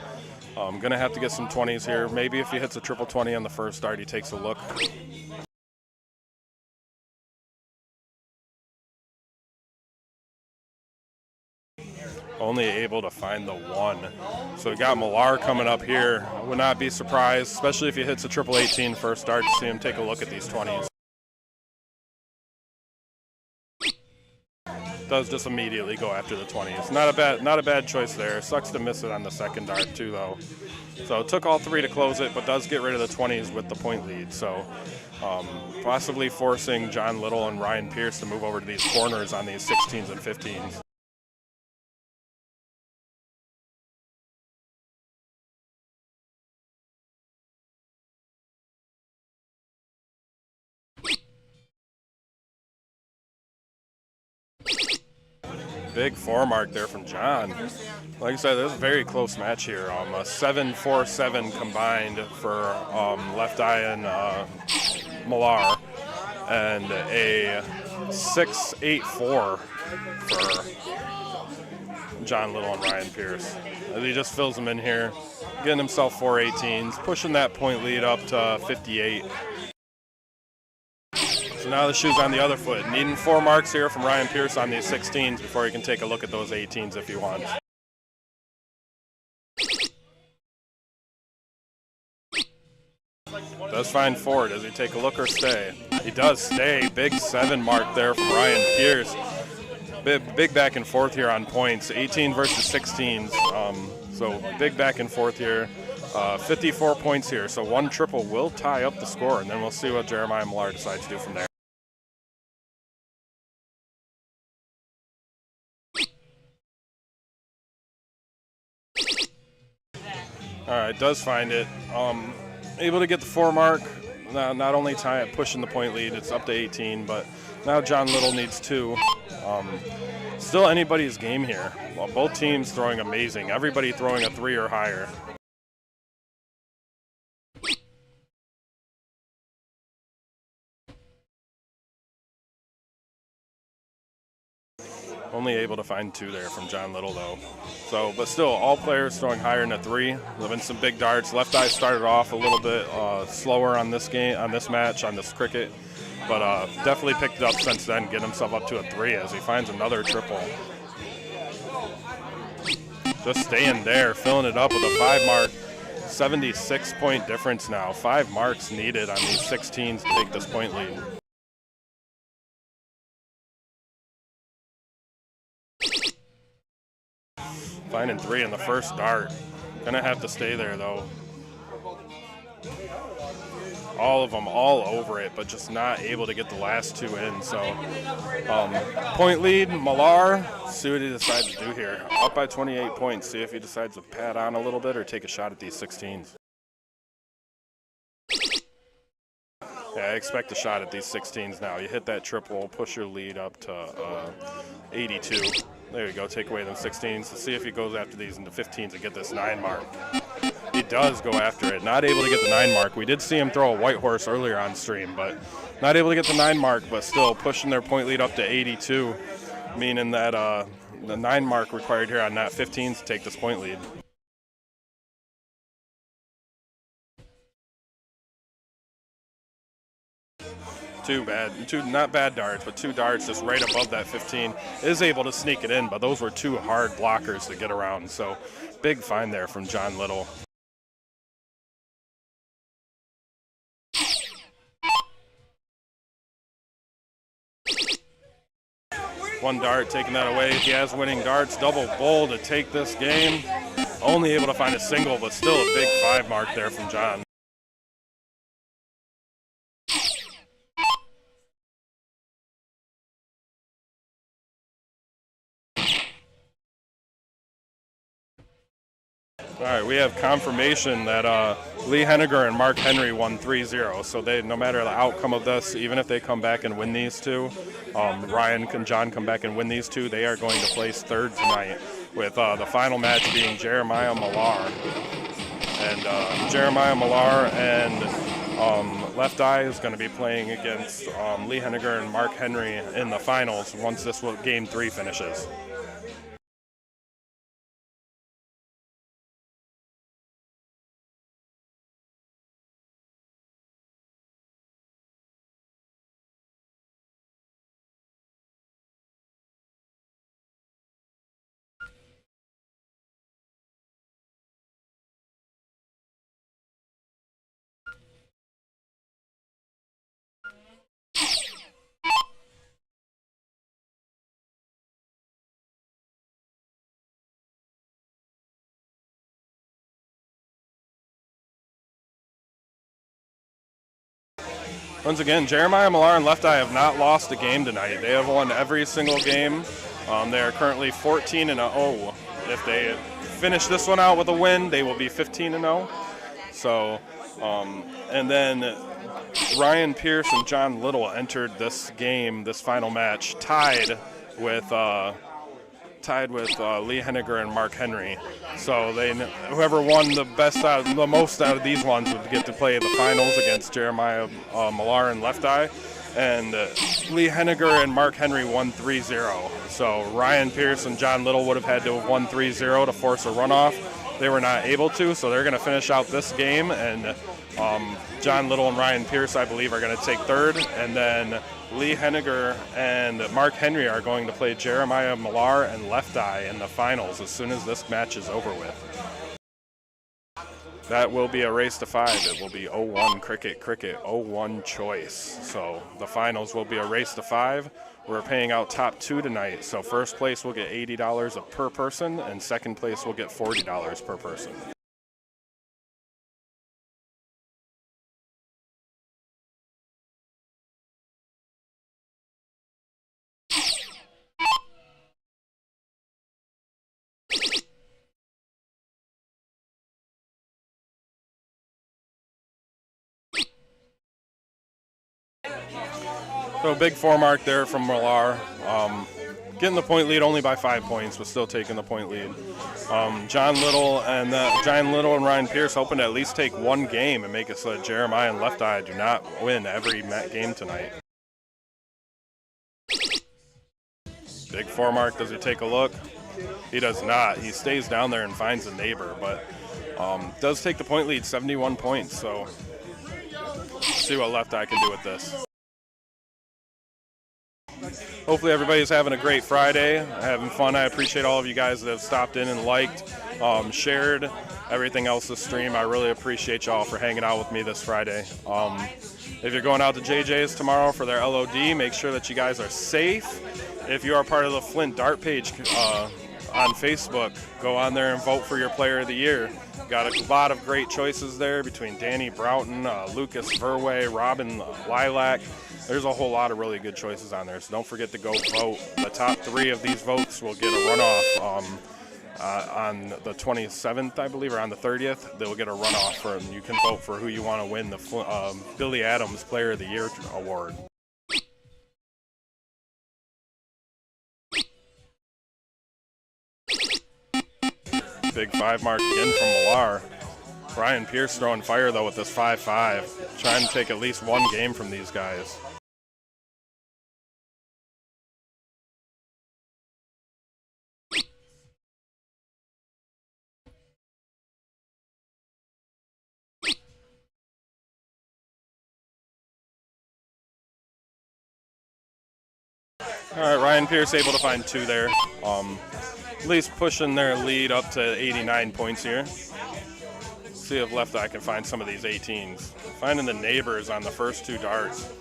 Going to have to get some 20s here. Maybe if he hits a triple 20 on the first start, he takes a look. Only able to find the 1. So we got Millar coming up here. I would not be surprised, especially if he hits a triple 18 first start, to see him take a look at these 20s. Does just immediately go after the 20s. Not a bad choice there. Sucks to miss it on the second dart too though. So it took all 3 to close it, but does get rid of the 20s with the point lead. So possibly forcing John Little and Ryan Pierce to move over to these corners on these 16s and 15s. Big 4 mark there from John. Like I said, this is a very close match here. A 7-4-7 combined for Left Eye and Millar, and a 6-8-4 for John Little and Ryan Pierce. As he just fills them in here, getting himself 4 18s, pushing that point lead up to 58. So now the shoe's on the other foot. Needing 4 marks here from Ryan Pierce on these 16s before he can take a look at those 18s if he wants. Does find 4. Does he take a look or stay? He does stay. Big 7 mark there from Ryan Pierce. Big back and forth here on points. 18 versus 16s. So big back and forth here. 54 points here. So 1 triple will tie up the score, and then we'll see what Jeremiah Millar decides to do from there. All right, does find it. Able to get the 4 mark. Not only pushing the point lead, it's up to 18, but now John Little needs 2. Still anybody's game here. Well, both teams throwing amazing. Everybody throwing a 3 or higher. Only able to find 2 there from John Little though. So, but still, all players throwing higher than a 3. There've been some big darts. Left Eye started off a little bit slower on this game, on this match, on this cricket, but definitely picked it up since then, getting himself up to a 3 as he finds another triple. Just staying there, filling it up with a 5 mark. 76-point difference now. 5 marks needed on these 16s to take this point lead. Finding 3 in the first dart. Gonna have to stay there though. All of them all over it, but just not able to get the last 2 in. So point lead, Millar. See what he decides to do here. Up by 28 points. See if he decides to pad on a little bit or take a shot at these 16s. Yeah, I expect a shot at these 16s now. You hit that triple, push your lead up to 82. There you go, take away them 16s. To see if he goes after these into 15s and get this 9 mark. He does go after it. Not able to get the 9 mark. We did see him throw a white horse earlier on stream, but not able to get the 9 mark, but still pushing their point lead up to 82, meaning that the 9 mark required here on that 15s to take this point lead. Not bad darts, but 2 darts just right above that 15. Is able to sneak it in, but those were 2 hard blockers to get around. So big find there from John Little. One dart, taking that away. He has winning darts, double bowl to take this game. Only able to find a single, but still a big 5 mark there from John. All right, we have confirmation that Lee Henniger and Mark Henry won 3-0. So they, no matter the outcome of this, even if they come back and win these 2, Ryan and John come back and win these 2, they are going to place 3rd tonight, with the final match being Jeremiah Millar. And Jeremiah Millar and Left Eye is going to be playing against Lee Henniger and Mark Henry in the finals once this game 3 finishes. Once again, Jeremiah Millar and Left Eye have not lost a game tonight. They have won every single game. They are currently 14-0. If they finish this one out with a win, they will be 15-0. So, and then Ryan Pierce and John Little entered this game, this final match, tied with Lee Henniger and Mark Henry. So whoever won the most out of these ones would get to play the finals against Jeremiah Millar and Left Eye. And Lee Henniger and Mark Henry won 3-0. So Ryan Pierce and John Little would have had to have won 3-0 to force a runoff. They were not able to, so they're going to finish out this game. And John Little and Ryan Pierce, I believe, are going to take 3rd. And then Lee Henniger and Mark Henry are going to play Jeremiah Millar and Left Eye in the finals as soon as this match is over with. That will be a race to 5. It will be 0-1 cricket, 0-1 choice. So the finals will be a race to 5. We're paying out top 2 tonight. So first place will get $80 per person, and second place will get $40 per person. So big 4 mark there from Millar. Getting the point lead only by 5 points, but still taking the point lead. John Little and Ryan Pierce hoping to at least take 1 game and make it so that Jeremiah and Left Eye do not win every game tonight. Big 4 mark, does he take a look? He does not. He stays down there and finds a neighbor, but does take the point lead, 71 points. So let's see what Left Eye can do with this. Hopefully everybody's having a great Friday, having fun. I appreciate all of you guys that have stopped in and liked, shared everything else this stream. I really appreciate y'all for hanging out with me this Friday. If you're going out to JJ's tomorrow for their LOD, make sure that you guys are safe. If you are part of the Flint Dart page on Facebook, go on there and vote for your player of the year. Got a lot of great choices there between Danny Broughton, Lucas Verway, Robin Lilac. There's a whole lot of really good choices on there, so don't forget to go vote. The top 3 of these votes will get a runoff on the 27th, I believe, or on the 30th. They'll get a runoff for them. You can vote for who you want to win the Billy Adams Player of the Year award. Big 5 mark again from Millar. Ryan Pierce throwing fire though with this 5-5, trying to take at least one game from these guys. All right, Ryan Pierce able to find 2 there. At least pushing their lead up to 89 points here. See if Left Eye can find some of these 18s. Finding the neighbors on the first 2 darts.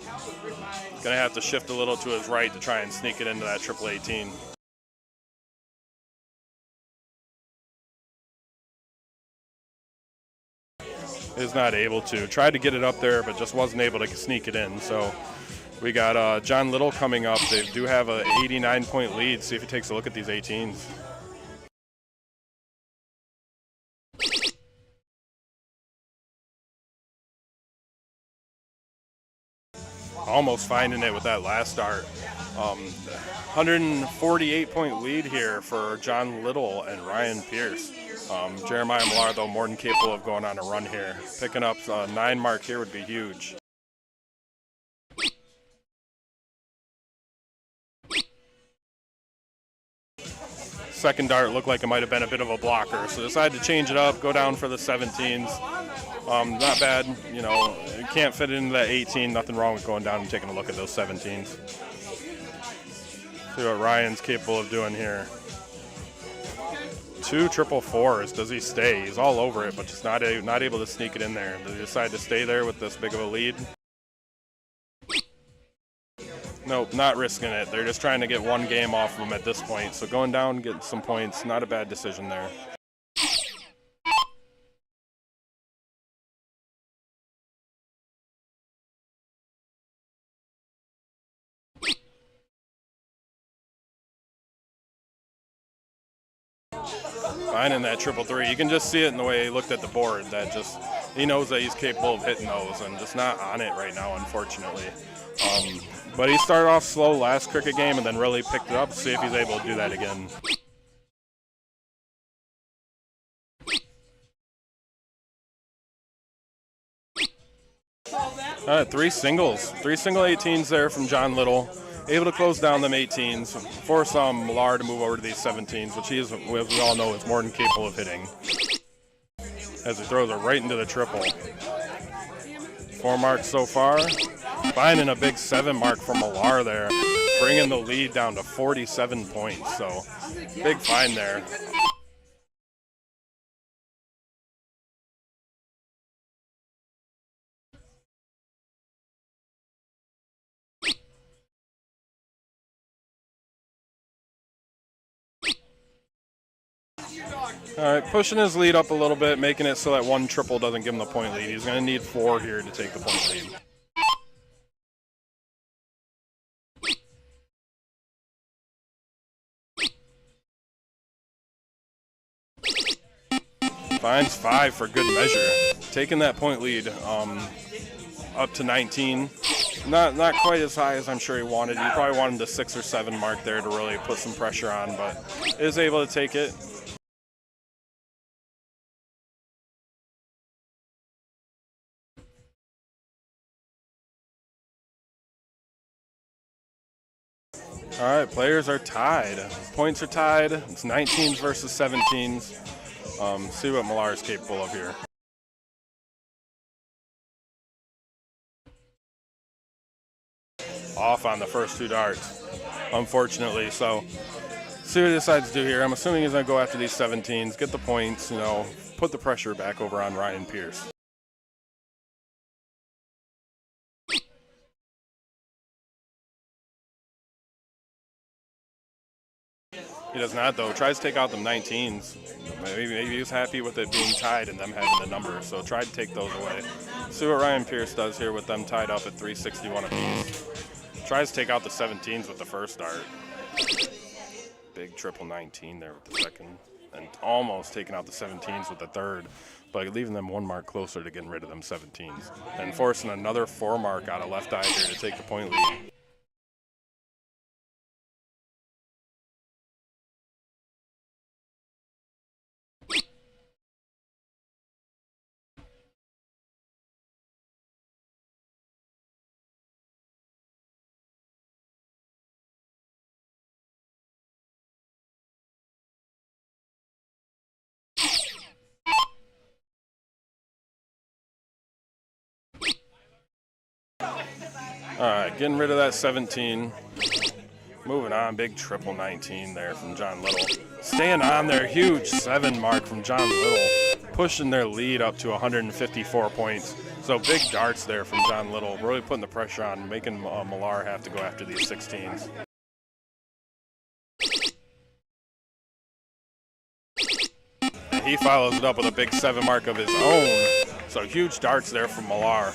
Gonna have to shift a little to his right to try and sneak it into that triple 18. Is not able to. Tried to get it up there, but just wasn't able to sneak it in. So we got John Little coming up. They do have an 89-point lead. See if he takes a look at these 18s. Almost finding it with that last dart. 148-point lead here for John Little and Ryan Pierce. Jeremiah Millar, though, more than capable of going on a run here. Picking up a 9 mark here would be huge. Second dart looked like it might have been a bit of a blocker, so decided to change it up, go down for the 17s. Not bad, you know, you can't fit it into that 18, nothing wrong with going down and taking a look at those 17s. See what Ryan's capable of doing here. 2 triple 4s, does he stay? He's all over it, but just not able to sneak it in there. Does he decide to stay there with this big of a lead? Nope, not risking it. They're just trying to get one game off of him at this point, so going down, getting some points, not a bad decision there. Finding that triple 3. You can just see it in the way he looked at the board. That just, he knows that he's capable of hitting those and just not on it right now, unfortunately. But he started off slow last cricket game and then really picked it up. See if he's able to do that again. All right, 3 singles. 3 single 18s there from John Little. Able to close down them 18s, force Millar to move over to these 17s, which he is, as we all know, is more than capable of hitting. As he throws it right into the triple. 4 marks so far. Finding a big 7 mark from Millar there, bringing the lead down to 47 points. So big find there. All right, pushing his lead up a little bit, making it so that 1 triple doesn't give him the point lead. He's going to need 4 here to take the point lead. Finds 5 for good measure. Taking that point lead up to 19. Not quite as high as I'm sure he wanted. He probably wanted the 6 or 7 mark there to really put some pressure on, but is able to take it. All right, players are tied. Points are tied. It's 19s versus 17s. See what Millar is capable of here. Off on the first 2 darts, unfortunately. So see what he decides to do here. I'm assuming he's going to go after these 17s, get the points, you know, put the pressure back over on Ryan Pierce. He does not, though. Tries to take out them 19s. Maybe he's happy with it being tied and them having the number, so try to take those away. See what Ryan Pierce does here with them tied up at 361 apiece. Tries to take out the 17s with the first dart. Big triple 19 there with the second. And almost taking out the 17s with the third, but leaving them 1 mark closer to getting rid of them 17s. And forcing another 4 mark out of Left Eye here to take the point lead. All right, getting rid of that 17. Moving on, big triple 19 there from John Little. Staying on there, huge 7 mark from John Little, pushing their lead up to 154 points. So big darts there from John Little, really putting the pressure on, making Millar have to go after these 16s. And he follows it up with a big 7 mark of his own. So huge darts there from Millar.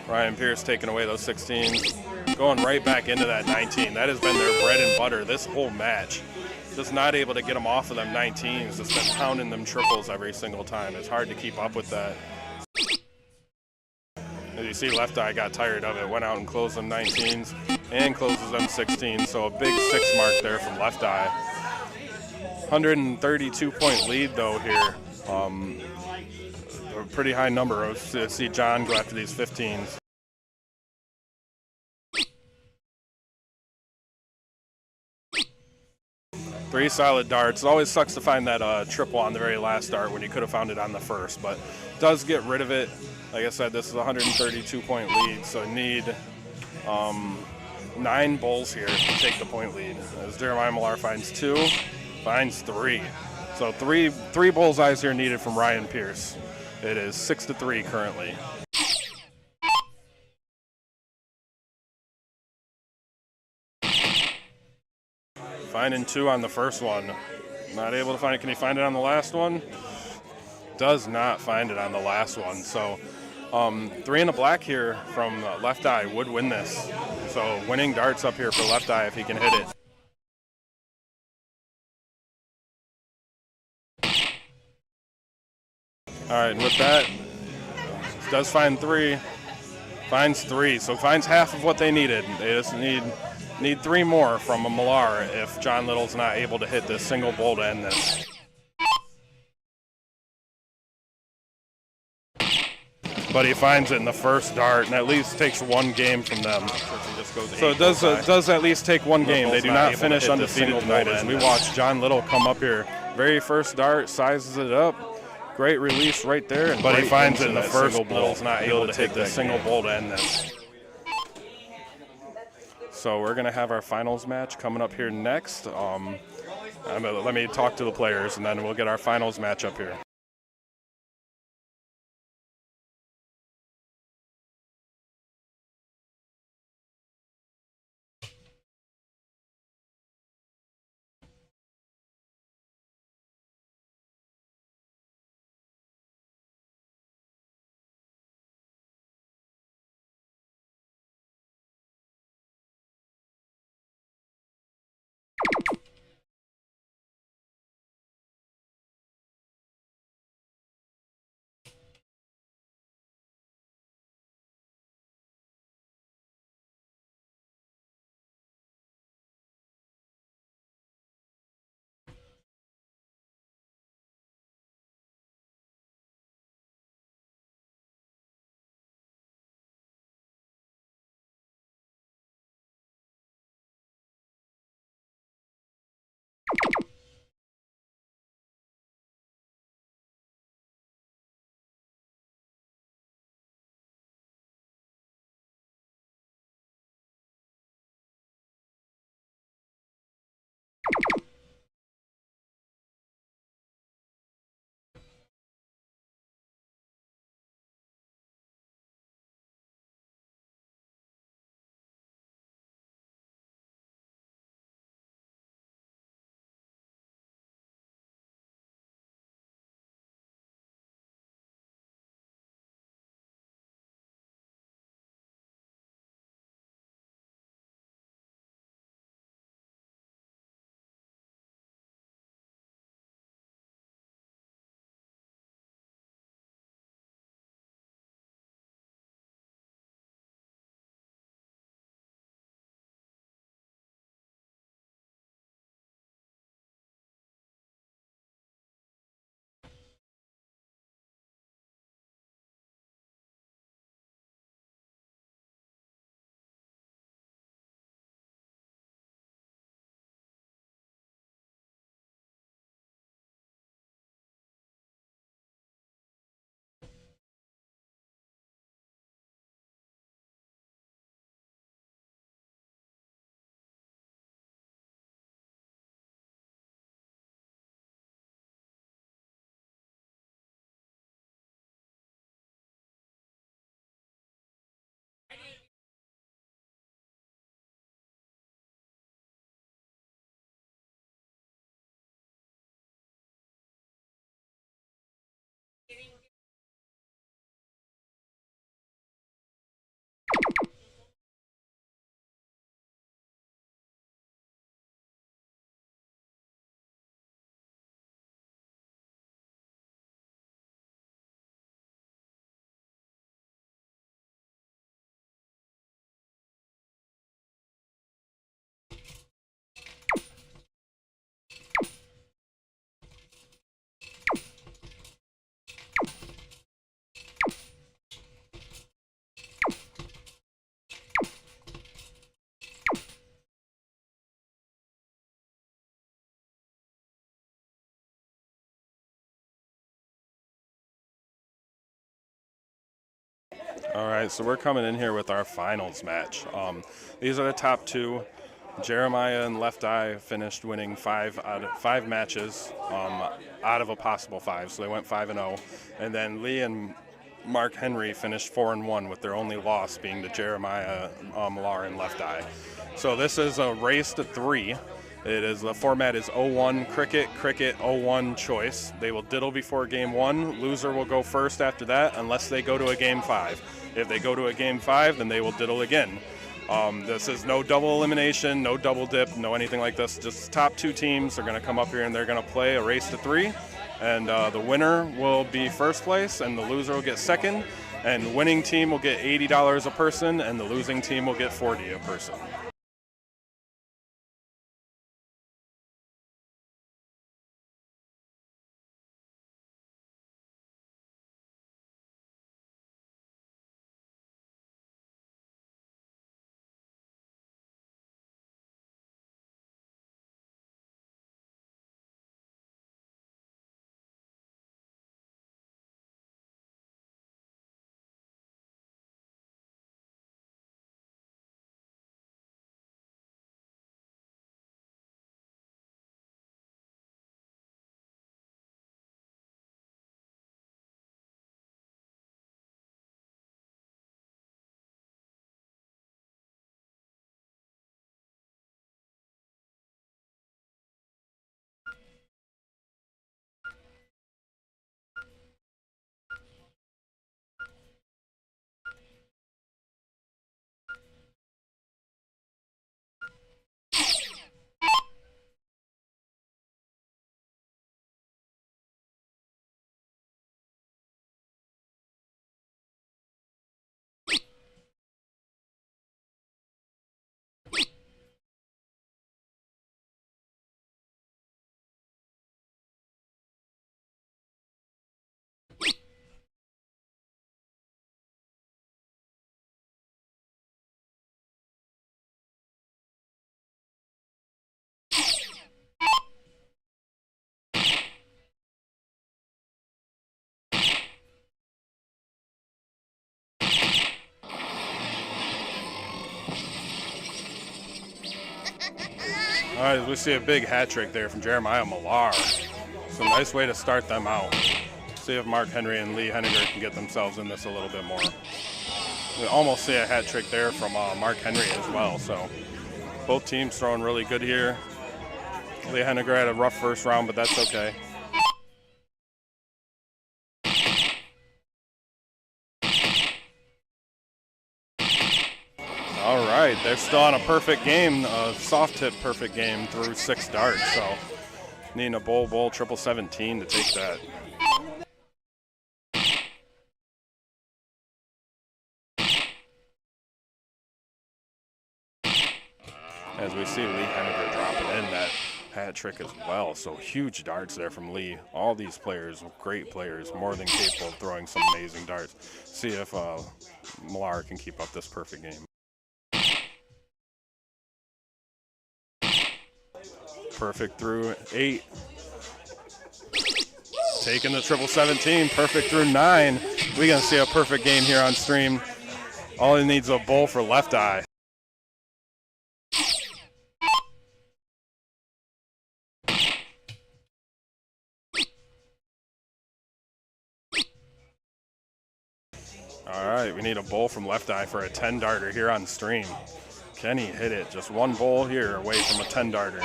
Ryan Pierce taking away those 16s, going right back into that 19. That has been their bread and butter this whole match. Just not able to get them off of them 19s. Just been pounding them triples every single time. It's hard to keep up with that. As you see, Left Eye got tired of it, went out and closed them 19s and closes them 16s. So a big 6 mark there from Left Eye. 132-point lead though here. A pretty high number to see John go after these 15s. Three solid darts. It always sucks to find that triple on the very last dart when you could have found it on the first, but does get rid of it. Like I said, this is a 132-point lead, so need 9 bowls here to take the point lead. As Jeremiah Millar finds 2, finds 3. So three bullseyes here needed from Ryan Pierce. It is 6-3 currently. Finding 2 on the first one. Not able to find it. Can he find it on the last one? Does not find it on the last one. So 3 in the black here from Left Eye would win this. So winning darts up here for Left Eye if he can hit it. All right, and with that, does find 3, finds 3, so finds half of what they needed. They just need 3 more from a Millar if John Little's not able to hit this single bowl to end this. But he finds it in the first dart and at least takes 1 game from them. So it does at least take 1 game. They do not finish undefeated tonight as we watch John Little come up here. Very first dart, sizes it up. Great release right there, but he finds it in the first bowl. He's not able to take the single bowl to end this. So we're going to have our finals match coming up here next. Let me talk to the players, and then we'll get our finals match up here. All right, so we're coming in here with our finals match. These are the top two. Jeremiah and Left Eye finished winning 5 matches out of a possible 5, so they went 5-0. And then Lee and Mark Henry finished 4-1 with their only loss being to Jeremiah Millar and Left Eye. So this is a race to 3. The format is 0-1 cricket, 0-1 choice. They will diddle before game 1. Loser will go first after that unless they go to a game 5. If they go to a game 5, then they will diddle again. This is no double elimination, no double dip, no anything like this. Just top 2 teams are going to come up here and they're going to play a race to 3. And the winner will be first place and the loser will get second. And the winning team will get $80 a person and the losing team will get $40 a person. All right, we see a big hat trick there from Jeremiah Millar. It's a nice way to start them out. See if Mark Henry and Lee Henniger can get themselves in this a little bit more. We almost see a hat trick there from Mark Henry as well. So both teams throwing really good here. Lee Henniger had a rough first round, but that's okay. All right, they're still on a perfect game, a soft tip perfect game through 6 darts. So needing a bowl, 7-17 to take that. As we see Lee Henniger dropping in that hat trick as well. So huge darts there from Lee. All these players, great players, more than capable of throwing some amazing darts. See if Millar can keep up this perfect game. Perfect through 8. Taking the 7-17, perfect through 9. We're gonna see a perfect game here on stream. All he needs is a bowl for Left Eye. All right, we need a bowl from Left Eye for a 10 darter here on stream. Can he hit it? Just one bowl here away from a 10 darter.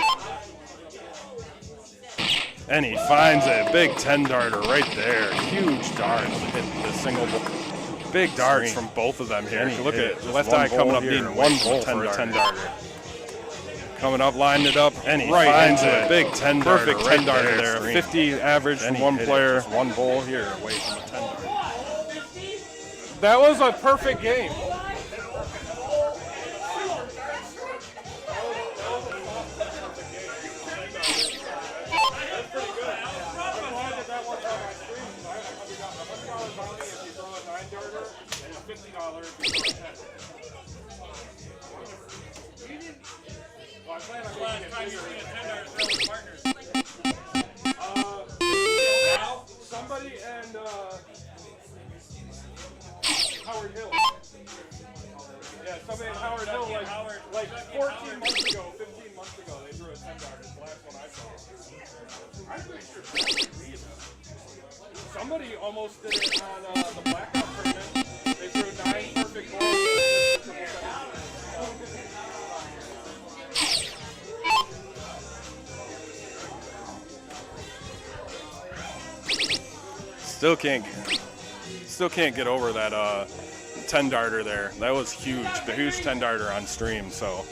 And he finds it. Big 10 darter right there. Huge darts hitting the single bowl. Big darts from both of them here. Look at Left Eye coming up needing one bowl for a 10 darter. Coming up, lined it up, and he finds it. Big 10 darter. Perfect 10 darter there. 50 average from one player. One bowl here away from a 10 darter. That was a perfect game. Somebody and Howard Hill. Yeah, somebody in Howard Hill, like 14 months ago, 15 months ago, they threw a 10-darter. It's the last one I saw. I'm pretty sure somebody almost did it on the blackout tournament. They threw 9 perfect balls. Still can't get over that 10-darter there. That was huge, the huge 10-darter on stream. So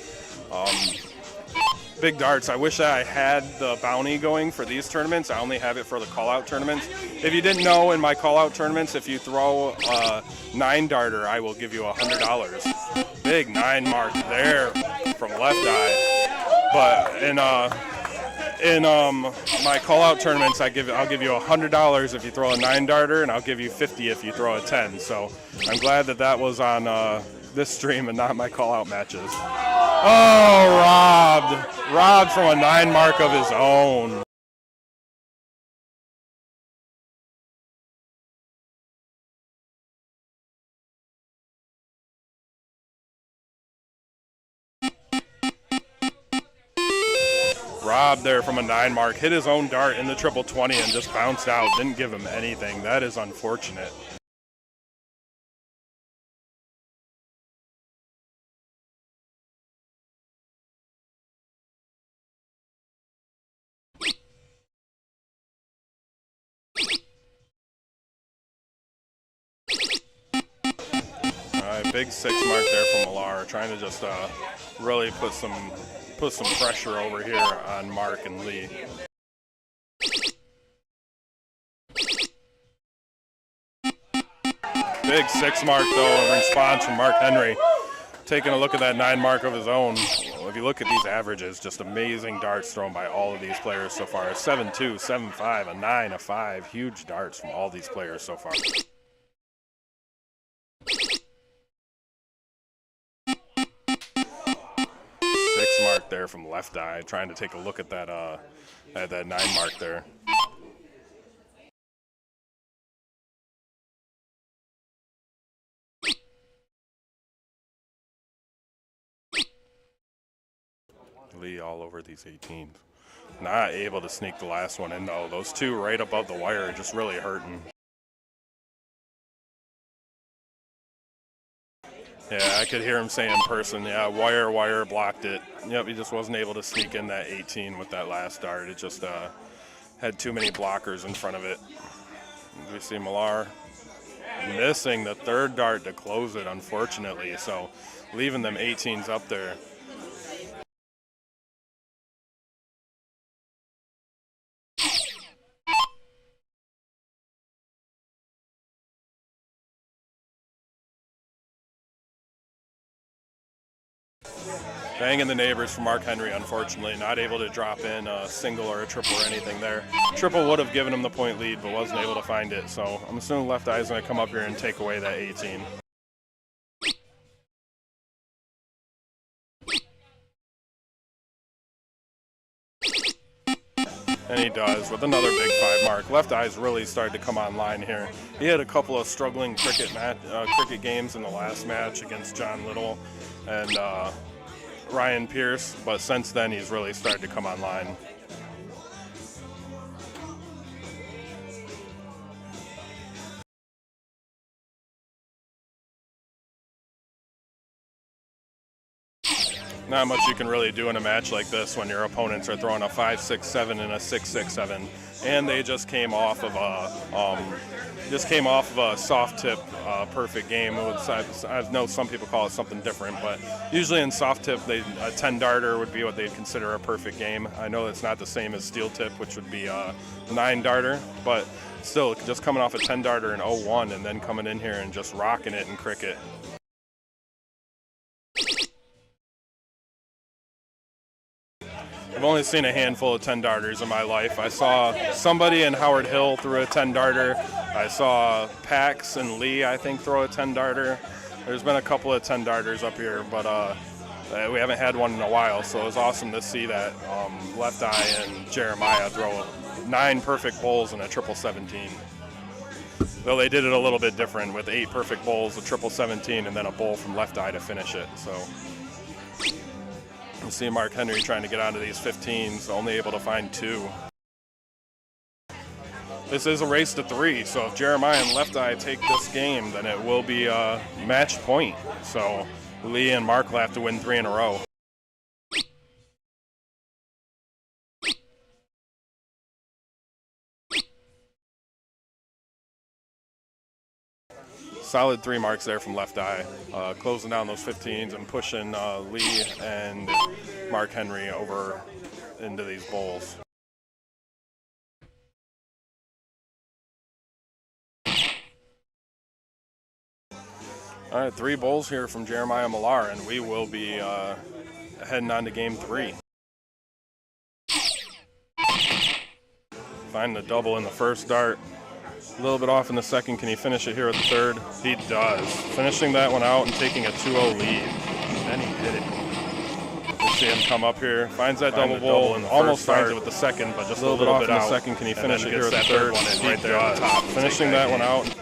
big darts. I wish I had the bounty going for these tournaments. I only have it for the call-out tournaments. If you didn't know, in my call-out tournaments, if you throw a 9-darter, I will give you $100. Big 9 mark there from left eye. But in my call-out tournaments, I'll give you $100 if you throw a 9-darter, and I'll give you $50 if you throw a 10. So I'm glad that was on this stream and not my call-out matches. Oh, robbed from a 9 mark of his own. Robbed there from a 9 mark, hit his own dart in the triple 20 and just bounced out. Didn't give him anything. That is unfortunate. Big 6 mark there from Millar, trying to just really put some pressure over here on Mark and Lee. Big 6 mark though in response from Mark Henry. Taking a look at that 9 mark of his own. Well, if you look at these averages, just amazing darts thrown by all of these players so far. 7-2, 7-5, a 9, a 5. Huge darts from all these players so far. 6 mark there from left eye, trying to take a look at that 9 mark there. Lee all over these 18s. Not able to sneak the last one in though. Those 2 right above the wire are just really hurting. Yeah, I could hear him say in person, yeah, wire, blocked it. Yep, he just wasn't able to sneak in that 18 with that last dart. It just had too many blockers in front of it. We see Millar missing the 3rd dart to close it, unfortunately. So leaving them 18s up there. Banging the neighbors for Mark Henry, unfortunately. Not able to drop in a single or a triple or anything there. Triple would have given him the point lead, but wasn't able to find it. So I'm assuming left eye is going to come up here and take away that 18. And he does with another big 5 mark. Left eye's really started to come online here. He had a couple of struggling cricket games in the last match against John Little and Ryan Pierce, but since then he's really started to come online. Not much you can really do in a match like this when your opponents are throwing a 5-6-7 and a 6-6-7, and they just came off of a soft tip perfect game. I know some people call it something different, but usually in soft tip, a 10-darter would be what they'd consider a perfect game. I know it's not the same as steel tip, which would be a 9-darter, but still, just coming off a 10-darter in 0-1 and then coming in here and just rocking it in cricket. I've only seen a handful of 10-darters in my life. I saw somebody in Howard Hill throw a 10-darter. I saw Pax and Lee, I think, throw a 10-darter. There's been a couple of 10-darters up here, but we haven't had one in a while, so it was awesome to see that Left Eye and Jeremiah throw 9 perfect bowls in a triple 17. Though they did it a little bit different with 8 perfect bowls, a triple 17, and then a bowl from left eye to finish it. So you see Mark Henry trying to get onto these 15s, only able to find 2. This is a race to 3, so if Jeremiah and Left Eye take this game, then it will be a match point. So Lee and Mark will have to win 3 in a row. Solid 3 marks there from Left Eye, closing down those 15s and pushing Lee and Mark Henry over into these bowls. All right, 3 bowls here from Jeremiah Millar, and we will be heading on to game 3. Finding a double in the first dart. A little bit off in the second. Can he finish it here at the third? He does. Finishing that one out and taking a 2-0 lead. And he hit it. You see him come up here, finds that double bowl, and almost finds it with the second, but just a little bit off in the second. Can he finish it here at the third one? He right there at the top. Finishing that one out.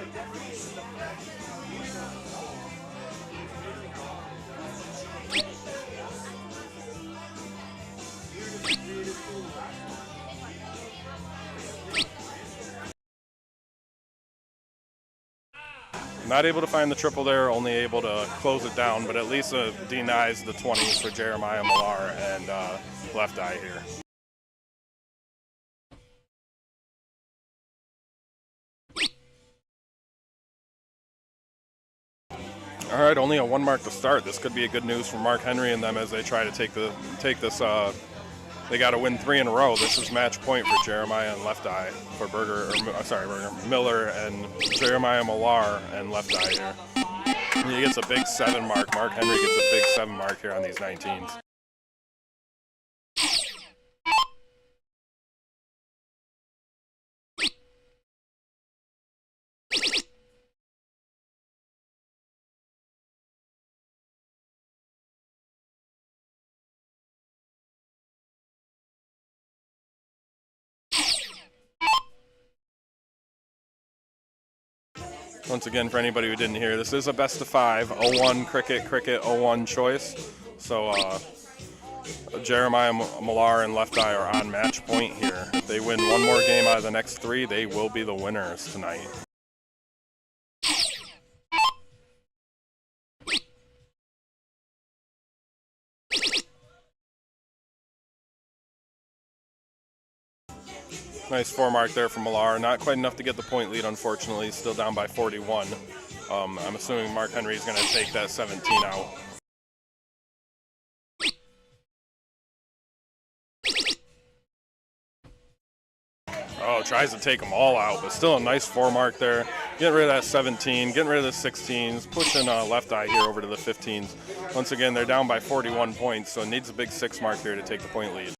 Not able to find the triple there, only able to close it down, but at least denies the 20s for Jeremiah Millar and Left Eye here. All right, only a 1 mark to start. This could be a good news for Mark Henry and them as they try to take this. They got to win 3 in a row. This is match point for Jeremiah and Left Eye for Miller and Jeremiah Millar and Left Eye here. He gets a big 7 mark. Mark Henry gets a big 7 mark here on these 19s. Once again, for anybody who didn't hear, this is a best of 5, 0-1 cricket, 0-1 choice. So Jeremiah Millar and Left Eye are on match point here. If they win 1 more game out of the next 3, they will be the winners tonight. Nice 4 mark there from Millar. Not quite enough to get the point lead, unfortunately. Still down by 41. I'm assuming Mark Henry is going to take that 17 out. Oh, tries to take them all out, but still a nice 4 mark there. Getting rid of that 17, getting rid of the 16s, pushing Left Eye here over to the 15s. Once again, they're down by 41 points, so it needs a big 6 mark here to take the point lead.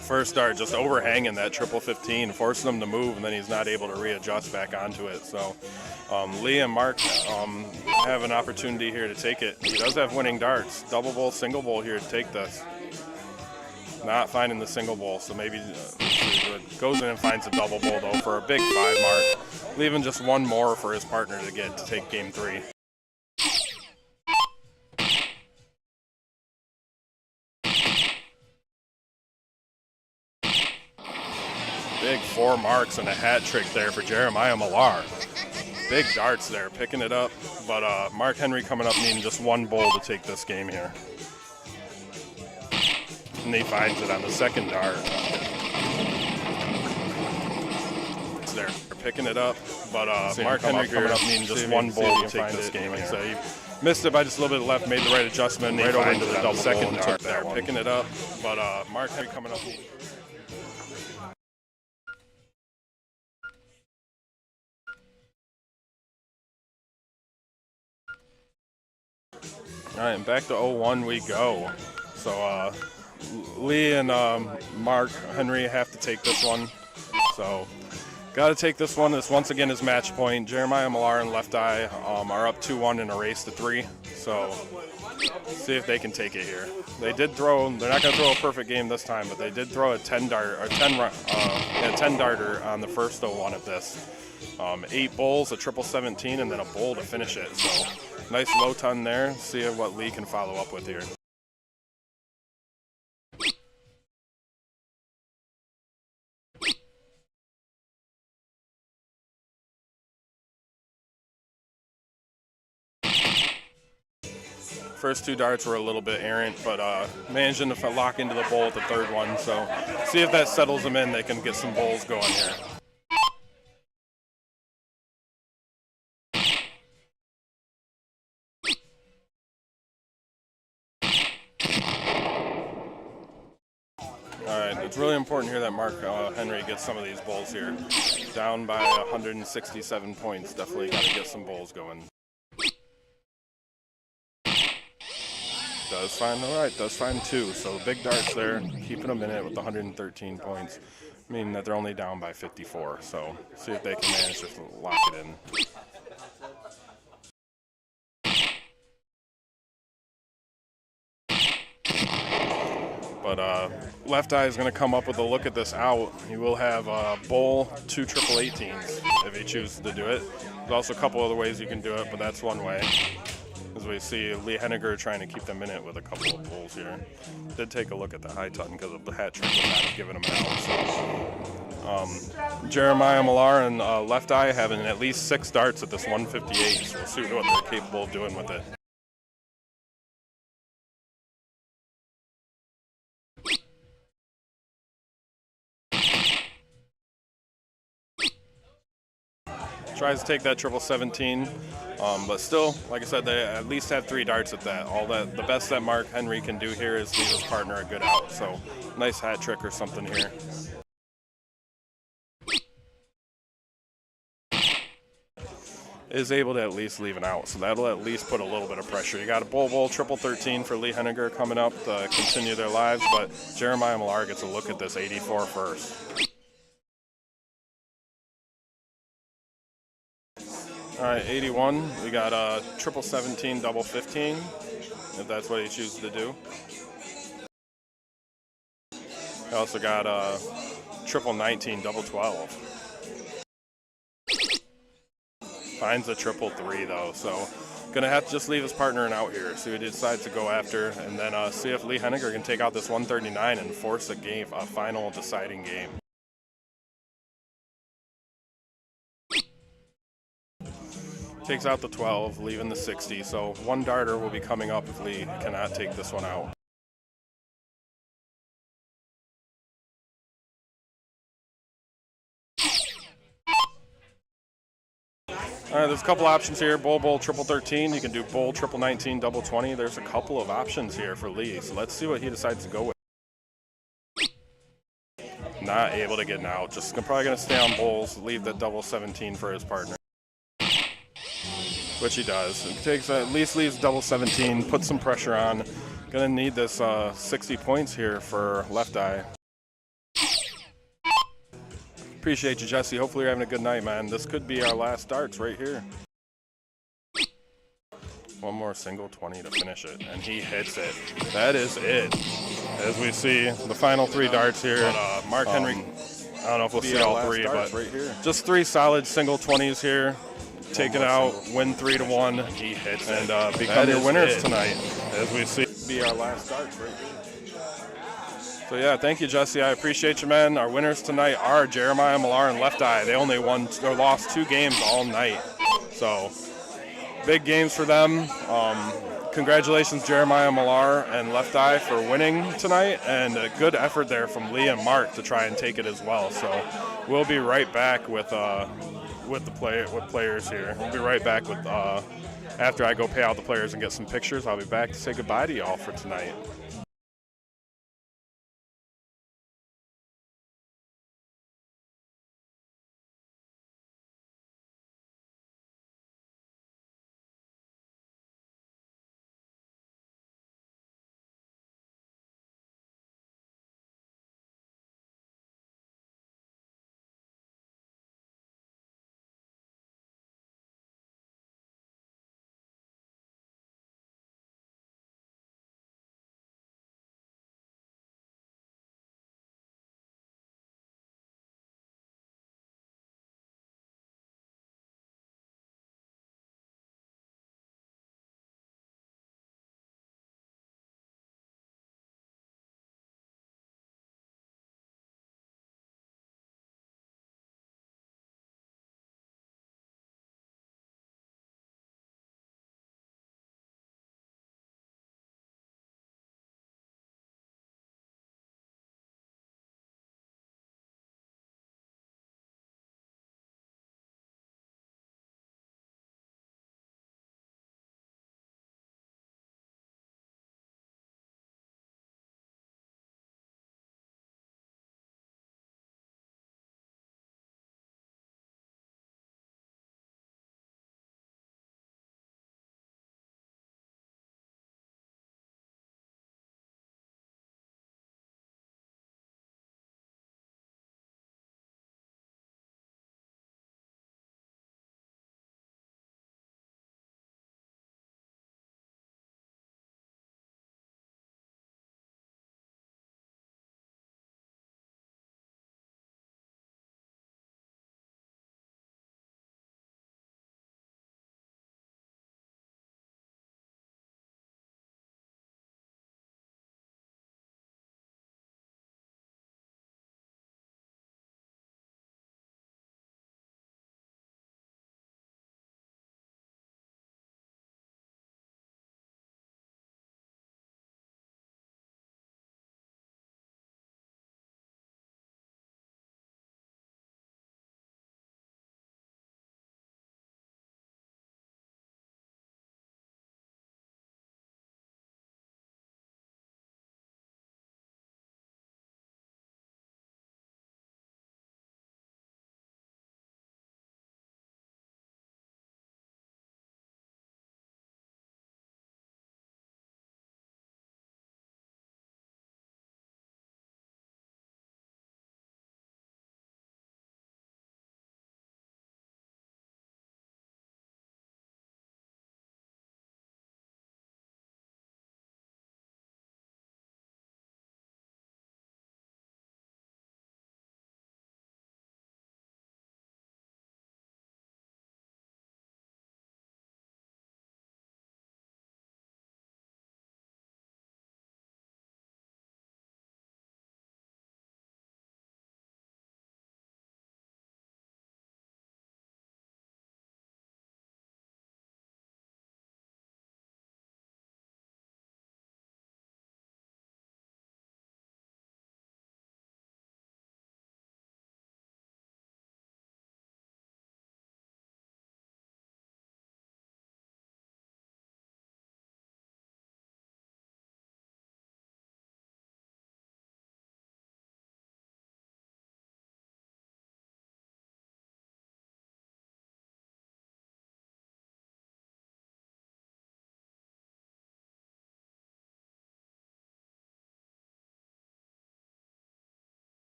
First dart just overhanging that triple 15, forcing him to move, and then he's not able to readjust back onto it. So Lee and Mark have an opportunity here to take it. He does have winning darts. Double bowl, single bowl here to take this. Not finding the single bowl, so maybe goes in and finds a double bowl, though, for a big 5 mark, leaving just 1 more for his partner to get to take game 3. Big 4 marks and a hat trick there for Jeremiah Millar. Big darts there, picking it up, but Mark Henry coming up needing just 1 bowl to take this game here. And he finds it on the second dart. It's there, picking it up, but Mark Henry coming up needing just 1 bowl to take this game. So he missed it by just a little bit left, made the right adjustment, right over into the double second dart there, picking it up, but Mark Henry coming up needing. All right, and back to 0-1 we go. So Lee and Mark Henry have to take this one. So Got to take this one. This once again is match point. Jeremiah Millar and Left Eye are up 2-1 in a race to 3. So see if they can take it here. They did throw. They're not going to throw a perfect game this time, but they did throw a 10 darter on the first 01 at this. 8 bowls, a 17-17, and then a bowl to finish it. So nice low ton there. See what Lee can follow up with here. First 2 darts were a little bit errant, but managing to lock into the bowl at the third one. So see if that settles them in. They can get some bowls going here. All right, it's really important here that Mark Henry gets some of these bowls here. Down by 167 points. Definitely got to get some bowls going. Does find, all right, does find 2. So big darts there, keeping them in it with 113 points, meaning that they're only down by 54. So see if they can manage to lock it in. But Left Eye is going to come up with a look at this out. He will have bowl 2 18s if he chooses to do it. There's also a couple other ways you can do it, but that's one way. As we see Lee Henniger trying to keep them in it with a couple of bowls here. Did take a look at the high ton because of the hat trick would not have given him out. So, Jeremiah Millar and Left Eye having at least 6 darts at this 158. So we'll see what they're capable of doing with it. Tries to take that 17-17, but still, like I said, they at least have 3 darts at that. The best that Mark Henry can do here is leave his partner a good out. So nice hat trick or something here. Is able to at least leave an out, so that'll at least put a little bit of pressure. You got a bowl 13 for Lee Henniger coming up to continue their lives, but Jeremiah Millar gets a look at this 84 first. All right, 81. We got a 17-17 double 15, if that's what he chooses to do. We also got a 19 double 12. Finds a 3 though, so gonna have to just leave his partner an out here. See what he decides to go after, and then see if Lee Henniger can take out this 139 and force a final deciding game. Takes out the 12, leaving the 60, so 1 darter will be coming up if Lee cannot take this one out. All right, there's a couple options here. Bowl 13. You can do bowl 19 double 20. There's a couple of options here for Lee, so let's see what he decides to go with. Not able to get an out. Just probably going to stay on bowls, leave the double 17 for his partner. Which he does. It takes at least leaves double 17, puts some pressure on. Gonna need this 60 points here for Left Eye. Appreciate you, Jesse. Hopefully you're having a good night, man. This could be our last darts right here. One more single 20 to finish it, and he hits it. That is it. As we see the final 3 darts here. But, Mark Henry, I don't know if we'll see all 3, but right here. Just 3 solid single 20s here. Take it out, win 3-1. He hits and become your winners tonight, as we see. Be our last darts right here. So yeah, thank you, Jesse. I appreciate you, man. Our winners tonight are Jeremiah Millar and Left Eye. They only lost 2 games all night, so big games for them. Congratulations, Jeremiah Millar and Left Eye, for winning tonight, and a good effort there from Lee and Mark to try and take it as well. So we'll be right back with players here. We'll be right back with after I go pay out the players and get some pictures. I'll be back to say goodbye to y'all for tonight.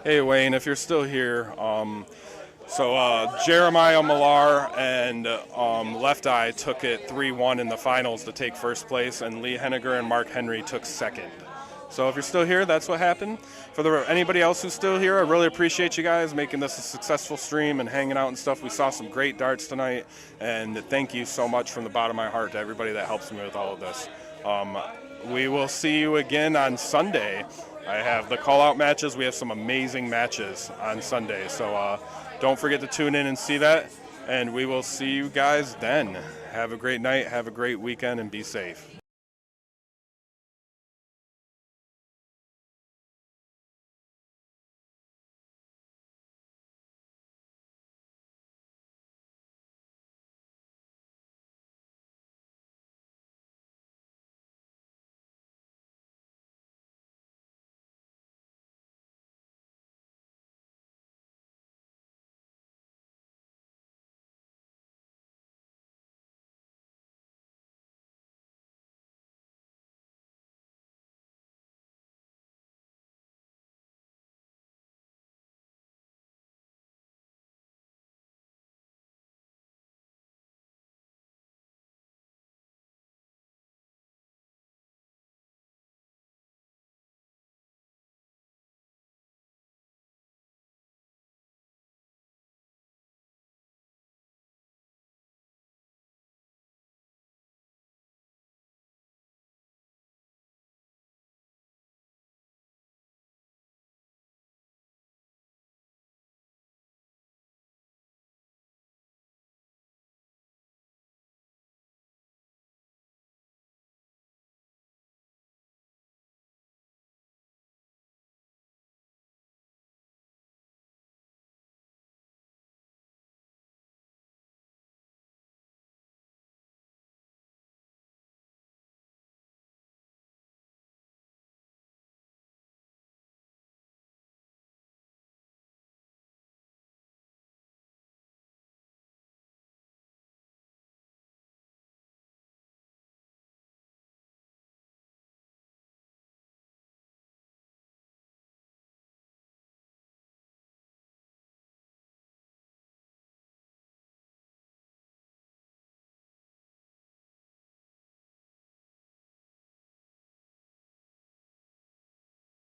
Hey, Wayne, if you're still here, Jeremiah Millar and Left Eye took it 3-1 in the finals to take first place, and Lee Henniger and Mark Henry took second. So if you're still here, that's what happened. For anybody else who's still here, I really appreciate you guys making this a successful stream and hanging out and stuff. We saw some great darts tonight, and thank you so much from the bottom of my heart to everybody that helps me with all of this. We will see you again on Sunday. I have the call-out matches. We have some amazing matches on Sunday, so don't forget to tune in and see that, and we will see you guys then. Have a great night, have a great weekend, and be safe.